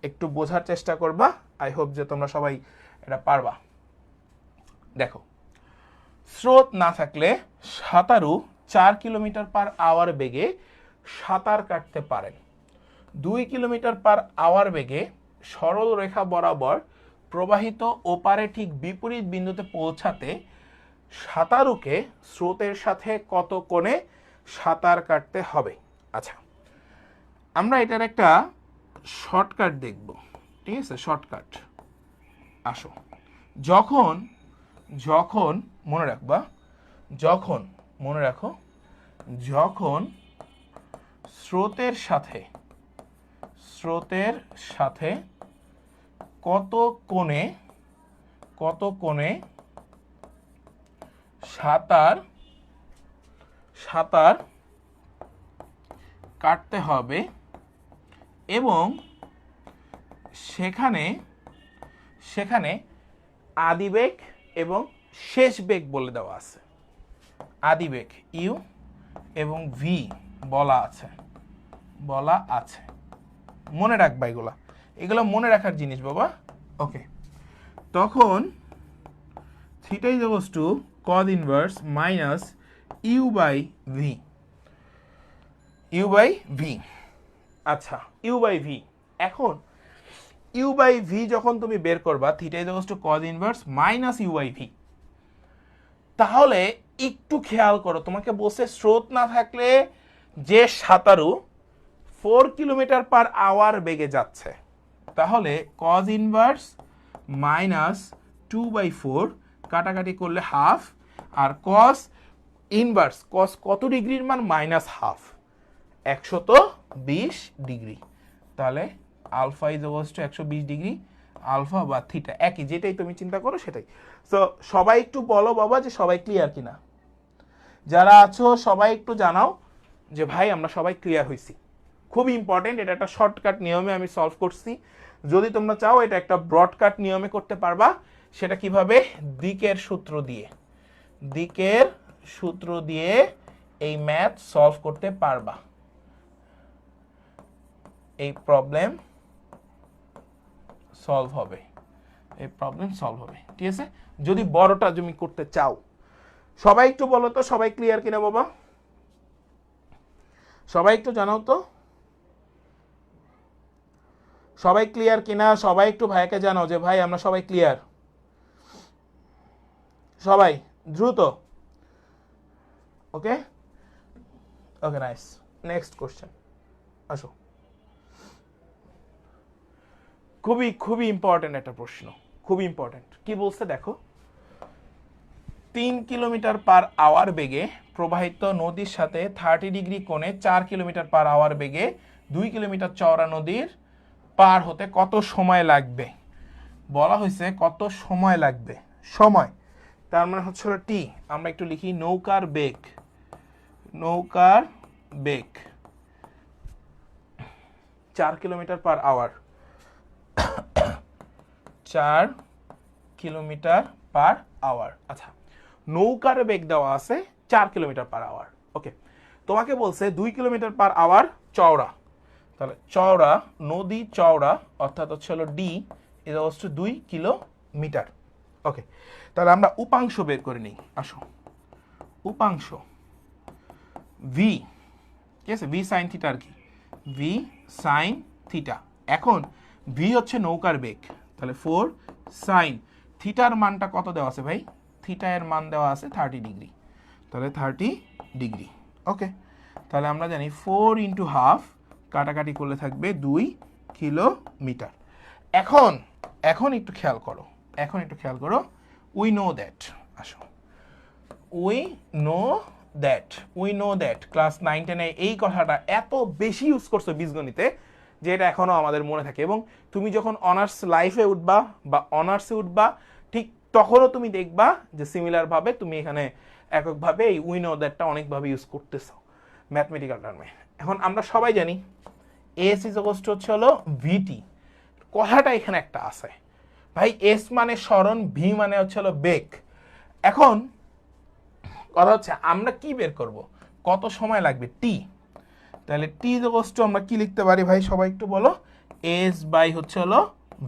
A: একটু বোঝার চেষ্টা করবা। আই হোপ যে তোমরা সবাই এটা পারবা। দেখো, স্রোত না থাকলে সাঁতারু 4 কিলোমিটার পার আওয়ার বেগে সাঁতার কাটতে পারেন। 2 কিলোমিটার পার আওয়ার বেগে সরল রেখা বরাবর প্রবাহিত ওপারে ঠিক বিপরীত বিন্দুতে পৌঁছাতে সাঁতারুকে স্রোতের সাথে কত কোণে সাঁতার কাটতে হবে? আচ্ছা, আমরা এটার একটা শর্টকাট দেখব, ঠিক আছে? শর্টকাট, আসো। যখন যখন মনে রাখবা, মনে রাখো, যখন স্রোতের সাথে কত কোণে সাঁতার কাটতে হবে এবং সেখানে আদিবেগ এবং শেষ বেগ বলে দেওয়া আছে। আদিবেগ ইউ এবং ভি বলা আছে। মনে রাখবা, এগুলো মনে রাখার জিনিস বাবা। ওকে, তখন theta is equals to cos inverse minus U by V. আচ্ছা, ইউ বাই ভি। এখন ইউ বাই ভি যখন তুমি বের করবা, theta is equals to cos inverse minus U by V, তাহলে একটু খেয়াল করো, তোমাকে বলছে স্রোত না থাকলে যে সাঁতারু 4 কিলোমিটার পার আওয়ার বেগে যাচ্ছে, তাহলে cos ইনভার্স মাইনাস 2/4 কাটাকাটি করলে হাফ, আর cos ইনভার্স cos কত ডিগ্রির মান? Minus half, 120 degree. তাহলে alpha is equals to 120 degree, alpha বা থিটা একই, যেটাই তুমি চিন্তা করো সেটাই। সো সবাই একটু বলো বাবা যে সবাই ক্লিয়ার কিনা। যারা আছো সবাই একটু জানাও যে ভাই আমরা সবাই ক্লিয়ার হয়েছি। খুব ইম্পর্টেন্ট, এটা একটা শর্টকাট নিয়মে আমি সলভ করছি। যদি তোমরা চাও এটা একটা ব্রডকাট নিয়মে করতে পারবা। সেটা কিভাবে? দিকের সূত্র দিয়ে এই ম্যাথ সলভ করতে পারবা, এই প্রবলেম সলভ হবে, ঠিক আছে? যদি বড়টা তুমি করতে চাও। সবাই একটু বলো তো সবাই ক্লিয়ার কিনা বাবা, সবাই একটু জানাও তো সবাই ক্লিয়ার কিনা। সবাই একটু ভাইকে জানাও যে ভাই আমরা সবাই ক্লিয়ার, সবাই দ্রুত। ওকে ওকে, নাইস। নেক্সট কোশ্চেন, আসো। খুবই ইম্পর্টেন্ট একটা প্রশ্ন, খুবই ইম্পর্টেন্ট। কি বলছে দেখো, 3 কিলোমিটার পার আওয়ার বেগে প্রবাহিত নদীর সাথে 30 ডিগ্রি কোণে 4 কিলোমিটার পার আওয়ার বেগে 2 কিলোমিটার চওড়া নদীর পার হতে কত সময় লাগবে? বলা হয়েছে কত সময় লাগবে। সময় তার মানে হচ্ছে টি। আমরা একটু লিখি নৌকার বেগ 4 kilometre per hour, 4 kilometre per hour. আচ্ছা, নৌকার বেগ দেওয়া আছে 4 কিলোমিটার পার আওয়ার। ওকে, তোমাকে বলছে 2 কিলোমিটার পার আওয়ার চওড়া, তাহলে চওড়া, নদী চওড়া অর্থাৎ হচ্ছে হলো D is equals to 2 kilometre. Okay, তাহলে আমরা উপাংশ বের করে নিই। আসো, উপাংশ ভি, ঠিক আছে? ভি সাইন থিটা আর কি, ভি সাইন থিটা। এখন ভি হচ্ছে নৌকার বেগ, তাহলে 4 সাইন থিটার মানটা কত দেওয়া আছে ভাই? থিটা এর মান দেওয়া আছে 30 ডিগ্রি, তাহলে 30 ডিগ্রি। ওকে, তাহলে আমরা জানি 4 ইন্টু হাফ, কাটাকাটি করলে থাকবে 2 কিলোমিটার। এখন একটু খেয়াল করো, উই নো দ্যাট, আসো, উই নো দ্যাট ক্লাস 9-10 এই কথাটা এত বেশি ইউজ করছো বীজগণিতে যে এটা এখনো আমাদের মনে থাকে। এবং তুমি যখন অনার্স লাইফে উঠবা বা অনার্সে উঠবা, ঠিক তখনও তুমি দেখবা যে সিমিলার ভাবে তুমি এখানে এককভাবে এই উই নো দ্যাটটা অনেকভাবে ইউজ করতেছো ম্যাথমেটিক্যাল টার্মে। এখন আমরা সবাই জানি এস ইজ ইকুয়ালস টু হচ্ছে হলো ভিটি। কথাটা এখানে একটা আছে ভাই, এস মানে সরণ, ভি মানে হচ্ছে হলো বেগ। এখন কথা হচ্ছে আমরা কি বের করব, কত সময় লাগবে? টি। তাহলে টি ইজ ইকুয়ালস টু আমরা কি লিখতে পারি ভাই, সবাই একটু বলো। এস বাই হচ্ছে হলো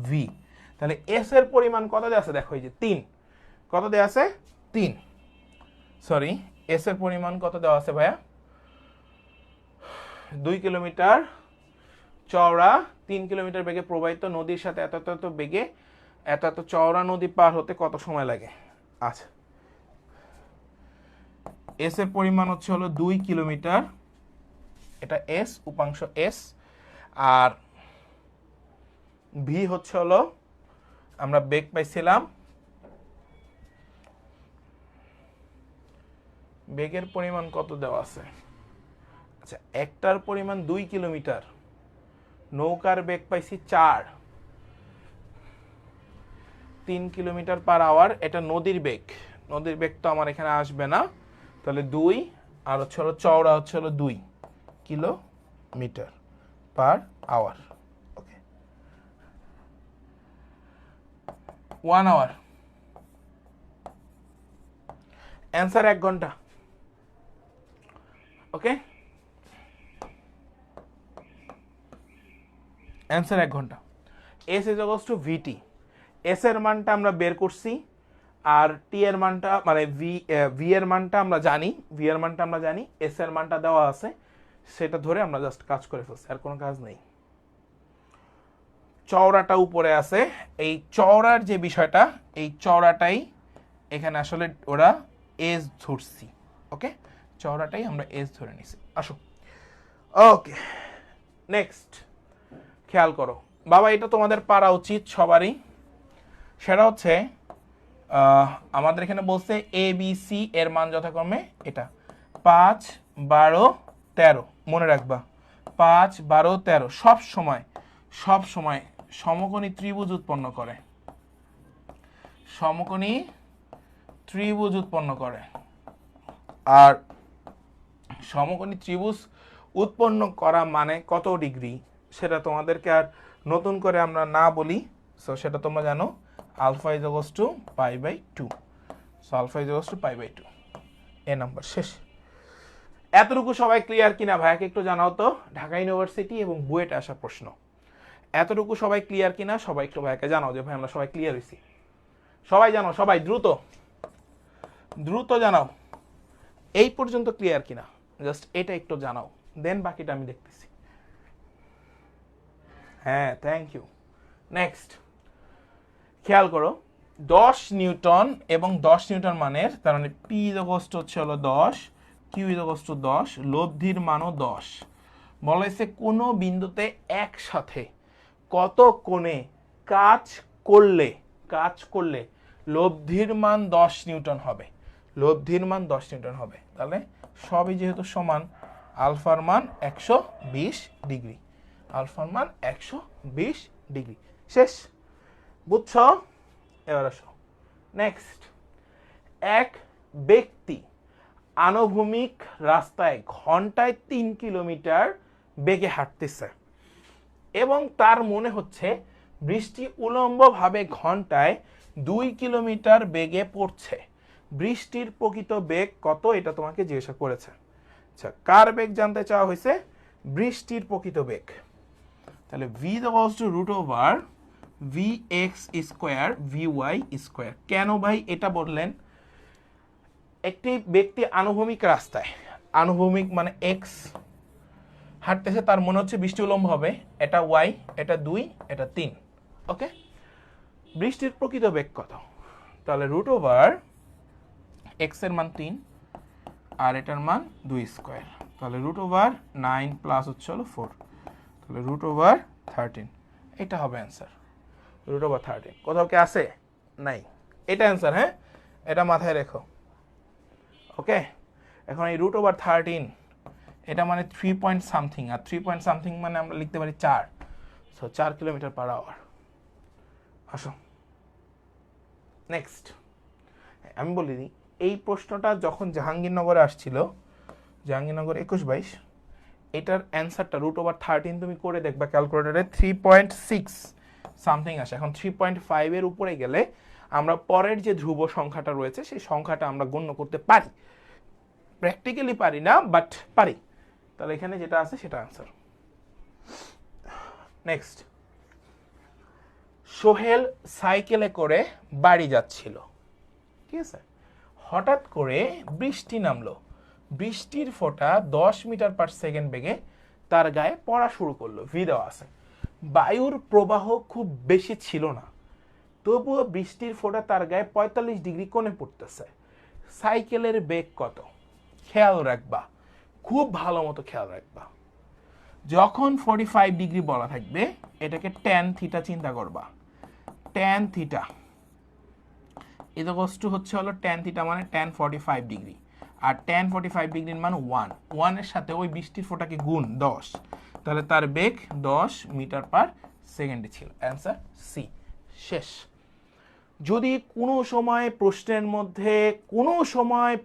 A: ভি। তাহলে এস এর পরিমাণ কত দেওয়া আছে দেখো, এই যে 3, কত দেওয়া আছে 3, সরি এস এর পরিমাণ কত দেওয়া আছে ভাইয়া, 2 কিলোমিটার চওড়া, 3 কিলোমিটার বেগে প্রবাহিত নদীর সাথে এত এত বেগে এত এত চওড়া নদী পার হতে কত সময় লাগে। আচ্ছা, এস এর পরিমাণ হচ্ছে হলো 2 কিলোমিটার, এটা এস, উপাংশ এস, আর ভি হচ্ছে হলো আমরা বেগ পাইছিলাম, বেগের পরিমাণ কত দেওয়া আছে, আচ্ছা একটার পরিমাণ 2 কিলোমিটার, নৌকার বেগ পাইছি 4, 3 কিলোমিটার পার আওয়ার, এটা নদীর বেগ, নদীর বেগ তো আমার এখানে আসবে না, তাহলে 2 আর হচ্ছে হলো চওড়া হচ্ছে হলো 2 kilometre per hour. Okay, 1 hour, answer 1 ঘন্টা। ওকে, অ্যান্সার 1 ঘন্টা। S is equals to VT, S এর মানটা আমরা বের করছি, আর টি এর মানটা মানে ভি এর মানটা আমরা জানি, ভি এর মানটা আমরা জানি, এস এর মানটা দেওয়া আছে, সেটা ধরে আমরা জাস্ট কাজ করে ফেলছি, আর কোনো কাজ নেই। চওড়াটা উপরে আছে, এই চওড়ার যে বিষয়টা, এই চওড়াটাই এখানে আসলে ওরা এস ধরছি। ওকে, চওড়াটাই আমরা এস ধরে নিছি। আসো, ওকে নেক্সট, খেয়াল করো বাবা, এটা তোমাদের পারা উচিত সবারই, সেটা হচ্ছে আমাদের এখানে বলছে এ বি সি এর মান যথাক্রমে এটা 5, 12, 13, মনে রাখবা 5, 12, 13 সব সময় সমকোণী ত্রিভুজ উৎপন্ন করে, সমকোণী ত্রিভুজ উৎপন্ন করে। আর সমকোণী ত্রিভুজ উৎপন্ন করা মানে কত ডিগ্রি, সেটা তোমাদেরকে আর নতুন করে আমরা না বলি, সো সেটা তোমরা জানো, alpha is equals to pi by 2, so alpha is equals to pi by 2, A number শেষ। এতটুকু সবাই ক্লিয়ার কিনা ভাইয়াকে একটু জানাও তো, ঢাকা ইউনিভার্সিটি এবং বুয়েটে আসা প্রশ্ন, এতটুকু সবাই ক্লিয়ার কিনা, সবাই একটু ভাইয়াকে জানাও যে ভাই আমরা সবাই ক্লিয়ার হয়েছি, সবাই জানো, সবাই দ্রুত দ্রুত জানাও এই পর্যন্ত ক্লিয়ার কিনা, জাস্ট এটা একটু জানাও, দেন বাকিটা আমি দেখতেছি। হ্যাঁ, থ্যাংক ইউ। নেক্সট, খেয়াল করো 10 নিউটন এবং 10 নিউটন মানের, তার মানে পি ইকুয়ালস টু হচ্ছে হলো 10, কিউ ইকুয়ালস টু 10, লব্ধির মানও 10। বলা হয়েছে কোনো বিন্দুতে একসাথে কত কোণে কাজ করলে লব্ধির মান 10 নিউটন হবে, লব্ধির মান 10 নিউটন হবে। তাহলে সবই যেহেতু সমান, আলফার মান 120 ডিগ্রি, আলফার মান 120 ডিগ্রি, শেষ। বুঝছো? এবার আসো নেক্সট, এক ব্যক্তি আনুভূমিক রাস্তায় ঘন্টায় 3 কিলোমিটার বেগে হাঁটতেছে এবং তার মনে হচ্ছে বৃষ্টি উলম্বভাবে ঘন্টায় 2 কিলোমিটার বেগে পড়ছে। বৃষ্টির প্রকৃত বেগ কত, এটা তোমাকে জিজ্ঞাসা করেছে। আচ্ছা, কার বেগ জানতে চাওয়া হয়েছে? বৃষ্টির প্রকৃত বেগ। তাহলে v equals to root over vx square vy square. কেন ভাই এটা বললেন? একটি ব্যক্তি আনুভূমিক রাস্তায়, আনুভূমিক মানে x হাঁটতেছে, তার মনে হচ্ছে বৃষ্টি উলম্ব হবে, এটা y, এটা 2, এটা 3। ওকে, বৃষ্টির প্রকৃত বেগ কত? তাহলে রুট ওভার x এর মান 3 আর এটার মান 2 স্কয়ার, তাহলে রুট ওভার 9 প্লাস হচ্ছে হলো 4, তাহলে রুট ওভার 13, এটা হবে অ্যান্সার। রুট ওভার 13 কোথাও কি আছে? নাই, এটা অ্যান্সার। হ্যাঁ, এটা মাথায় রেখো। ওকে, এখন এই রুট ওভার 13 এটা মানে 3 পয়েন্ট সামথিং, আর 3 পয়েন্ট সামথিং মানে আমরা লিখতে পারি 4, সো 4 কিলোমিটার পার আওয়ার। আসো নেক্সট, আমি বলি দিই, এই প্রশ্নটা যখন জাহাঙ্গীরনগরে আসছিল, জাহাঙ্গীরনগর 21-22, এটার অ্যান্সারটা রুট ওভার 13 তুমি করে দেখবা ক্যালকুলেটরে 3.6 সামথিং আসে। এখন 3.5 এর উপরে গেলে আমরা পরের যে ধ্রুব সংখ্যাটা রয়েছে সেই সংখ্যাটা আমরা গণ্য করতে পারি, প্র্যাকটিক্যালি পারি না, বাট পারি। তাহলে এখানে যেটা আছে সেটা অ্যান্সার। নেক্সট, সোহেল সাইকেলে করে বাড়ি যাচ্ছিল, ঠিক আছে, হঠাৎ করে বৃষ্টি নামলো, বৃষ্টির ফোঁটা 10 মিটার/সেকেন্ড বেগে তার গায়ে পড়া শুরু করলো। ভি দেওয়া আছে। বায়ুর প্রবাহ খুব বেশি ছিল না, তবুও বৃষ্টির ফোঁটা তার গায়ে 45 ডিগ্রি কোণে পড়তেছে। সাইকেলের বেগ কত? খেয়াল রাখবা, খুব ভালো মতো খেয়াল রাখবা। যখন 45 ডিগ্রি বলা থাকবে, এটাকে ট্যান থিটা চিন্তা করবা। ট্যান থিটা ইকুয়ালস টু হচ্ছে হলো ট্যান থিটা মানে ট্যান 45 ডিগ্রি, আর ট্যান 45 ডিগ্রির মান 1 এর সাথে ওই বৃষ্টির ফোঁটাকে গুণ 10, তাহলে তার বেগ 10 মিটার/সেকেন্ডে ছিল। Answer C. শেষ। যদি কোনো সময়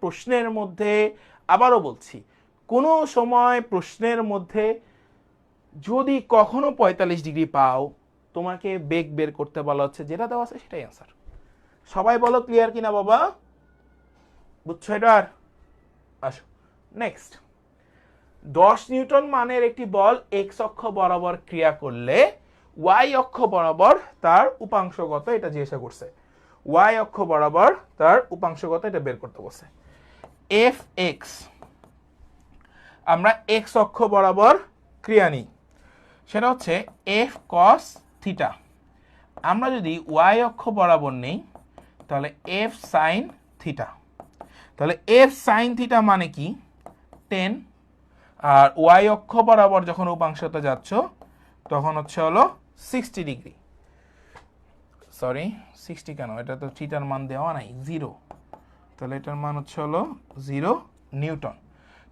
A: প্রশ্নের মধ্যে আবারও বলছি, কোনো সময় প্রশ্নের মধ্যে যদি কখনো 45 ডিগ্রি পাও, তোমাকে বেগ বের করতে বলা হচ্ছে, যেটা দেওয়া আছে সেটাই অ্যান্সার। সবাই বলো ক্লিয়ার কিনা বাবা? বুঝছো এটার? আসো নেক্সট। 10 নিউটন মানের একটি বল এক্স অক্ষ বরাবর ক্রিয়া করলে ওয়াই অক্ষ বরাবর তার উপাংশ কত, এটা জিজ্ঞাসা করছে। ওয়াই অক্ষ বরাবর তার উপাংশ কত, এটা বের করতে বলছে। এফ এক্স, আমরা এক্স অক্ষ বরাবর ক্রিয়া নিই, সেটা হচ্ছে এফ কস থিটা। আমরা যদি ওয়াই অক্ষ বরাবর নেই, তাহলে এফ সাইন থিটা। তাহলে এফ সাইন থিটা মানে কি? 10, আর ওয়াই অক্ষ বরাবর যখন উপাংশতে যাচ্ছ তখন হচ্ছে হলো 60 ডিগ্রি। সরি 60 কেন, এটা তো থিটার মান দেওয়া নাই, 0, তাহলে এটার মান হচ্ছে হলো 0 নিউটন।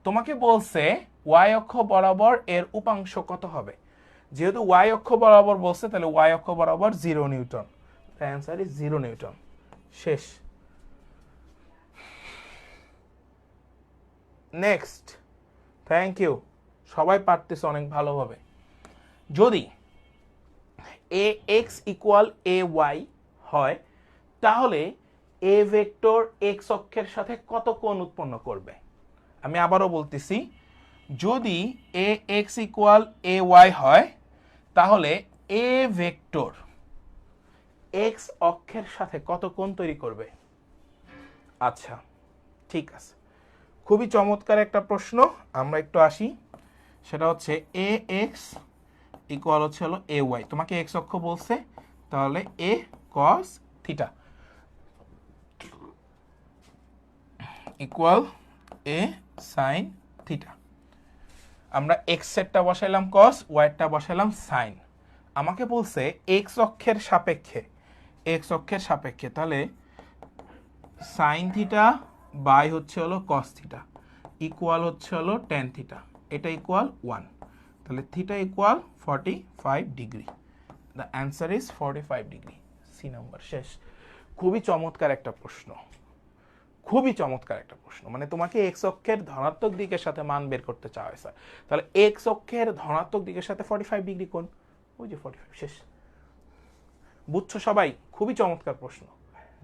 A: তোমাকে বলছে ওয়াই অক্ষ বরাবর এর উপাংশ কত হবে। যেহেতু ওয়াই অক্ষ বরাবর বলছে, তাহলে ওয়াই অক্ষ বরাবর 0 Newton. The answer is 0 Newton. শেষ। নেক্সট। থ্যাংক ইউ, সবাই পারতেছে অনেক ভালোভাবে। যদি এ এক্স ইকুয়াল এ ওয়াই হয়, তাহলে এ ভেক্টর এক্স অক্ষের সাথে কত কোণ উৎপন্ন করবে? আমি আবারও বলতেছি, যদি এ এক্স ইকুয়াল এ ওয়াই হয়, তাহলে এ ভেক্টর এক্স অক্ষের সাথে কত কোণ তৈরি করবে? আচ্ছা ঠিক আছে, খুবই চমৎকার একটা প্রশ্ন। আমরা একটু আসি, সেটা হচ্ছে এ এক্স ইকুয়াল হচ্ছে হলো এ ওয়াই। তোমাকে এক্স অক্ষ বলছে, তাহলে এ কস থিটা ইকুয়াল এ সাইন থিটা। আমরা এক্স এরটা বসাইলাম কস, ওয়াইটা বসাইলাম সাইন। আমাকে বলছে এক্স অক্ষের সাপেক্ষে, তাহলে সাইন থিটা বাই হচ্ছে হলো কস থিটা ইকুয়াল হচ্ছে হলো ট্যান থিটা, এটা ইকুয়াল 1, তাহলে theta equal 45 degree. The answer is 45 degree. C number. শেষ। খুবই চমৎকার একটা প্রশ্ন, মানে তোমাকে এক্স অক্ষের ধনাত্মক দিকের সাথে মান বের করতে চাওয়া হয়েছে, তাহলে এক্স অক্ষের ধনাত্মক দিকের সাথে 45 ডিগ্রি কোণ, ওই যে 45। শেষ। বুঝছো সবাই? খুবই চমৎকার প্রশ্ন।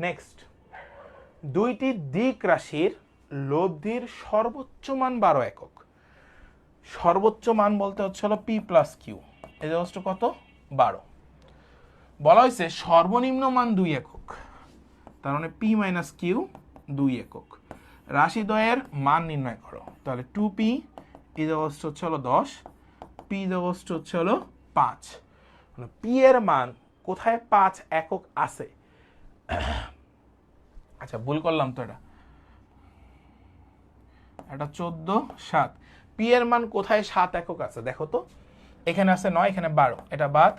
A: নেক্সট। দুইটি দিক রাশির লব্ধির সর্বোচ্চ মান 12 একক। সর্বোচ্চ মান বলতে হচ্ছে হলো পি প্লাস কিউ, এই যে কত 12। বলা হয়েছে সর্বনিম্ন মান 2 একক, তার মানে পি মাইনাস কিউ 2 একক। রাশিদ্বয়ের মান নির্ণয় করো, তাহলে 2p হচ্ছে হলো 10, পি হচ্ছে হলো 5। মানে পি এর মান কোথায় 5 একক আছে? আচ্ছা ভুল করলাম তো, এটা 14 7। পি এর মান কোথায় 7 একক আছে দেখো তো, এখানে আছে 9, এখানে 12, এটা বাদ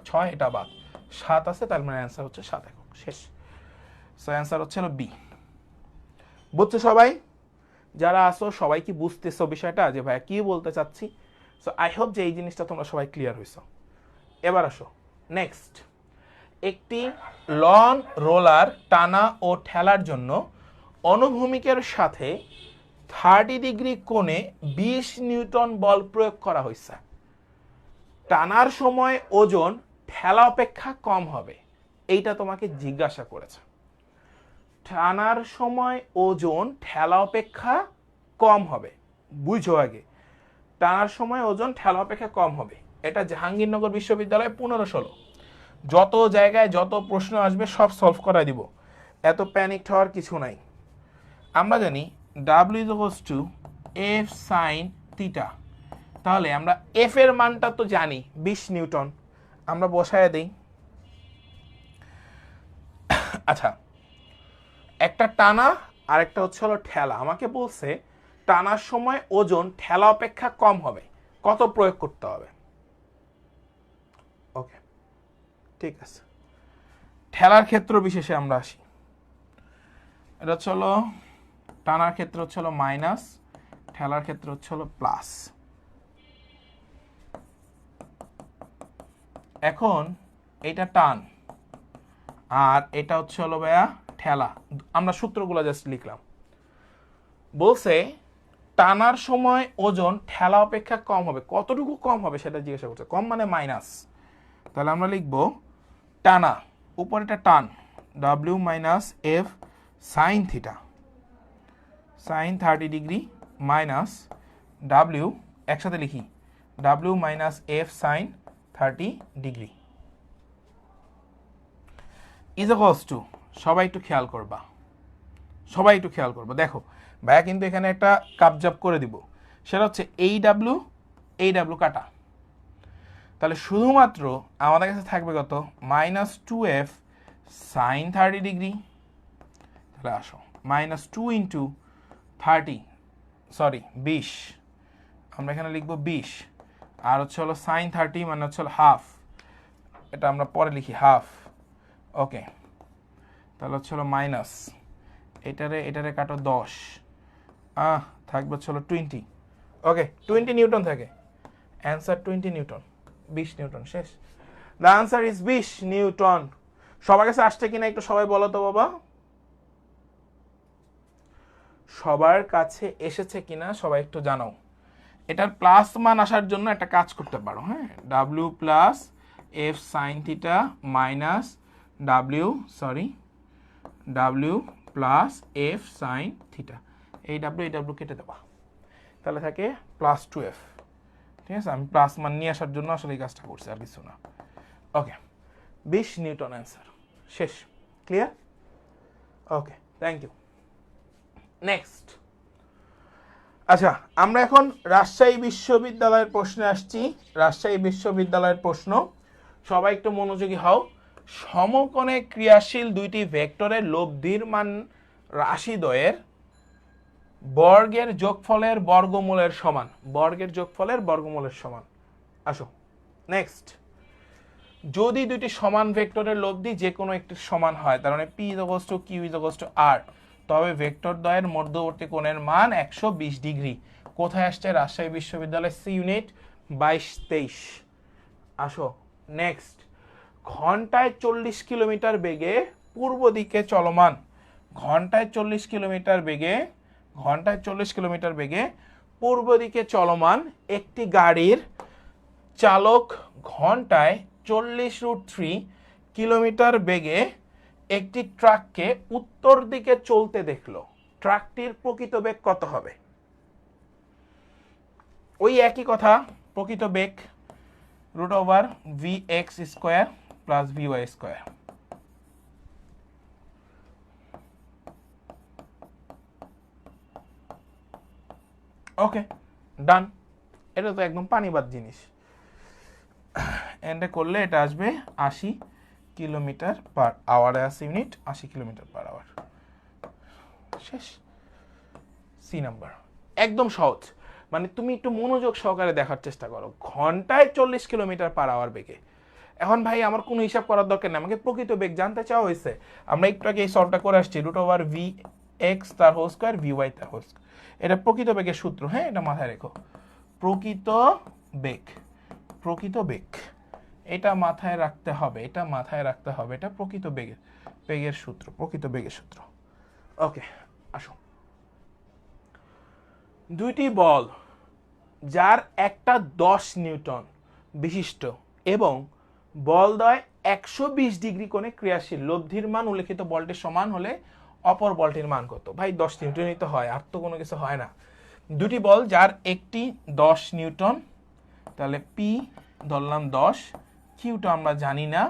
A: 6, এটা বাদ 7 আছে, তার মানে অ্যান্সার হচ্ছে 7 একক। শেষ। সো অ্যান্সার হচ্ছে হলো বি। বুঝছো সবাই? যারা আসো সবাই কি বুঝতেছো বিষয়টা, যে ভাইয়া কি বলতে চাচ্ছি? সো আই হোপ যে এই জিনিসটা তোমরা সবাই ক্লিয়ার হইছো। এবার আসো নেক্সট। একটি লন রোলার টানা ও ঠেলার জন্য অনুভূমিকের সাথে 30 ডিগ্রি কোণে 20 নিউটন বল প্রয়োগ করা হয়েছে। টানার সময় ওজন ঠেলা অপেক্ষা কম হবে, এইটা তোমাকে জিজ্ঞাসা করেছে। টানার সময় ওজন ঠেলা অপেক্ষা কম হবে, বুঝো আগে। টানার সময় ওজন ঠেলা অপেক্ষা কম হবে, এটা জাহাঙ্গীরনগর বিশ্ববিদ্যালয় 15-16। যত জায়গায় যত প্রশ্ন আসবে সব সলভ করা দিব, এত প্যানিক হওয়ার কিছু নাই। আমরা জানি W is equals to F sine theta, তাহলে আমরা এফ এর মানটা তো জানি 20 নিউটন, আমরা বসায় দেই। আচ্ছা, একটা টানা আর একটা হচ্ছে হলো ঠেলা। আমাকে বলছে টানার সময় ওজন ঠেলা অপেক্ষা কম হবে, কত প্রয়োগ করতে হবে? ওকে, ঠিক আছে। ঠেলার ক্ষেত্র বিশেষে আমরা আসি। এটা হচ্ছে হলো টানার ক্ষেত্র হচ্ছে হলো মাইনাস, ঠেলার ক্ষেত্র হচ্ছে হলো প্লাস। এখন এটা টান আর এটা হচ্ছে হলো ভাইয়া ঠেলা। আমরা সূত্রগুলো জাস্ট লিখলাম। বলছে টানার সময় ওজন ঠেলা অপেক্ষা কম হবে, কতটুকু কম হবে সেটা জিজ্ঞাসা করছে। কম মানে মাইনাস, তাহলে আমরা লিখবো টানা, উপরেটা টান W minus F sine theta, sine 30 degree minus W, একসাথে লিখি W minus F sine 30 degree is equals to, সবাই একটু খেয়াল করবা, সবাই একটু খেয়াল করবা। দেখো ভাইয়া কিন্তু এখানে একটা কাবজাব করে দিব, সেটা হচ্ছে এই ডাব্লিউ কাটা, তাহলে শুধুমাত্র আমাদের কাছে থাকবে কত? Minus 2f sine 30 degree. তাহলে আসো মাইনাস 2 ইন্টু 30, সরি 20, আমরা এখানে লিখবো 20, আর হচ্ছে হলো সাইন 30 মানে হচ্ছে হলো হাফ, এটা আমরা পরে লিখি হাফ। ওকে, তাহলে হচ্ছে হলো মাইনাস, এটারে কাটো 10, থাকবে হচ্ছে হলো 20। ওকে, 20 নিউটন থাকে, অ্যান্সার 20 নিউটন, 20 নিউটন, শেষ। The answer is 20 Newton. সবার কাছে আসছে কিনা একটু সবাই বলো তো বাবা, সবার কাছে এসেছে কিনা সবাই একটু জানাও। এটার প্লাস মান আসার জন্য একটা কাজ করতে পারো, হ্যাঁ, W plus F sine theta minus W plus F sine theta, এই ডাব্লিউ কেটে দেবা, তাহলে থাকে প্লাস 2f। ঠিক আছে, আমি প্লাস মান নিয়ে আসার জন্য আসলে এই কাজটা করছি, আর কিছু না। ওকে, 20 নিউটন অ্যান্সার, শেষ, clear? Okay, thank you. Next, আচ্ছা আমরা এখন রাজশাহী বিশ্ববিদ্যালয়ের প্রশ্নে আসছি। রাজশাহী বিশ্ববিদ্যালয়ের প্রশ্ন, সবাই একটু মনোযোগী হও। সমকোণে ক্রিয়াশীল দুইটি ভেক্টরের লব্ধির মান রাশিদ্বয়ের বর্গের যোগফলের বর্গমূলের সমান, বর্গের যোগফলের বর্গমূলের সমান। আসো নেক্সট, যদি দুইটি সমান ভেক্টরের লব্ধি যে কোনো একটির সমান হয়, তার মানে P is equals to Q is equals to R, তবে ভেক্টর দ্বয়ের মধ্যবর্তী কোণের মান 120 ডিগ্রি। কোথায় আসছে? রাজশাহী বিশ্ববিদ্যালয় সি ইউনিট 22-23। আসো নেক্সট, ঘন্টায় 40 কিলোমিটার বেগে পূর্ব দিকে চলমান, ঘন্টায় 40 কিলোমিটার বেগে পূর্ব দিকে চলমান একটি গাড়ির চালক ঘন্টায় 40√3 কিলোমিটার বেগে একটি ট্রাককে উত্তর দিকে চলতে দেখলো, ট্রাকটির প্রকৃত বেগ কত হবে? ওই একই কথা, প্রকৃত বেগ √vx² প্লাস vy²। ওকে, ডান। এটা তো একদম পানিবাদ জিনিস, এন্ডে করলে এটা আসবে 80 কিলোমিটার পার আওয়ারে আছে ইউনিট, 80 কিলোমিটার পার আওয়ার, শেষ। সি নাম্বার একদম সহজ, মানে তুমি একটু মনোযোগ সহকারে দেখার চেষ্টা করো। ঘন্টায় 40 কিলোমিটার পার আওয়ার বেগে, এখন ভাই আমার কোনো হিসাব করার দরকার নেই, আমাকে প্রকৃত বেগ জানতে চাওয়া হয়েছে। আমরা একটু আগে এই সলভটা করে আসছি, √vx তার হোল স্কয়ার vy তার হোল স্কয়ার, এটা প্রকৃত বেগের সূত্র, হ্যাঁ, এটা মাথায় রেখো। প্রকৃত বেগ এটা মাথায় রাখতে হবে, এটা প্রকৃত বেগের সূত্র, প্রকৃত বেগের সূত্র। ওকে, আসো, দুইটি বল যার একটা 10 নিউটন বিশিষ্ট এবং বলদ্বয় 120 ডিগ্রি কোণে ক্রিয়াশীল, লব্ধির মান উল্লেখিত বলটির সমান হলে অপর বলটির মান কত? ভাই 10 নিউটনই তো হয়, আর তো কোনো কিছু হয় না। দুটি বল যার একটি 10 নিউটন, তাহলে পি ধরলাম 10, কিউটা আমরা জানি না,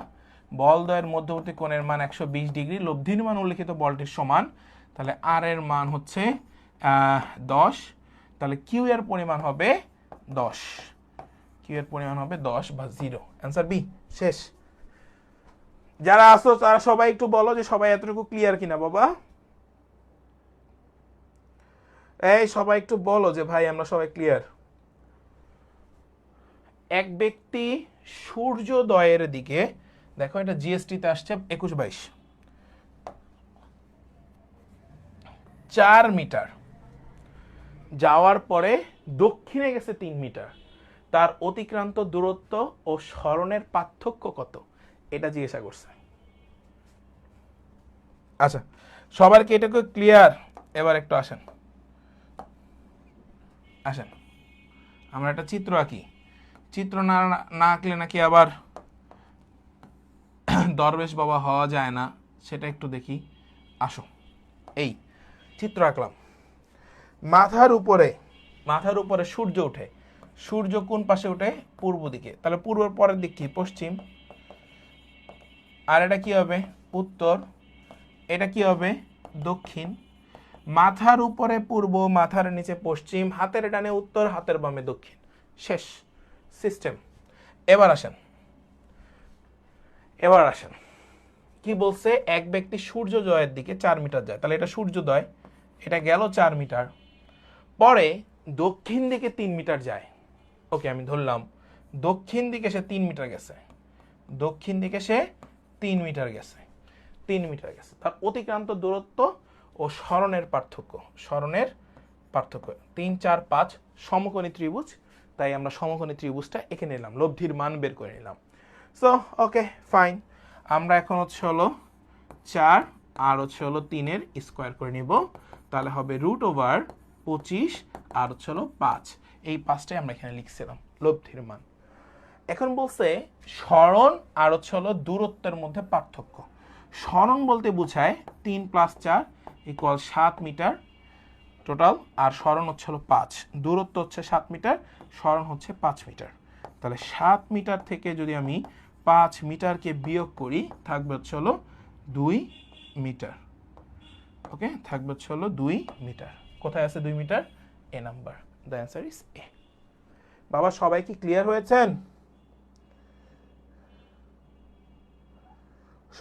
A: বল দ্বয়ের মধ্যবর্তী কোণের মান 120 ডিগ্রি, লব্ধির মান উল্লিখিত বলটির সমান, তাহলে আর এর মান হচ্ছে 10, তাহলে কিউ এর পরিমাণ হবে 10, কিউ এর পরিমাণ হবে 10 বা 0, অ্যান্সার বি। শেষ। যারা আসো তারা সবাই একটু বলো যে সবাই এতটুকু ক্লিয়ার কিনা বাবা। এই সবাই একটু বলো যে ভাই আমরা সবাই ক্লিয়ার। এক ব্যক্তি সূর্যোদয়ের দিকে, দেখো এটা জিএসটিতে আসছে 21-22, 4 মিটার যাওয়ার পরে দক্ষিণে গেছে 3 মিটার, তার অতিক্রান্ত দূরত্ব ও সরণের পার্থক্য কত, এটা জিজ্ঞাসা করছে। আচ্ছা সবার কি এটুকু ক্লিয়ার? এবার একটু আসেন আসেন আমরা একটা চিত্র আঁকি। চিত্র না না আঁকলে নাকি আবার দরবেশ বাবা হওয়া যায় না, সেটা একটু দেখি। আসো, এই চিত্র আঁকলাম। মাথার উপরে সূর্য ওঠে, সূর্য কোন পাশে ওঠে? পূর্ব দিকে, তাহলে পূর্বের পরের দিক কি? পশ্চিম। আর এটা কি হবে? উত্তর। এটা কি হবে? দক্ষিণ। মাথার উপরে পূর্ব, মাথার নিচে পশ্চিম, হাতের ডানে উত্তর, হাতের বামে দক্ষিণ। শেষ সিস্টেম। এবার আসেন কি বলছে? এক ব্যক্তি সূর্যোদয়ের দিকে 4 মিটার যায়, তাহলে এটা সূর্যোদয়, এটা গেল 4 মিটার, পরে দক্ষিণ দিকে 3 মিটার যায়। ওকে, আমি ধরলাম দক্ষিণ দিকে সে 3 মিটার গেছে, দক্ষিণ দিকে সে 3 মিটার গেছে, 3 মিটার গেছে। তার অতিক্রান্ত দূরত্ব ও সরণের পার্থক্য, 3, 4, 5 সমকোণী ত্রিভুজ, তাই আমরা সমকোণী ত্রিভুজটা এঁকে নিলাম, লব্ধির মান বের করে নিলাম। সো ওকে ফাইন, আমরা এখন হচ্ছে হলো 4 আর হচ্ছে হলো 3 এর স্কোয়ার করে নিব, তাহলে হবে √25 আর হচ্ছে হলো 5, এই 5টাই আমরা এখানে লিখছিলাম লব্ধির মান। এখন বলছে সরণ আর হচ্ছে হলো দূরত্বের মধ্যে পার্থক্য। সরণ বলতে বোঝায় 3 + 4 = 7 মিটার টোটাল, আর সরণ হচ্ছে হলো 5, দূরত্ব হচ্ছে 7 মিটার, সরণ হচ্ছে 5 মিটার। তাহলে 7 মিটার থেকে যদি আমি 5 মিটারকে বিয়োগ করি, থাকবে হচ্ছে হলো 2 মিটার। ওকে, থাকবে হচ্ছে হলো 2 মিটার। কোথায় আছে 2 metre? A number, the answer is A. বাবা সবাই কি ক্লিয়ার হয়েছেন?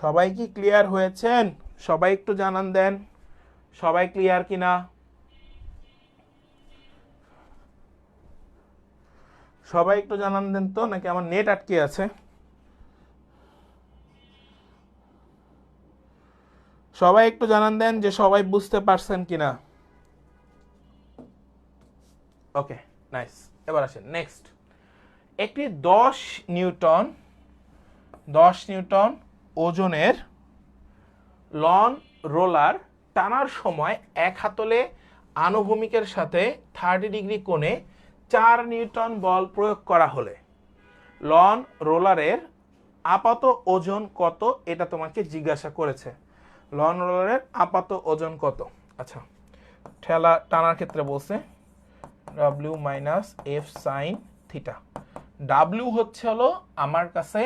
A: সবাই কি ক্লিয়ার হয়েছেন? সবাই একটু জানান দেন সবাই ক্লিয়ার কিনা। সবাই একটু জানান দেন তো, নাকি আমার নেট আটকে আছে? সবাই একটু জানান দেন যে সবাই বুঝতে পারছেন কিনা। Okay nice. এবার আসেন নেক্সট। একটি 10 নিউটন ওজনের লন রোলার টানার সময় এক হাতলে আনুভূমিকের সাথে 30 ডিগ্রি কোণে 4 নিউটন বল প্রয়োগ করা হলে লন রোলারের আপাত ওজন কত, এটা তোমাকে জিজ্ঞাসা করেছে। লন রোলারের আপাত ওজন কত? আচ্ছা, ঠেলা টানার ক্ষেত্রে বলছে W - F sin theta. W হচ্ছে হলো আমার কাছে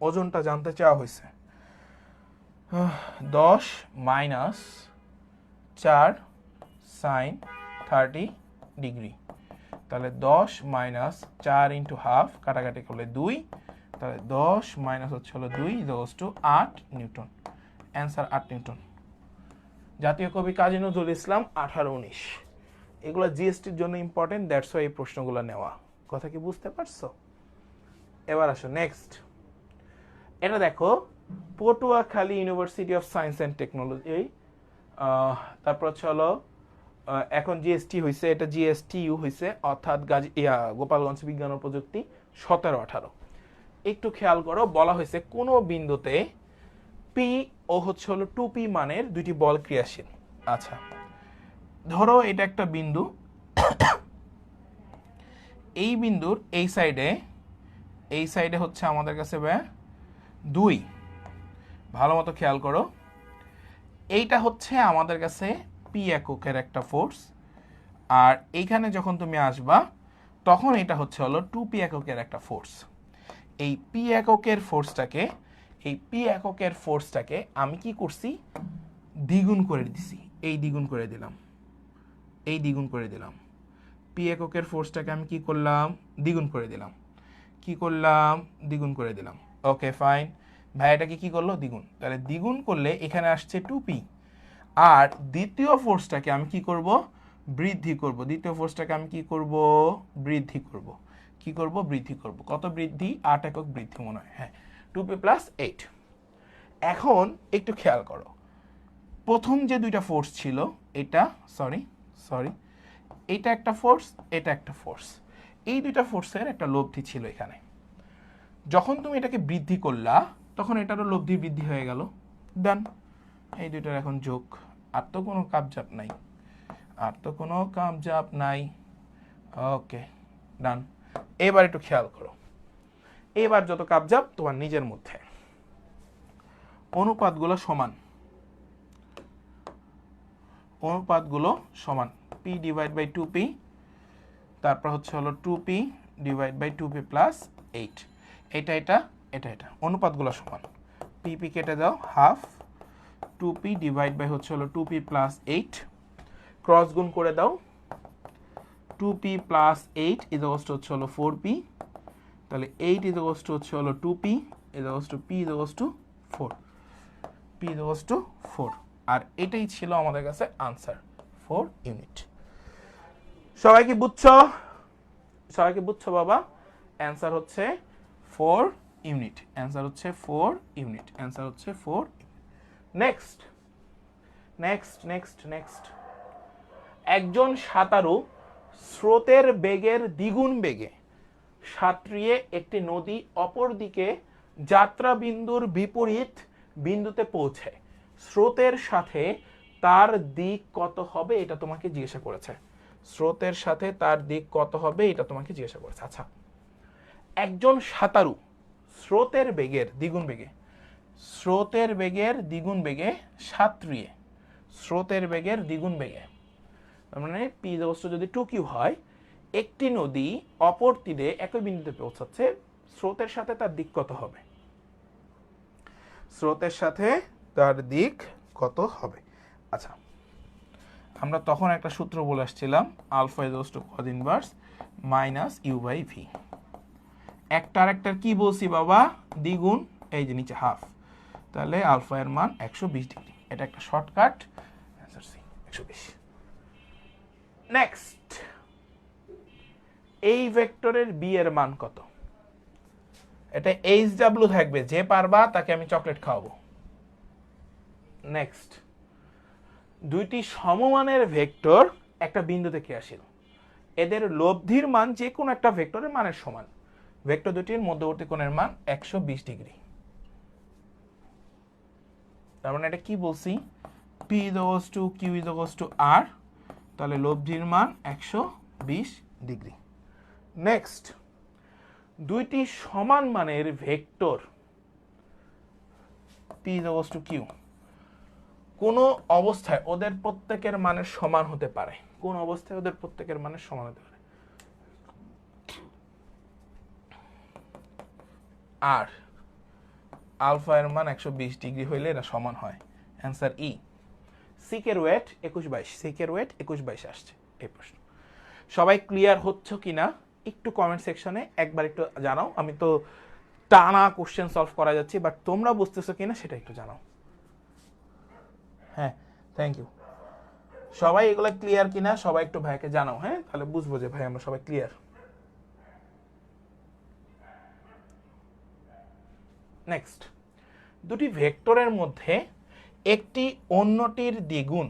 A: ওজনটা জানতে চাওয়া হয়েছে। 10 - 4 sin 30 ডিগ্রি, তাহলে 10 - 4 × হাফ, কাটাকাটি করলে 2, তাহলে 10 - হচ্ছে হলো 2 = 8 নিউটন। Answer 8 Newton. জাতীয় কবি কাজী নজরুল ইসলাম 1819। এগুলো জিএসটির জন্য ইম্পর্টেন্ট, দ্যাটস ওয়াই এই প্রশ্নগুলো নেওয়া। কথা কি বুঝতে পারছো? এবার আসো নেক্সট। এটা দেখো Patuakhali university of science and technology, তারপর হচ্ছে হলো এখন জিএসটি হয়েছে, এটা জিএসটিইউ হয়েছে, অর্থাৎ গোপালগঞ্জ বিজ্ঞান ও প্রযুক্তি 17-18। একটু খেয়াল করো, বলা হয়েছে কোন বিন্দুতে পি ও হচ্ছে হলো 2p মানের দুইটি বল ক্রিয়াশীল। আচ্ছা ধরো এটা একটা বিন্দু, এই বিন্দুর এই সাইডে হচ্ছে আমাদের কাছে 2, ভালো মতো খেয়াল করো, এইটা হচ্ছে আমাদের কাছে পি এককের একটা ফোর্স, আর এইখানে যখন তুমি আসবা তখন এটা হচ্ছে হলো 2p এককের একটা ফোর্স। এই পি এককের ফোর্সটাকে আমি কি করছি, দ্বিগুণ করে দিছি, এই দ্বিগুণ করে দিলাম। পি এককের ফোর্সটাকে আমি কি করলাম, দ্বিগুণ করে দিলাম। ওকে ফাইন, ভাই এটাকে কি করলো, দ্বিগুণ। তাহলে দ্বিগুণ করলে এখানে আসছে 2p। আর দ্বিতীয় ফোর্সটাকে আমি কি করব, বৃদ্ধি করব। কত বৃদ্ধি, 8 একক বৃদ্ধি মনে হয়, হ্যাঁ, 2p + 8। এখন একটু খেয়াল করো, প্রথম যে দুইটা ফোর্স ছিল, এটা একটা ফোর্স, এটা একটা ফোর্স, এই দুইটা ফোর্সের একটা লব্ধি ছিল এখানে। যখন তুমি এটাকে বৃদ্ধি করলা তখন এটারও লব্ধি বৃদ্ধি হয়ে গেল, ডান। এই দুইটার এখন যোগ, আর তো কোনো কামজাপ নাই, ওকে ডান। এবার একটু খেয়াল করো, এবার যত কাবজাব তোমার নিজের মধ্যে, অনুপাতগুলো সমান, p / 2p, তারপর হচ্ছে হলো 2p / 2p + 8, এটা অনুপাতগুলো সমান। p কেটে দাও, হাফ, 2p / হচ্ছে হলো 2p + 8, ক্রস গুণ করে দাও, 2p + 8 হচ্ছে হলো 4p, তাহলে 8 হচ্ছে হলো 2p, p 4, আর এটাই ছিল আমাদের কাছে আনসার, 4 ইউনিট। সবাই কি বুঝছো বাবা? অ্যান্সার হচ্ছে 4 ইউনিট, নেক্সট। একজন সাঁতারু স্রোতের বেগের দ্বিগুণ বেগে সাঁতরিয়ে একটি নদী অপর দিকে যাত্রা বিন্দুর বিপরীত বিন্দুতে পৌঁছায়, স্রোতের সাথে তার দিক কত হবে এটা তোমাকে জিজ্ঞাসা করেছে। আচ্ছা, একজন সাঁতারু স্রোতের বেগের দ্বিগুণ বেগে সাঁতরিয়ে, মানে পি যদি 2q হয়, একটি নদী অপর তীরে একই বিন্দুতে পৌঁছাচ্ছে, স্রোতের সাথে তার দিক কত হবে? আচ্ছা, আমরা তখন একটা সূত্র বলে আসছিলাম, আলফা cos ইনভার্স -u/v। একটার কি বলছি বাবা, দ্বিগুণ, এই যে নিচে হাফ, তাহলে আলফা এর মান 120 ডিগ্রি। এটা একটা শর্টকাট, অ্যান্সার সি 120। নেক্সট, এই ভেক্টরের বি এর মান কত? এটা HW থাকবে, যে পারবা তাকে আমি চকলেট খাওয়াবো। নেক্সট, দুইটি সমমানের ভেক্টর একটা বিন্দুতে ক্রিয়াশীল, এদের লব্ধির মান যে কোনো একটা ভেক্টরের মানের সমান, ভেক্টর দুটির মধ্যবর্তী কোণের মান 120 ডিগ্রি। তার মানে এটা কি বলছি, P = Q = R, তাহলে লব্ধির মান 120 ডিগ্রি। নেক্সট, দুইটি সমান মানের ভেক্টর P = Q, কোন অবস্থায় ওদের প্রত্যেকের মানের সমান হতে পারে, আর আলফা এর মান 120 ডিগ্রি হইলে এটা সমান হয়, অ্যান্সার ই। সিকের ওয়েট 21-22 আসছে এই প্রশ্ন। সবাই ক্লিয়ার হচ্ছে কিনা একটু কমেন্ট সেকশনে একবার একটু জানাও। আমি তো টানা কোশ্চেন সলভ করা যাচ্ছে, বাট তোমরা বুঝতেছো কিনা সেটা একটু জানাও। হ্যাঁ, থ্যাংক ইউ। সবাই এগুলো ক্লিয়ার কিনা সবাই একটু ভাইকে জানাও, হ্যাঁ, তাহলে বুঝবো যে ভাই আমরা সবাই ক্লিয়ার। নেক্সট, দুটি ভেক্টরের মধ্যে একটি অন্যটির দ্বিগুণ,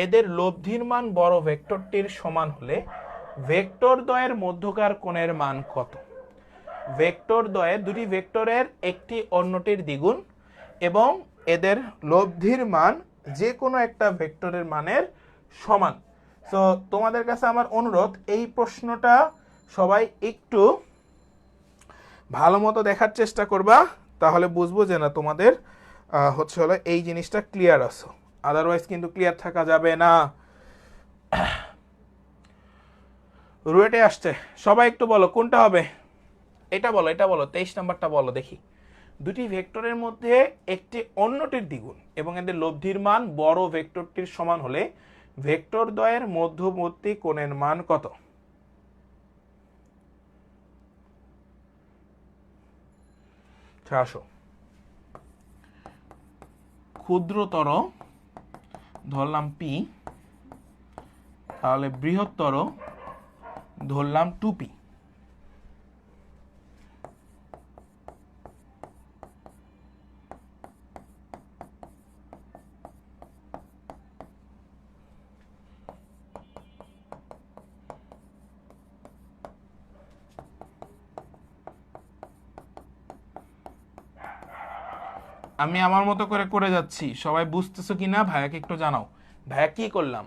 A: এদের লব্ধির মান বড় ভেক্টরটির সমান হলে ভেক্টর দ্বয়ের মধ্যকার কোণের মান কত? দুটি ভেক্টরের একটি অন্যটির দ্বিগুণ এবং এদের লব্ধির মান যে কোনো একটা ভেক্টরের মানের সমান। সো তোমাদের কাছে আমার অনুরোধ, এই প্রশ্নটা সবাই একটু ভালো মতো দেখার চেষ্টা করবা, তাহলে বুঝবো যে না তোমাদের হচ্ছে হলো এই জিনিসটা ক্লিয়ার আছো, আদারওয়াইজ কিন্তু ক্লিয়ার থাকা যাবে না। রুয়েটে আসছে, সবাই একটু বলো কোনটা হবে। এটা বলো, এটা বলো, 23 নাম্বারটা বলো দেখি। দুটি ভেক্টরের মধ্যে একটি অন্যটির দ্বিগুণ এবং এদের লব্ধির মান বড় ভেক্টরটির সমান হলে ভেক্টর দ্বয়ের মধ্যবর্তী কোণের মান কত? আসো, ক্ষুদ্রতর ধরলাম পি, তাহলে বৃহত্তর ধরলাম 2p। আমি আমার মতো করে করে যাচ্ছি, সবাই বুঝতেছো কিনা ভাইয়াকে একটু জানাও। ভাইয়া কি করলাম,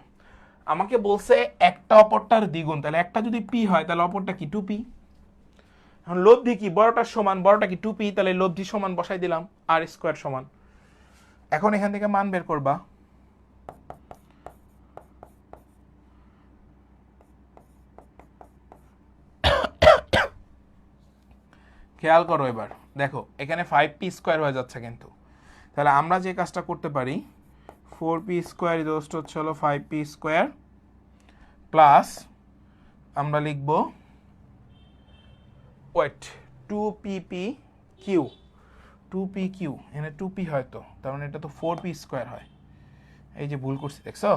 A: আমাকে বলছে একটা অপরটার দ্বিগুণ, তাহলে একটা যদি পি হয় তাহলে অপরটা কি 2p। এখন লব্ধি কি, বড়টার সমান, বড়টা কি 2p, তাহলে লব্ধি সমান বসাই দিলাম আর স্কোয়ার সমান। এখন এখান থেকে মান বের করবা। খেয়াল করো, এবার দেখো এখানে 5p স্কোয়ার হয়ে যাচ্ছে কিন্তু, তাহলে আমরা যে কাজটা করতে পারি 4p স্কোয়ার ইকুয়ালস হচ্ছে হলো 5p স্কোয়ার প্লাস আমরা লিখব wait 2pp Q, 2p Q, এখানে 2p হয়তো, তার মানে এটা তো 4p স্কোয়ার হয়। এই যে ভুল করছি দেখছো,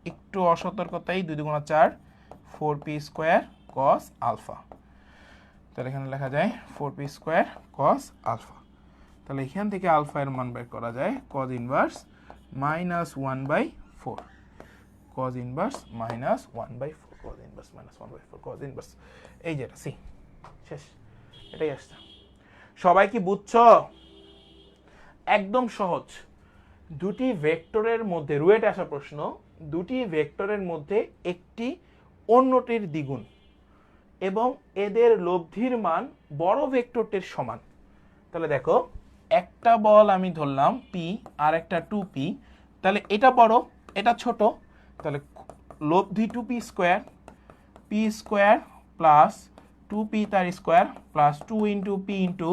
A: একটু অসতর্কতাই, 2 2 4 4p স্কোয়ার কস আলফা, তাহলে এখানে লেখা যায় 4p স্কোয়ার কস আলফা। তাহলে এখান থেকে আলফা এর মান বের করা যায় cos inverse -1/4, cos inverse -1/4, cos inverse -1/4, cos inverse, এই যেটা সি, শেষ, এটাই আসছে। সবাই কি বুঝছো? একদম সহজ। দুটি ভেক্টরের মধ্যে, রুয়েটে আসা প্রশ্ন, দুটি ভেক্টরের মধ্যে একটি অন্যটির দ্বিগুণ এবং এদের লব্ধির মান বড় ভেক্টরটির সমান। তাহলে দেখো, একটা বল আমি ধরলাম পি আর একটা 2p, তাহলে এটা বড় এটা ছোট, তাহলে লব্ধি 2p square, p square plus 2p তার square plus 2 into p into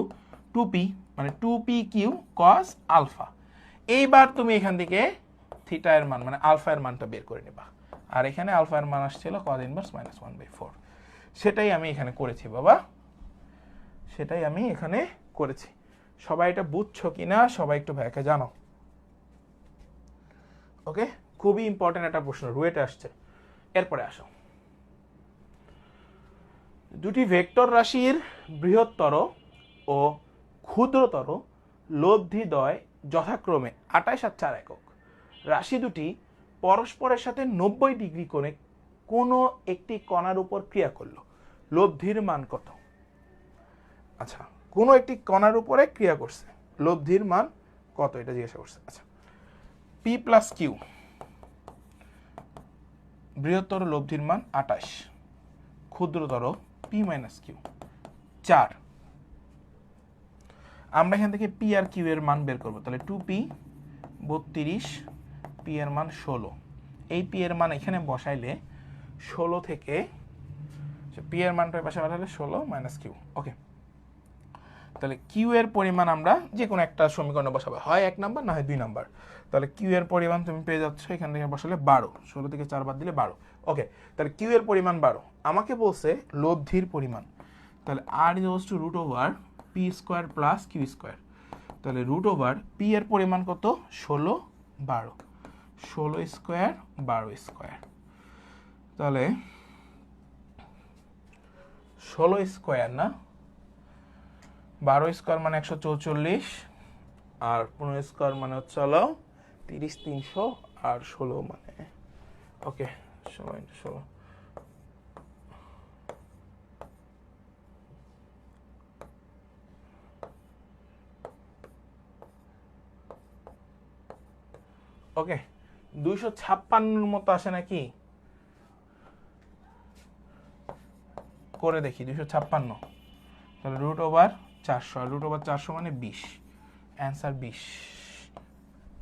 A: 2p, মানে 2p কিউ কস আলফা। এইবার তুমি এখান থেকে থিটা এর মান মানে আলফা এর মানটা বের করে নেবা, আর এখানে আলফা এর মান আসছিল কজ ইনভার্স -1/4। সেটাই আমি এখানে করেছি বাবা, সেটাই আমি এখানে করেছি। সবাই এটা বুঝছো কিনা সবাই একটু ভাইকে জানো। ওকে, খুবই ইম্পর্টেন্ট একটা প্রশ্ন, রুয়েটে আসছে। এরপরে আসো, দুটি ভেক্টর রাশির বৃহত্তর ও ক্ষুদ্রতর লব্ধিদ্বয় যথাক্রমে 28 আর 4 একক। রাশি দুটি পরস্পরের সাথে 90 ডিগ্রি কোণে কোনো একটি কণার উপর ক্রিয়া করলো, লব্ধির মান কত? আচ্ছা, কোনো একটি কণার উপরে ক্রিয়া করছে, লব্ধির মান কত এটা জিজ্ঞাসা করছে। আচ্ছা, পি প্লাস কিউ, বৃহত্তর লব্ধির মান 28, ক্ষুদ্রতর পি মাইনাস কিউ 4। আমরা এখান থেকে পি আর কিউ এর মান বের করবো, তাহলে 2p 32, পি এর মান 16। এই পি এর মান এখানে বসাইলে 16 থেকে পি এর মানটার পাশে পাঠালে 16 মাইনাস কিউ। ওকে, তাহলে কিউ এর পরিমাণ আমরা যে কোনো একটা সমীকরণে বসাবো, হয় 1 নাম্বার না হয় 2 নাম্বার। তাহলে কিউ এর পরিমাণ তুমি পেয়ে যাচ্ছ এখান থেকে বসালে 12, 16 থেকে 4 বাদ দিলে 12। ওকে, তাহলে কিউ এর পরিমাণ 12, আমাকে বলছে লব্ধির পরিমাণ, তাহলে R equals to root over P square plus Q square, তাহলে রুট ওভার পি এর পরিমাণ কত 16 12, 16 স্কোয়ার 12 স্কোয়ার, তাহলে 16 স্কোয়ার না 12 স্কোয়ার মানে 144, আর 15 স্কোয়ার মানে হচ্ছে হলো 30 300, আর 16 মানে ওকে 16 ইন্টু 16, ওকে 256 মতো আসে নাকি, করে দেখি 256, তাহলে রুট ওভার 400, আর রুট ওভার 400 মানে 20, অ্যান্সার 20,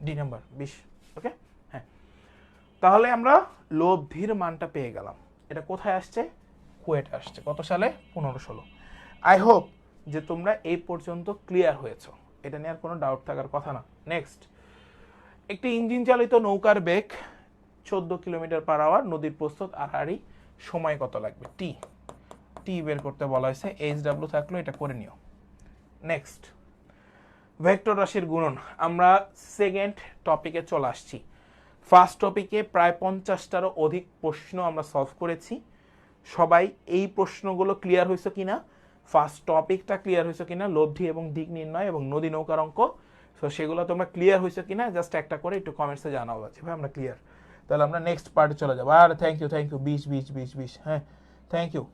A: ডি নাম্বার 20। ওকে, হ্যাঁ, তাহলে আমরা লব্ধির মানটা পেয়ে গেলাম। এটা কোথায় আসছে? কুয়েটে আসছে কত সালে 1516। আই হোপ যে তোমরা এই পর্যন্ত ক্লিয়ার হয়েছো, এটা নিয়ে আর কোনো ডাউট থাকার কথা না। নেক্সট, একটি ইঞ্জিন চালিত নৌকার বেগ 14 কিলোমিটার পার আওয়ার, নদীর প্রস্থ আড়াআড়ি, সময় কত লাগবে? টি বের করতে বলা হয়েছে, এইচডব্লিউ থাকলো, এটা করে নিও। নেক্সট, ভেক্টর রাশির গুণন। আমরা সেকেন্ড টপিকে চলে আসছি। ফার্স্ট টপিকে প্রায় 50টারও অধিক প্রশ্ন আমরা সলভ করেছি। সবাই এই প্রশ্নগুলো ক্লিয়ার হয়েছে কিনা, ফার্স্ট টপিকটা ক্লিয়ার হয়েছে কিনা, লব্ধি এবং দিক নির্ণয় এবং নদী নৌকার অঙ্ক, সো সেগুলো তোমরা ক্লিয়ার হয়েছে কিনা জাস্ট একটা করে একটু কমেন্টসে জানাও আছে ভাই আমরা ক্লিয়ার। তাহলে আমরা নেক্সট পার্টে চলে যাবো। আর থ্যাংক ইউ 20 হ্যাঁ থ্যাংক ইউ।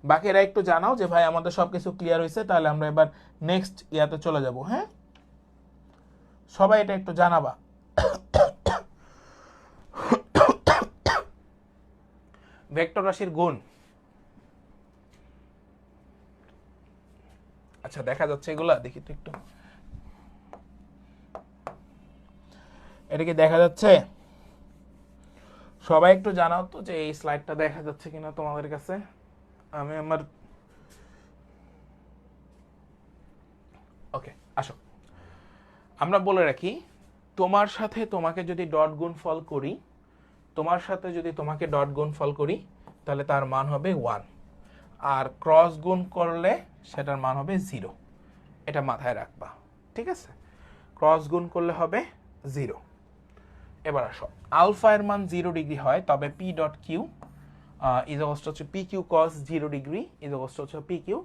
A: বাকিরা একটু জানাও যে ভাই আমাদের সব কিছু ক্লিয়ার হয়েছে, তাহলে আমরা এবার নেক্সট ইয়াতে চলে যাব। হ্যাঁ সবাই এটা একটু জানাবা। ভেক্টর রাশির গুণ। আচ্ছা দেখা যাচ্ছে এগুলা, দেখি তো একটু, এটা কি দেখা যাচ্ছে? সবাই একটু জানাও তো যে এই স্লাইডটা দেখা যাচ্ছে কিনা তোমাদের কাছে। আমি আমার ওকে আসো, আমরা বলে রাখি তোমার সাথে তোমাকে যদি ডট গুণফল করি, তোমার সাথে যদি তোমাকে ডট গুণফল করি তাহলে তার মান হবে 1, আর ক্রস গুণ করলে সেটার মান হবে 0। এটা মাথায় রাখবা, ঠিক আছে? ক্রস গুণ করলে হবে 0। এবার আসো, আলফা এর মান 0 ডিগ্রি হয় তবে পি ডট কিউ ইজ হচ্ছে P Q cos 0 degree is হচ্ছে পি কিউ।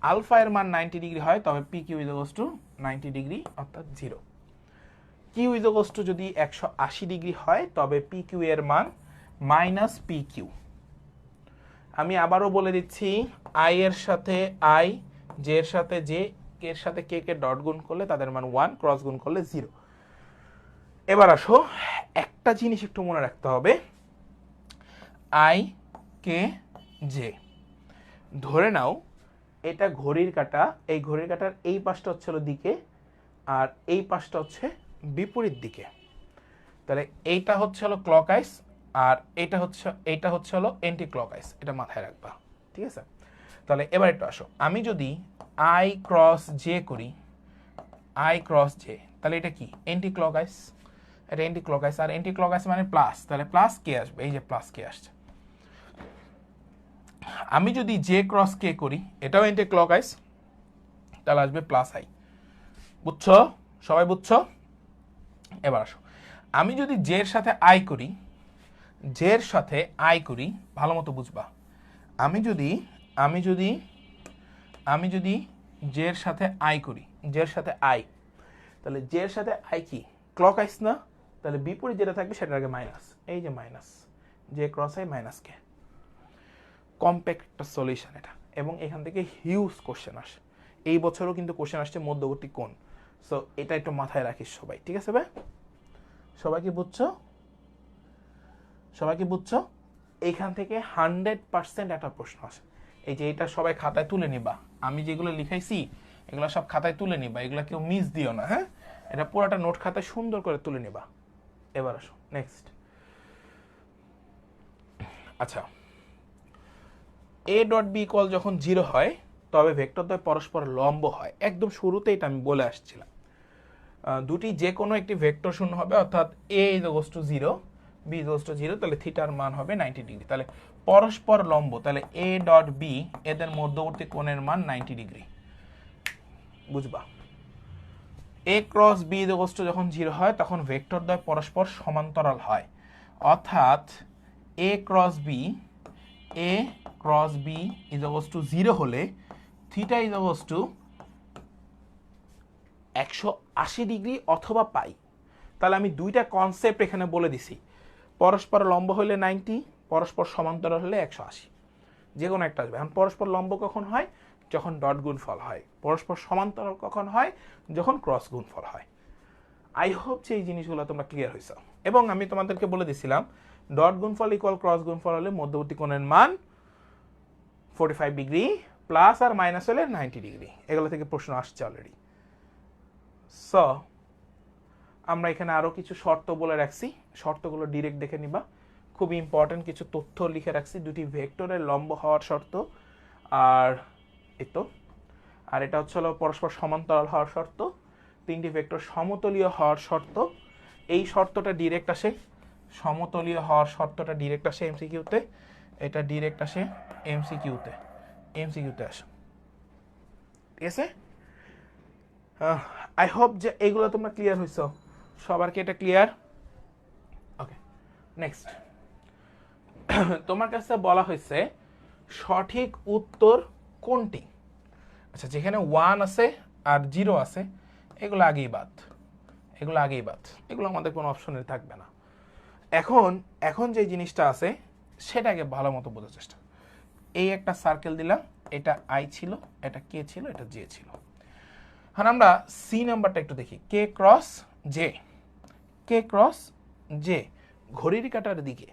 A: আলফা এর মান 90 ডিগ্রি হয় তবে পি কিউ ইজ 90 ডিগ্রি অর্থাৎ 0। কিউ ইজ যদি 180 ডিগ্রি হয় তবে পি কিউ এর মান মাইনাস পি কিউ। আমি আবারও বলে দিচ্ছি, আই এর সাথে আই, জে এর সাথে জে, কে এর সাথে কে কে ডট গুণ করলে তাদের মান 1, ক্রস গুণ করলে 0। এবার আসো, একটা জিনিস একটু মনে রাখতে হবে, আই কে জে, ধরে নাও এটা ঘড়ির কাঁটা, এই ঘড়ির কাঁটার এই পাশটা হচ্ছে দিকে আর এই পাশটা হচ্ছে বিপরীত দিকে। তাহলে এইটা হচ্ছে হলো ক্লকওয়াইজ আর এইটা হচ্ছে হলো এন্টি ক্লকওয়াইজ, এটা মাথায় রাখবা, ঠিক আছে? তাহলে এবার একটু আসো, আমি যদি আই ক্রস জে করি, আই ক্রস জে, তাহলে এটা কি? এন্টি ক্লকওয়াইজ, এটা এন্টি ক্লকওয়াইজ, আর এন্টি ক্লকওয়াইজ মানে প্লাস, তাহলে প্লাস কে আসবে, এই যে প্লাস কে আসছে। আমি যদি জে ক্রস কে করি, এটাও এন্টি ক্লকওয়াইজ, তাহলে আসবে প্লাস আই। বুঝছো? সবাই বুঝছো? এবার আসো, আমি যদি জে এর সাথে আই করি, জে এর সাথে আই করি, ভালো মতো বুঝবা, আমি যদি জে এর সাথে আই করি, জে এর সাথে আই, তাহলে জে এর সাথে আই কি? ক্লকওয়াইজ না? তাহলে বিপরীত যেটা থাকবে সেটার আগে মাইনাস, এই যে minus, J cross I minus K. Compact একটা সলিউশন এটা, এবং এখান থেকে হিউজ কোশ্চেন আসে। এই বছরও কিন্তু কোশ্চেন আসছে মধ্যবর্তী কোণ, সো এটা একটু মাথায় রাখিস সবাই, ঠিক আছে ভাই? সবাই কি বুঝছো? সবাই কি বুঝছো? এইখান থেকে 100% একটা প্রশ্ন আসে। এই যে এটা সবাই খাতায় তুলে নিবা, আমি যেগুলো লিখাইছি এগুলো সব খাতায় তুলে নিবা, এগুলো কেউ মিস দিও না। হ্যাঁ, এটা পুরোটা নোট খাতায় সুন্দর করে তুলে নিবা। এবার আসো নেক্সট। আচ্ছা, এ ডট বি ইকুয়াল যখন 0 হয় তবে ভেক্টরদ্বয় পরস্পর লম্ব হয়। একদম শুরুতেই এটা আমি বলে আসছিলাম, দুটি যে কোনো একটি ভেক্টর শূন্য হবে, অর্থাৎ A is equals to 0, B is equals to 0, তাহলে থিটার মান হবে 90 ডিগ্রি। তাহলে পরস্পর লম্ব, তাহলে এ ডট বি এদের মধ্যবর্তী কোণের মান 90 ডিগ্রি, বুঝবা? A cross B is equals to যখন 0 হয় তখন ভেক্টরদ্বয় পরস্পর সমান্তরাল হয়, অর্থাৎ A cross B is equals to 0 হলে theta is equals to 180 degree অথবা পাই। তাহলে আমি দুইটা কনসেপ্ট এখানে বলে দিছি, পরস্পর লম্ব হলে 90, পরস্পর সমান্তরাল হলে 180, যে কোনো একটা আসবে। এখন পরস্পর লম্ব কখন হয়? যখন ডট গুণফল হয়। পরস্পর সমান্তরাল কখন হয়? যখন ক্রস গুণফল হয়। আই হোপ যে এই জিনিসগুলো তোমরা ক্লিয়ার হয়েছে। এবং আমি তোমাদেরকে বলে দিছিলাম ডট গুণফল ইকুয়াল ক্রস গুণফল হলে মধ্যবর্তী কোণের মান 45 ডিগ্রি, প্লাস আর মাইনাস হলে 90 ডিগ্রি। এগুলো থেকে প্রশ্ন আসছে অলরেডি। সো আমরা এখানে আরো কিছু শর্ত বলে রাখছি, শর্তগুলো ডিরেক্ট দেখে নিবা, খুব ইম্পর্টেন্ট কিছু তথ্য লিখে রাখছি। দুটি ভেক্টরের লম্ব হওয়ার শর্ত, আর এই তো, আর এটা হচ্ছে হলো পরস্পর সমান্তরাল হওয়ার শর্ত, তিনটি ভেক্টর সমতলীয় হওয়ার শর্ত। এই শর্তটা ডিরেক্ট আসে, সমতলীয় হওয়ার শর্তটা ডিরেক্ট আসে এমসিকিউতে, এটা ডিরেক্ট আসে এমসিকিউতে, এমসিকিউতে আসে। ঠিক আছে, আই হোপ যে এইগুলো তোমরা ক্লিয়ার হয়েছো, সবার কি এটা ক্লিয়ার? ওকে, নেক্সট। তোমার কাছে বলা হয়েছে সঠিক উত্তর কোনটি? আচ্ছা, যেখানে 1 আছে আর 0 আছে এগুলো আগেই বাদ, এগুলো আগেই বাদ, এগুলো আমাদের কোনো অপশনে থাকবে না। এখন যে জিনিসটা আছে সেটাকে ভালো মতো বোঝার চেষ্টা। এই একটা সার্কেল দিলাম, এটা আই ছিল, এটা কে ছিল, এটা জে ছিল। এখন আমরা সি নাম্বারটা একটু দেখি, কে ক্রস জে, কে ক্রস জে ঘড়ির কাঁটার দিকে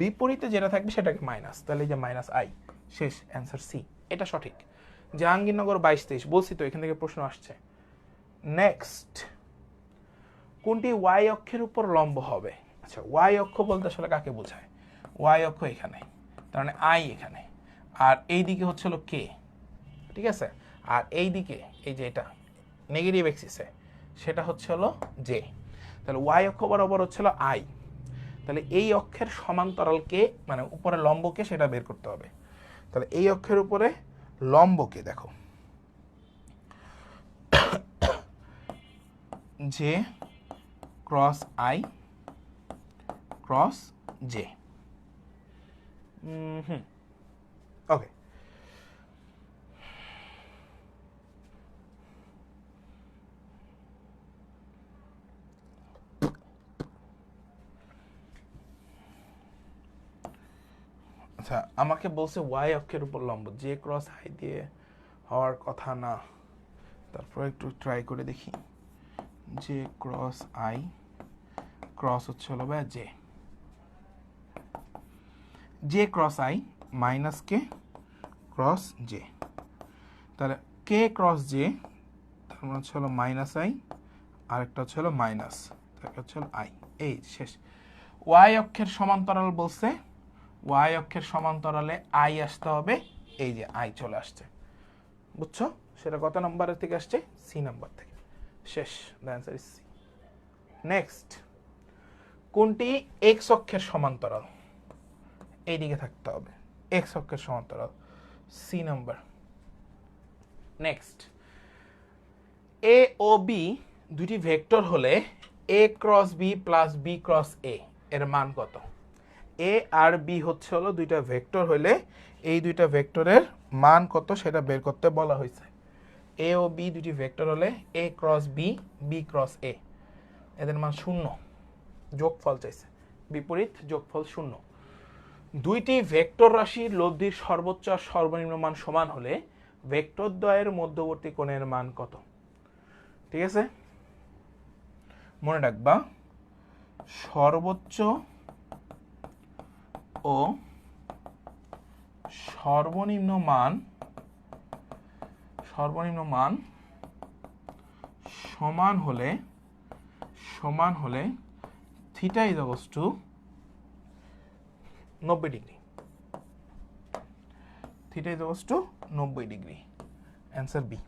A: বিপরীতে যেটা থাকবে সেটাকে মাইনাস, তাহলে যে মাইনাস আই, শেষ, অ্যান্সার সি, এটা সঠিক। জাহাঙ্গীরনগর 22-23, বলছি তো এখান থেকে প্রশ্ন আসছে। নেক্সট, কোনটি ওয়াই অক্ষের উপর লম্ব হবে? আচ্ছা, ওয়াই অক্ষ বলতে আসলে কাকে বোঝায়? ওয়াই অক্ষ এখানে, তার মানে আই এখানে, আর এই দিকে হচ্ছে হলো কে, ঠিক আছে, আর এই দিকে এই যে এটা নেগেটিভ এক্সিসে সেটা হচ্ছে হলো জে। তাহলে ওয়াই অক্ষ বরাবর হচ্ছে হলো আই, তাহলে এই অক্ষের সমান্তরালকে মানে উপরে লম্বকে সেটা বের করতে হবে। তাহলে এই অক্ষের উপরে লম্বকে দেখো, J cross I cross J. Okay, আচ্ছা, আমাকে বলছে ওয়াই অক্ষের উপর লম্ব, জে ক্রস আই দিয়ে হওয়ার কথা না, তারপর একটু ট্রাই করে দেখি। জে ক্রস আই ক্রস হচ্ছে হলো ভাই J, J cross I minus K cross J, তাহলে কে ক্রস জে তার মানে হচ্ছে হলো মাইনাস আই, আর একটা হচ্ছে হলো মাইনাস, তারপর হচ্ছে হলো আই, এই শেষ। ওয়াই অক্ষের সমান্তরাল বলছে, ওয়াই অক্ষের সমান্তরালে আই আসতে হবে, এই যে আই চলে আসছে, বুঝছো? সেটা কত নম্বরের থেকে আসছে? সি নাম্বার থেকে, শেষ, the answer is C. Next, কোনটি এক্স অক্ষের সমান্তরাল? এইদিকে থাকতে হবে, এক্স অক্ষের সমান্তরাল, সি নাম্বার। নেক্সট, এ ও বি দুটি ভেক্টর হলে A cross B plus B cross A এর মান কত? এ আর বি হচ্ছে হলো দুইটা ভেক্টর হলে এই দুইটা ভেক্টরের মান কত সেটা বের করতে বলা হয়েছে। এ ও বি দুটি ভেক্টর হলে A cross B, B cross এ, এদের মান 0, যোগফল চাইছে, বিপরীত যোগফল 0। দুইটি ভেক্টর রাশির লব্ধির সর্বোচ্চ আর সর্বনিম্ন মান সমান হলে ভেক্টর দ্বয়ের মধ্যবর্তী কোণের মান কত? ঠিক আছে, মনে রাখবা, সর্বোচ্চ ও সর্বনিম্ন মান সমান হলে theta is equals to 90 degree, theta is equals to 90 degree, answer B.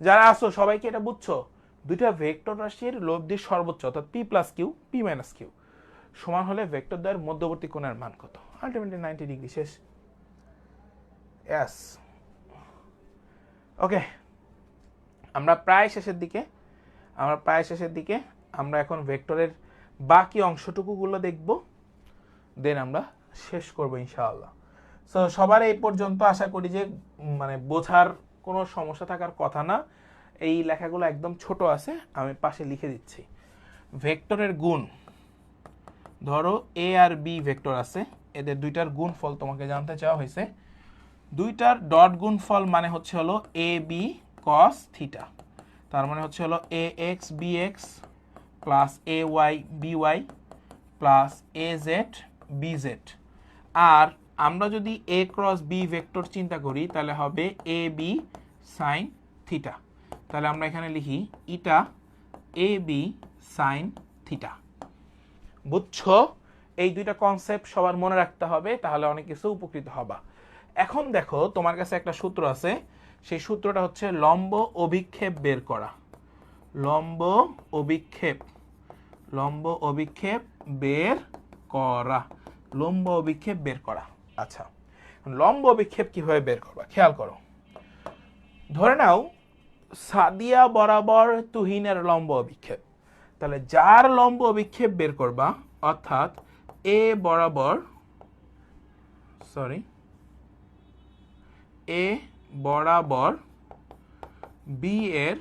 A: যারা আসো সবাইকে এটা বুঝছো, দুইটা ভেক্টর রাশির লব্ধির সর্বোচ্চ অর্থাৎ P plus Q, P minus Q সমান হলে ভেক্টর দ্বয়ের মধ্যবর্তী কোণের মান কত? আলটিমেটলি 90 ডিগ্রি, শেষ। ইয়াস, ওকে, আমরা প্রায় শেষের দিকে, আমরা এখন ভেক্টরের বাকি অংশটুকুগুলো দেখব, দেন আমরা শেষ করব ইনশাআল্লাহ। সো সবার এই পর্যন্ত আশা করি যে মানে বোঝার কোনো সমস্যা থাকার কথা না। এই লেখাগুলো একদম ছোট আছে, আমি পাশে লিখে দিচ্ছি। ভেক্টরের গুণ, ধরো এ আর বি ভেক্টর আছে, এদের দুইটার গুণফল তোমাকে জানতে চাওয়া হয়েছে। দুইটার ডট গুণফল মানে হচ্ছে হলো এ বি কস থিটা, তার মানে হচ্ছে হলো A X B X plus A Y B Y plus A Z B Z. আর আমরা যদি এ ক্রস বি ভেক্টর চিন্তা করি তাহলে হবে এ বি সাইন থিটা, তাহলে আমরা এখানে লিখি ইটা এ বি সাইন থিটা। বুঝছো? এই দুইটা কনসেপ্ট সবার মনে রাখতে হবে, তাহলে অনেক কিছু উপকৃত হবা। এখন দেখো তোমার কাছে একটা সূত্র আছে, সেই সূত্রটা হচ্ছে লম্ব অভিক্ষেপ বের করা। লম্ব অভিক্ষেপ, লম্ব অভিক্ষেপ বের করা, লম্ব অভিক্ষেপ বের করা। আচ্ছা, লম্ব অভিক্ষেপ কিভাবে বের করবা খেয়াল করো। ধরে নাও সাদিয়া বরাবর তুহিনের লম্ব অভিক্ষেপ, তাহলে যার লম্ব অভিক্ষেপ বের করবা অর্থাৎ এ বরাবর বি এর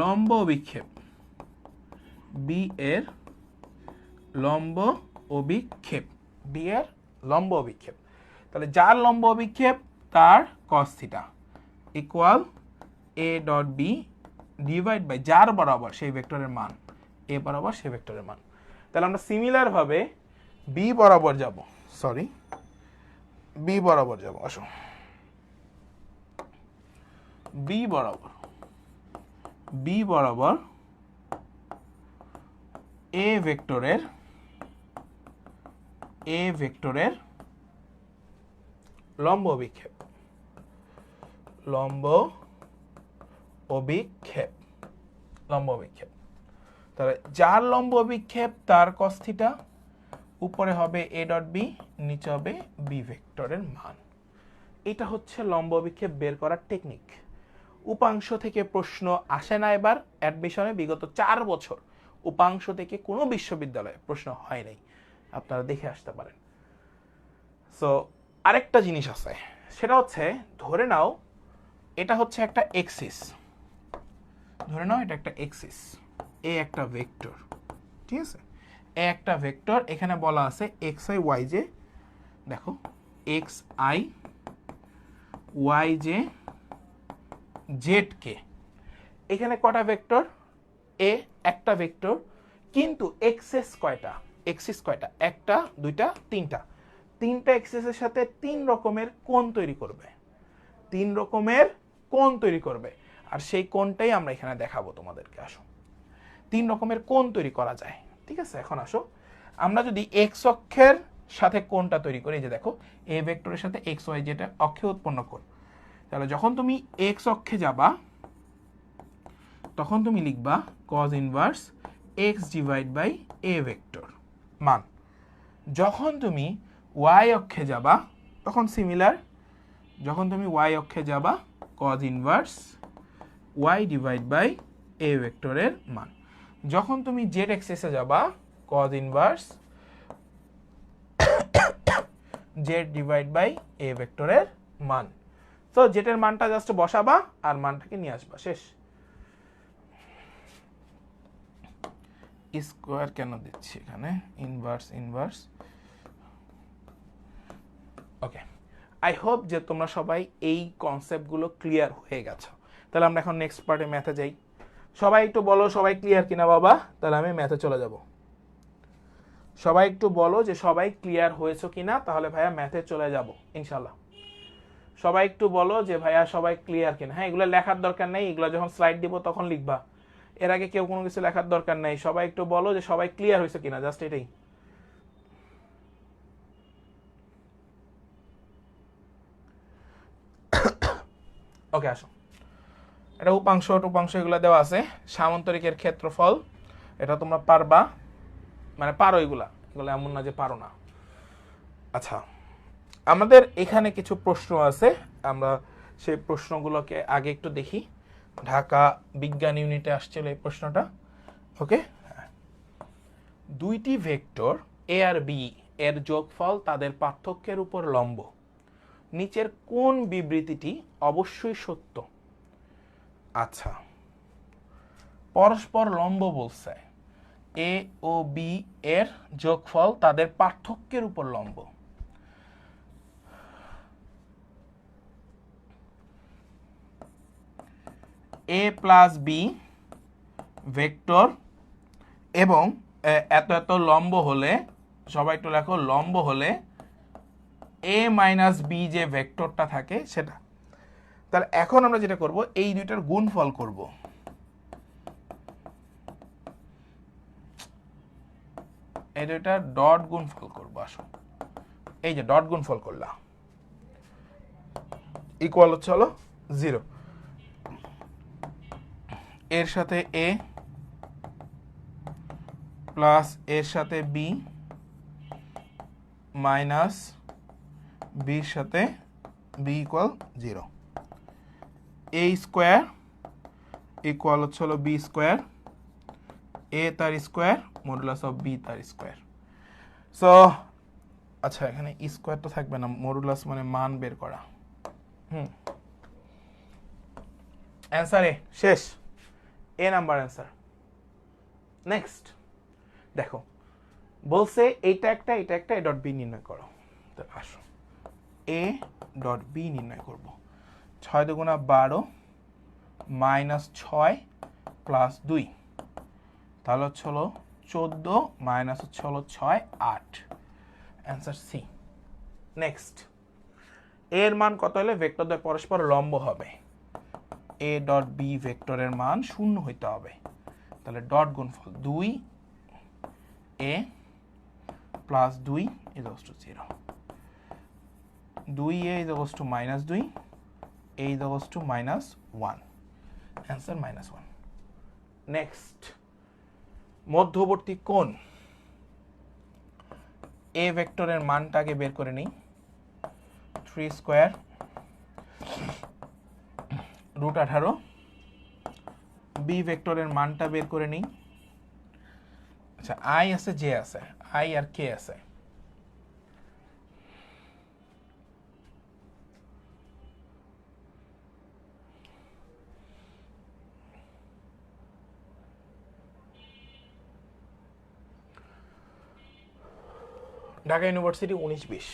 A: লম্ব অভিক্ষেপ, বি এর লম্ব অভিক্ষেপ, বি এর লম্ব অভিক্ষেপ, তাহলে যার লম্ব অভিক্ষেপ তার cos theta equal A dot B divide by যার বরাবর সেই ভেক্টরের মান, এ বরাবর সেই ভেক্টরের মান। তাহলে আমরা সিমিলার ভাবে বি বরাবর যাব, বি বরাবর যাব, আসো বি বরাবর এ ভেক্টরের লম্ব অভিক্ষেপ, লম্ব অভিক্ষেপ, লম্ব অভিক্ষেপ। তাহলে যার লম্ব অভিক্ষেপ তার cos থিটা, উপরে হবে এ ডট বি, নিচে হবে বি ভেক্টরের মান। এটা হচ্ছে লম্ব অভিক্ষেপ বের করার টেকনিক। উপাংশ থেকে প্রশ্ন আসে না এবার অ্যাডমিশনে, বিগত 4 বছর উপাংশ থেকে কোনো বিশ্ববিদ্যালয়ে প্রশ্ন হয় নাই, আপনারা দেখে আসতে পারেন। সো আরেকটা জিনিস আছে, সেটা হচ্ছে ধরে নাও এটা হচ্ছে একটা এক্সিস, ধরে নাও এটা একটা এক্সিস, এ একটা ভেক্টর, ঠিক আছে, এ একটা ভেক্টর, এখানে বলা আছে এক্স আই ওয়াই জে, দেখো X I Y J Z কে, এখানে কটা ভেক্টর, এ একটা ভেক্টর, কিন্তু এক্সেস কয়টা, এক্সিস কয়টা, একটা দুইটা তিনটা, তিনটা এক্সেসের সাথে 3 রকমের কোণ তৈরি করবে, 3 রকমের কোণ তৈরি করবে, আর সেই কোণটাই আমরা এখানে দেখাবো তোমাদেরকে। আসো 3 রকমের কোণ তৈরি করা যায়, ঠিক আছে। এখন আসো আমরা যদি এক্স অক্ষের সাথে কোণটা তৈরি করি, যে দেখো এ ভেক্টরের সাথে এক্স ওয়াই যেটা অক্ষে উৎপন্ন কোণ, তাহলে যখন তুমি এক্স অক্ষে যাবা তখন তুমি লিখবা cos inverse x divide by A vector মান। যখন তুমি ওয়াই অক্ষে যাবা তখন সিমিলার, যখন তুমি ওয়াই অক্ষে যাবা cos inverse Y divide by A ভেক্টরের মান। যখন তুমি জেড এক্সিসে যাবা cos inverse Z divide by A ভেক্টরের মান। তো জেটের মানটা জাস্ট বসাবা আর মানটাকে নিয়ে আসবা, শেষ। স্কোয়ার কেন দিচ্ছি এখানে, ইনভার্স। ওকে, আই হোপ যে তোমরা সবাই এই কনসেপ্টগুলো ক্লিয়ার হয়ে গেছো। তাহলে আমরা এখন নেক্সট পার্টে ম্যাথে যাই। সবাই একটু বলো সবাই ক্লিয়ার কিনা বাবা, তাহলে আমি ম্যাথে চলে যাব। সবাই একটু বলো যে সবাই ক্লিয়ার হয়েছো কিনা, তাহলে ভাইয়া ম্যাথে চলে যাব ইনশাল্লাহ। সবাই একটু বলো যে ভাইয়া সবাই ক্লিয়ার কিনা। হ্যাঁ, এগুলো লেখার দরকার নেই, এগুলো যখন স্লাইড দিব তখন লিখবা, এর আগে কেউ কোনো কিছু লেখার দরকার নেই। সবাই একটু বলো যে সবাই ক্লিয়ার হয়েছে কিনা, জাস্ট এটাই। ওকে, আসো, এটা উপাংশ টুপাংশ এগুলো দেওয়া আছে। সামান্তরিকের ক্ষেত্রফল এটা তোমরা পারবা, মানে পারো, এগুলো এমন না যে পারো না। আচ্ছা, আমাদের এখানে কিছু প্রশ্ন আছে, আমরা সেই প্রশ্নগুলোকে আগে একটু দেখি। ঢাকা বিজ্ঞান ইউনিটে আসছিল এই প্রশ্নটা। ওকে, দুইটি ভেক্টর এ আর বি এর যোগফল তাদের পার্থক্যের উপর লম্ব, নিচের কোন বিবৃতিটি অবশ্যই সত্য? আচ্ছা, পরস্পর লম্ব বলছে, এ ও বি এর যোগফল তাদের পার্থক্যের উপর লম্ব। এ প্লাস বি ভেক্টর এবং এত এত লম্ব হলে, সবাই একটু লেখো, লম্ব হলে এ মাইনাস বি যে ভেক্টরটা থাকে সেটা। তাহলে এখন আমরা যেটা করব, এই দুইটার গুণফল করব। এটা ডট গুণফল করবো। আসো, এই যে ডট গুণফল করলাম, ইকুয়াল হচ্ছে হলো 0, এর সাথে a প্লাস এর সাথে b মাইনাস বির সাথে b equal 0, a square equal হচ্ছে হলো b স্কোয়ার, a তার স্কোয়ার মডুলাস অফ b তার স্কোয়ার। সো আচ্ছা, এখানে স্কোয়ার তো থাকবে না, মডুলাস মানে মান বের করা। অ্যান্সার এ, শেষ, এ নাম্বার অ্যান্সার। নেক্সট দেখো, বলছে এইটা একটা এটা একটা, এ ডট বি নির্ণয় করো। তো আসো, এ ডট বি নির্ণয় করব। 6 দুগুণা 12 মাইনাস 6 প্লাস 2, তাহলে হচ্ছে হলো 14 মাইনাস হচ্ছে হলো 6 8, অ্যান্সার সি। নেক্সট, এর মান কত হলে ভেক্টর দ্বয় পরস্পর লম্ব হবে? এ ডট বি ভেক্টরের মান 0 হইতে হবে। তাহলে ডট গুণফল 2 A plus 2 is equals to 0, 2a is equals to minus 2, a is equals to minus 1, answer minus 1। Next, মধ্যবর্তী কোণ এ ভেক্টরের মানটাকে বের করে নিই। 3 স্কোয়ার রুট 18, বি ভেক্টরের মানটা বের করে নিই। আচ্ছা, আই আছে, জে আছে, আই আর কে আছে। ঢাকা ইউনিভার্সিটি 19-20,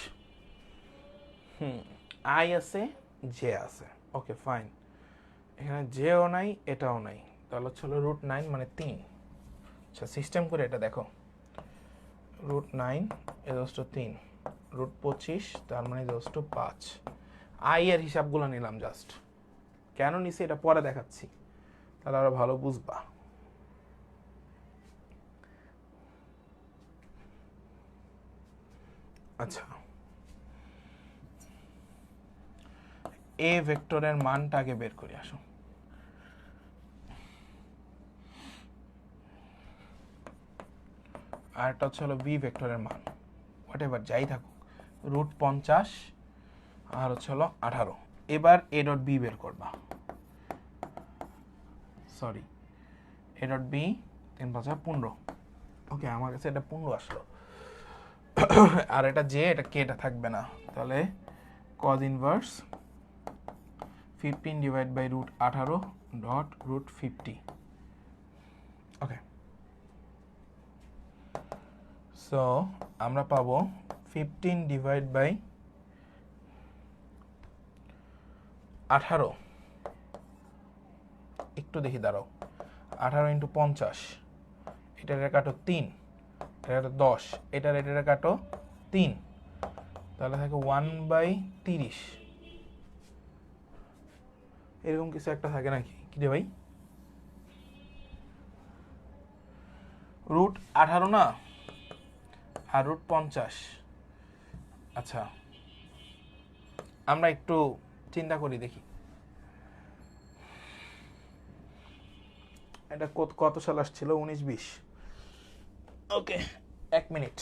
A: আই আছে, জে আছে, ওকে ফাইন। এখানে জেও নাই, এটাও নাই, তাহলে হচ্ছে রুট 9 মানে 3। আচ্ছা, সিস্টেম করে এটা দেখো, রুট 9 ইজ টু 3, রুট 25 তার মানে ইজ টু 5। আই এর হিসাবগুলো নিলাম জাস্ট, কেন নিছি এটা পরে দেখাচ্ছি, তাহলে আরো ভালো বুঝবা। আচ্ছা, এ ভেক্টরের মানটা আগে বের করি। আসো, আর এটা হচ্ছে হলো বি ভেক্টরের মান, হোয়াট এভার যাই থাকুক, রুট 50 আর হচ্ছে হলো 18। এবার এ ডট বি বের করবা, সরি, এ ডট বি 3 5 15, ওকে আমার কাছে এটা 15 আসলো। আর এটা জে, এটা কে, এটা থাকবে না, তাহলে cos inverse 15 divide by root 18 dot root 50, okay. So আমরা পাবো 15 ডিভাইড বাই 18, একটু দেখি দাঁড়াও, 18 ইন্টু 50, এটার কাটো 3, এটা 10, এটার কাটো 3, তাহলে থাকে 1/30, এরকম কিছু একটা থাকে নাকি, কি রে ভাই? রুট 18 না, আর রুট 50। আচ্ছা, আমরা একটু চিন্তা করি দেখি, এটা কত সাল আসছিল? 19-20, ওকে 1 মিনিট।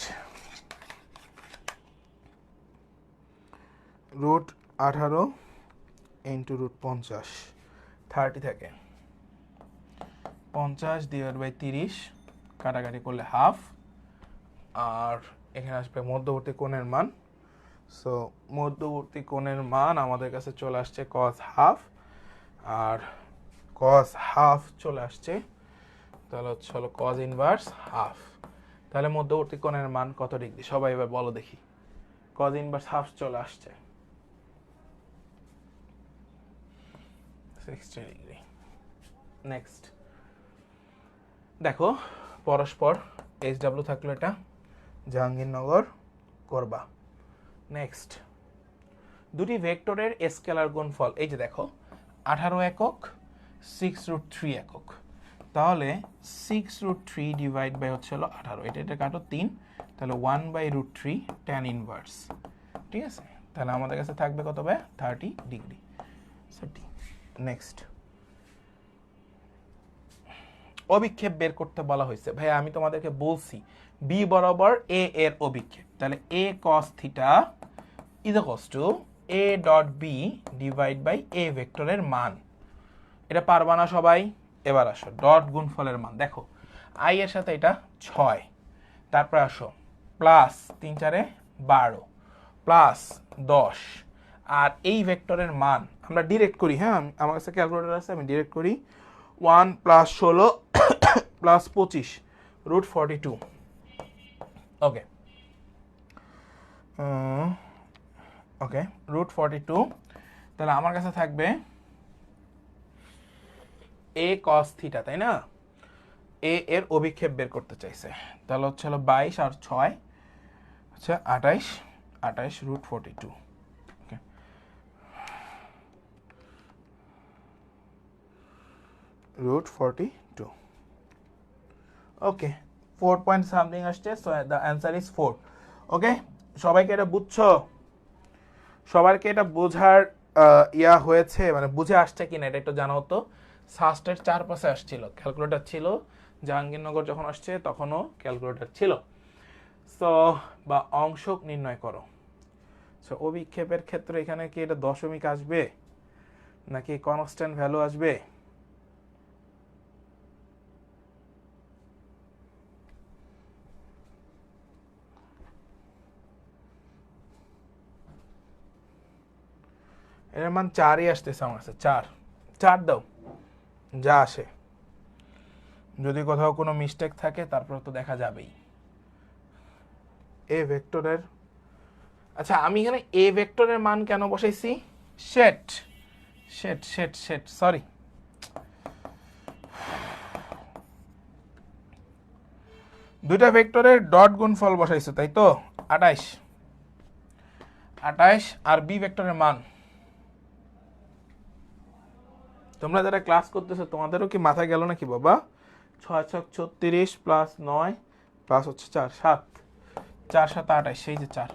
A: রুট 18 ইন্টু রুট 50, 30 থাকে, 50 ডিভাইড বাই 30, কাটাকাটি করলে হাফ, আর এখানে আসবে মধ্যবর্তী কোণের মান। সো মধ্যবর্তী কোণের মান আমাদের কাছে চলে আসছে cos হাফ, আর cos হাফ চলে আসছে, তাহলে হচ্ছে হলো cos ইনভার্স হাফ। তাহলে মধ্যবর্তী কোণের মান কত ডিগ্রি? সবাই এবার বলো দেখি। cos ইনভার্স হাফ চলে আসছে 60 ডিগ্রি। নেক্সট দেখো, পরস্পর SW থাকলো, এটা জাহাঙ্গীরনগর করবা। নেক্সট, দুটি ভেক্টরের স্কেলার গুণফল, এই যে দেখো 18 একক 6 রুট 3 একক, তাহলে 6√3 ডিভাইড বাই হচ্ছে হলো 18, এটা কাটো 3, তাহলে 1/√3 tan ইনভার্স। ঠিক আছে, তাহলে আমাদের কাছে থাকবে কত ভাই? 30 ডিগ্রি। নেক্সট, অভিক্ষেপ বের করতে বলা হয়েছে। ভাই আমি তোমাদেরকে বলছি বি বরাবর এ এর অভিক্ষেপ, তাহলে a cos theta is equals to a dot B divide by a ভেক্টরের মান। এটা পারবা না সবাই? এবার আসো ডট গুণফলের মান, দেখো i এর সাথে এটা 6, তারপর আসো প্লাস 3 4 12 প্লাস 10, আর এই ভেক্টরের মান আমরা ডিরেক্ট করি। হ্যাঁ, আমার কাছে ক্যালকুলেটর আছে, আমি ডিরেক্ট করি। 1 প্লাস 16 প্লাস 25 √42। ওকে ওকে, √42, তাহলে আমার কাছে থাকবে a cos থিটা, তাই না? a এর অভিক্ষেপ বের করতে চাইছে, তাহলে হচ্ছে হলো 22 আর 6 আচ্ছা 28 √42। ওকে, √42। ওকে, 4 পয়েন্ট সামথিং আসছে, সো দ্য অ্যান্সার ইজ 4। ওকে, সবাইকে এটা বুঝছো? সবাইকে এটা বোঝার ইয়া হয়েছে, মানে বুঝে আসছে কিনা এটা একটু জানাও তো। সাস্টের 4 আসছিল, ক্যালকুলেটর ছিল, জাহাঙ্গীরনগর যখন আসছে তখনও ক্যালকুলেটর ছিল। সো বা অংশক নির্ণয় করো। সো অভিক্ষেপের ক্ষেত্রে এখানে কি এটা দশমিক আসবে নাকি কনস্ট্যান্ট ভ্যালু আসবে? এর মান 4ই আসতেছে আমার কাছে, 4 দাও, যা আসে। যদি কোথাও কোনো মিস্টেক থাকে তারপর তো দেখা যাবেই। এ ভেক্টরের, আচ্ছা আমি এখানে এ ভেক্টরের মান কেন বসাইছি? সরি, দুইটা ভেক্টরের ডট গুণফল বসাইছো তাই তো? 28 আর বি ভেক্টরের মান। তোমরা যারা ক্লাস করতেছো তোমাদেরও কি মাথায় গেল নাকি বাবা? 6 6 36 প্লাস 9 প্লাস হচ্ছে 4 7 4 7 28, সেই যে 4।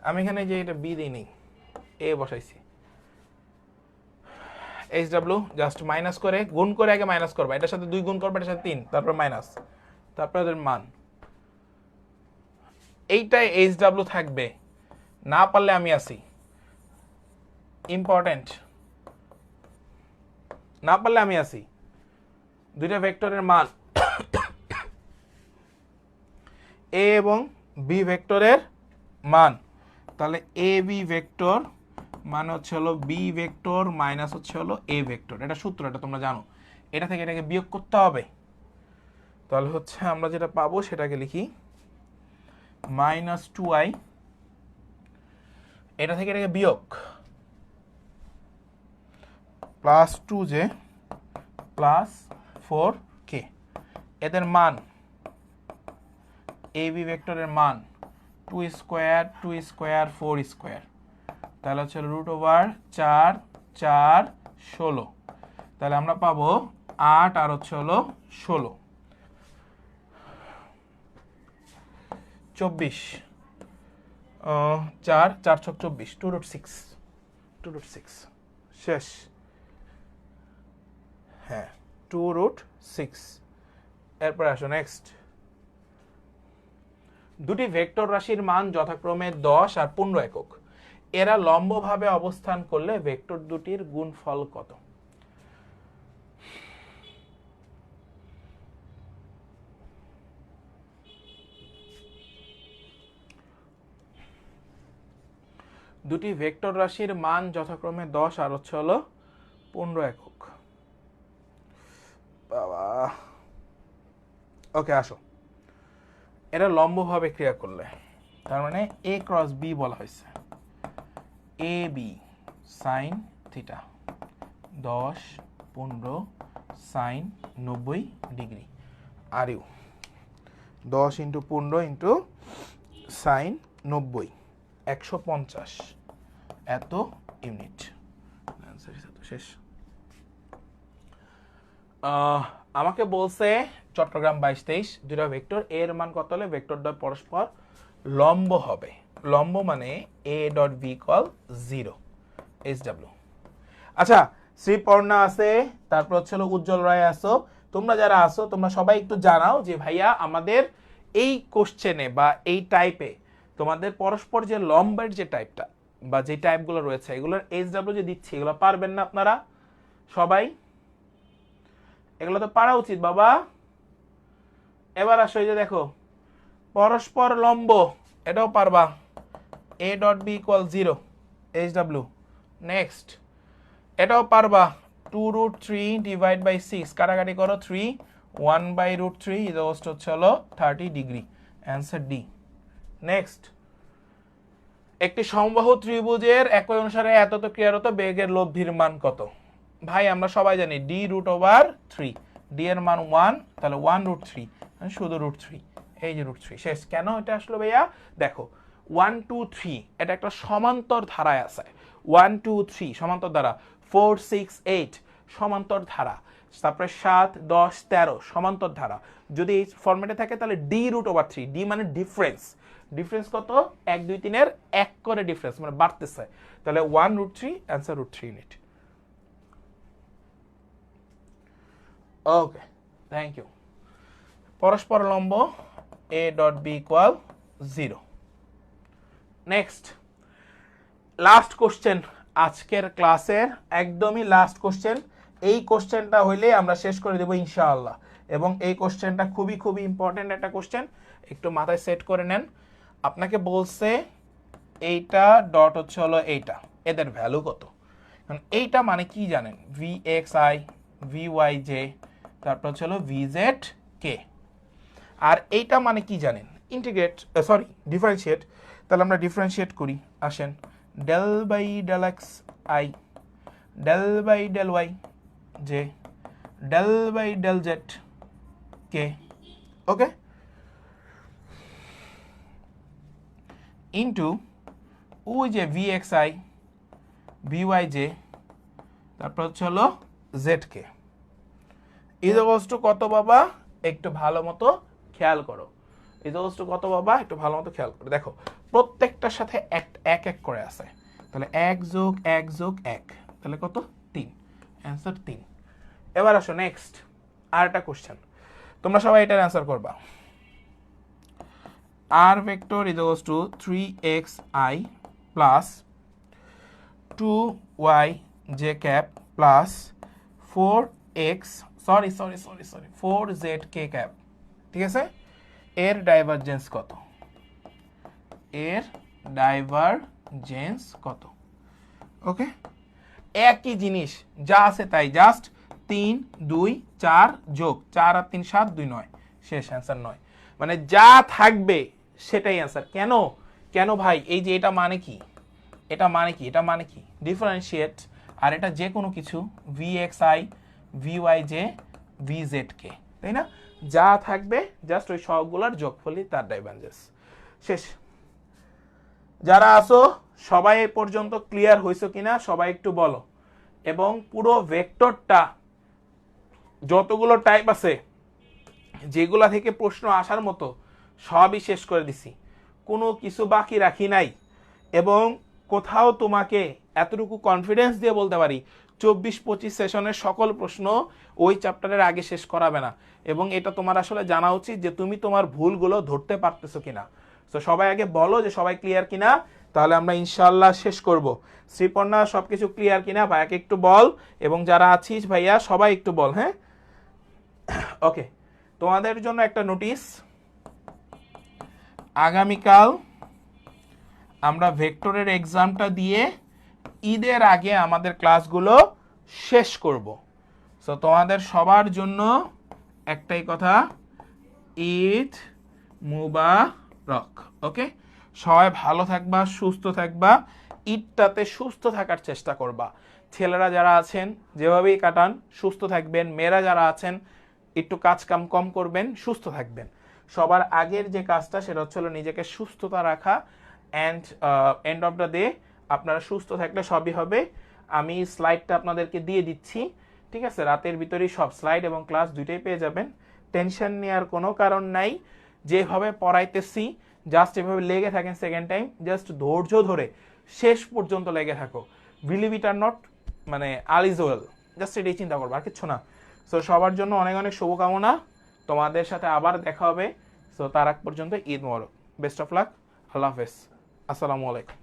A: আমি এখানে যে এটা বি দিই নেই, এ বসাইছি। এইচ ডাব্লিউ জাস্ট মাইনাস করে গুণ করে আগে মাইনাস করবা, এটার সাথে 2 গুণ করবা, এটার সাথে 3, তারপর মাইনাস, তারপর এদের মান। এইটাই এইচ ডাব্লিউ থাকবে, না পারলে আমি আসি। ইম্পর্টেন্ট, না পারলে আমি আসি। দুইটা ভেক্টরের মান এ এবং বি ভেক্টরের মান, তাহলে এ বি ভেক্টর মানে হচ্ছে হলো বি ভেক্টর মাইনাস হচ্ছে হলো এ ভেক্টর। এটা সূত্র, এটা তোমরা জানো। এটা থেকে এটাকে বিয়োগ করতে হবে, তাহলে হচ্ছে আমরা যেটা পাবো সেটাকে লিখি -2i, এটা থেকে এটাকে বিয়োগ +2j +4k। এদের মান, এ বি ভেক্টরের মান 2 স্কোয়ার 2 স্কোয়ার 4 স্কোয়ার, তাহলে হচ্ছে √4 4 16, তাহলে আমরা পাবো 8 আর হচ্ছে হলো 16 24, 4 4 6 24, 2√6 শেষ। হ্যাঁ 2√6। এরপর আসো নেক্সট। দুটি ভেক্টর রাশির মান যথাক্রমে 10 আর 15 একক, এরা লম্বভাবে অবস্থান করলে ভেক্টর দুটির গুণফল কত? দুটি ভেক্টর রাশির মান যথাক্রমে 10 আর হচ্ছে হলো 15 একক। বাবা, ওকে আসো, এরা লম্বভাবে ক্রিয়া করলে, তার মানে এ ক্রস বি বলা হয়েছে। A B sine theta 10 15 sine 90 degree, আর ইউ 10 × 15 × সাইন 90 150 এত ইউনিট। শেষ। আমাকে বলছে চট্টগ্রাম 22-23 দুটো ভেক্টর, এর মান কত হলে ভেক্টর দ্বয় পরস্পর লম্ব হবে। লম্ব মানে a dot B equal 0 SW। আচ্ছা, শ্রীপর্ণা আছে, তারপর হচ্ছে উজ্জ্বল রায় আসো, তোমরা যারা আসো তোমরা সবাই একটু জানাও যে ভাইয়া আমাদের এই কোশ্চেনে বা এই টাইপে তোমাদের পরস্পর যে লম্বের যে টাইপটা বা যে টাইপগুলো রয়েছে এগুলোর SW যে দিচ্ছি এগুলো পারবেন না আপনারা সবাই? এগুলো তো পারা উচিত বাবা। এবার আসো, এই যে দেখো পরস্পর লম্ব, এটাও পারবা, a dot B equal 0 SW। Next, এটাও পারবা, 2√3 ডিভাইড বাই 6 কাটাকাটি করো 3, 1/√3 ইজ হচ্ছে হলো 30 ডিগ্রি, অ্যান্সার ডি। নেক্সট, একটি সমবাহু ত্রিভুজের একই অনুসারে এতত ক্রিয়ারত বেগের লব্ধির মান কত? ভাই আমরা সবাই জানি d√3, ডি এর মান 1, তাহলে 1√3, শুধু √3, এই যে √3 শেষ। কেন এটা আসলো ভাইয়া? দেখো 1 2 3 এটা একটা সমান্তর ধারায় আছে, 1 2 3 সমান্তর ধারা, 4 6 8 সমান্তর ধারা, তারপরে 7 10 13 সমান্তর ধারা। যদি এই ফরম্যাটে থাকে তাহলে d√3, ডি মানে ডিফারেন্স, ডিফারেন্স কত? 1 2 3 এর 1 করে ডিফারেন্স, মানে বাড়তেছে, তাহলে 1√3 answer √3 unit. Okay, thank you. পরস্পর লম্ব a dot B equal 0। Next, last question আজকের ক্লাসের, একদমই লাস্ট কোশ্চেন। এই কোশ্চেনটা হইলে আমরা শেষ করে দেবো ইনশাআল্লাহ, এবং এই কোশ্চেনটা খুবই খুবই ইম্পর্টেন্ট একটা কোশ্চেন, একটু মাথায় সেট করে নেন। আপনাকে বলছে এইটা ডট হচ্ছে হলো এইটা, এদের ভ্যালু কত? এইটা মানে কি জানেন? VXI VYJ, তারপর হচ্ছে হলো VZK। আর এইটা মানে কি জানেন? Integrate, sorry differentiate. তাহলে আমরা ডিফারেন্সিয়েট করি, আসেন। Del by del x i, del by del y j, del by del z k, okay, into ওই যে VXI VYJ, তারপর হচ্ছে হলো ZK ইজ কত বাবা? একটু ভালো মতো খেয়াল করো, ইজ কত বাবা? একটু ভালো মতো খেয়াল করো। দেখো প্রত্যেকটার সাথে এক এক করে আছে, তাহলে 1 যোগ 1 যোগ 1, তাহলে কত? 3, অ্যান্সার 3। এবার আসো নেক্সট আর একটা কোশ্চেন, তোমরা সবাই এটার অ্যান্সার করবা। r vector is 3xi plus 2yj cap plus 4x, sorry 4zk cap, ঠিক আছে? এর ডাইভারজেন্স কত? এর ডাইভারজেন্স কত? ওকে, একই জিনিস যা আছে তাই, জাস্ট 3 2 4 যোগ 4 আর 3 7 2 9, শেষ, অ্যান্সার 9। মানে যা থাকবে সেটাই অ্যান্সার। কেন কেন ভাই? এই যে এটা মানে কি? এটা মানে কি? এটা মানে কি? ডিফারেন্সিয়েট, আর এটা যে কোনো কিছু, VXI VYJ VZK, তাই না? যা থাকবে জাস্ট ওই সবগুলোর যোগফলই তার ডাইভারজেন্স, শেষ। যারা আসো সবাই এ পর্যন্ত ক্লিয়ার হইছো কিনা সবাই একটু বলো। এবং পুরো ভেক্টরটা যতগুলো টাইপ আছে যেগুলা থেকে প্রশ্ন আসার মতো সবই শেষ করে দিছি, কোনো কিছু বাকি রাখি নাই। এবং কোথাও তোমাকে এতটুকু কনফিডেন্স দিয়ে বলতে পারি 24-25 সেশনের সকল প্রশ্ন ওই চ্যাপ্টারের আগে শেষ করাবে না। এবং এটা তোমার আসলে জানা উচিত যে তুমি তোমার ভুলগুলো ধরতে পারতেছো কিনা। তো সবাই আগে বলো যে সবাই ক্লিয়ার কিনা, তাহলে আমরা ইনশাল্লাহ শেষ করব। শ্রীপর্ণা সবকিছু ক্লিয়ার কিনা ভাইয়াকে একটু বল, এবং যারা আছিস ভাইয়া সবাই একটু বল, হ্যাঁ? ওকে, তোমাদের জন্য একটা নোটিশ, আগামীকাল আমরা ভেক্টরের এক্সামটা দিয়ে ঈদের আগে আমাদের ক্লাসগুলো শেষ করব। সো তোমাদের সবার জন্য একটাই কথা, ঈদ মুবারক। ওকে, সবাই ভালো থাকবা, সুস্থ থাকবা, ঈদটাতে সুস্থ থাকার চেষ্টা করবা। ছেলেরা যারা আছেন যেভাবেই কাটান সুস্থ থাকবেন, মেয়েরা যারা আছেন একটু কাজ কাম কম করবেন, সুস্থ থাকবেন। সবার আগের যে কাজটা সেটা হচ্ছে নিজেকে সুস্থতা রাখা, and end of the day আপনারা সুস্থ থাকলে সবই হবে। আমি স্লাইডটা আপনাদেরকে দিয়ে দিচ্ছি, ঠিক আছে, রাতের ভিতরেই সব স্লাইড এবং ক্লাস দুইটাই পেয়ে যাবেন। টেনশন নেওয়ার কোনো কারণ নাই, যেভাবে পড়াইতেছি জাস্ট এভাবে লেগে থাকেন, সেকেন্ড টাইম জাস্ট ধৈর্য ধরে শেষ পর্যন্ত লেগে থাকো। বিলিভ ইট আর নট, মানে অল ইজ ওয়েল, জাস্ট এটাই চিন্তা করবো, আর কিচ্ছু না। সো সবার জন্য অনেক অনেক শুভকামনা, তোমাদের সাথে আবার দেখা হবে। সো তার আগ পর্যন্ত ঈদ মোবারক, বেস্ট অফ লাক, আল্লাহ হাফেজ, আসসালামু আলাইকুম।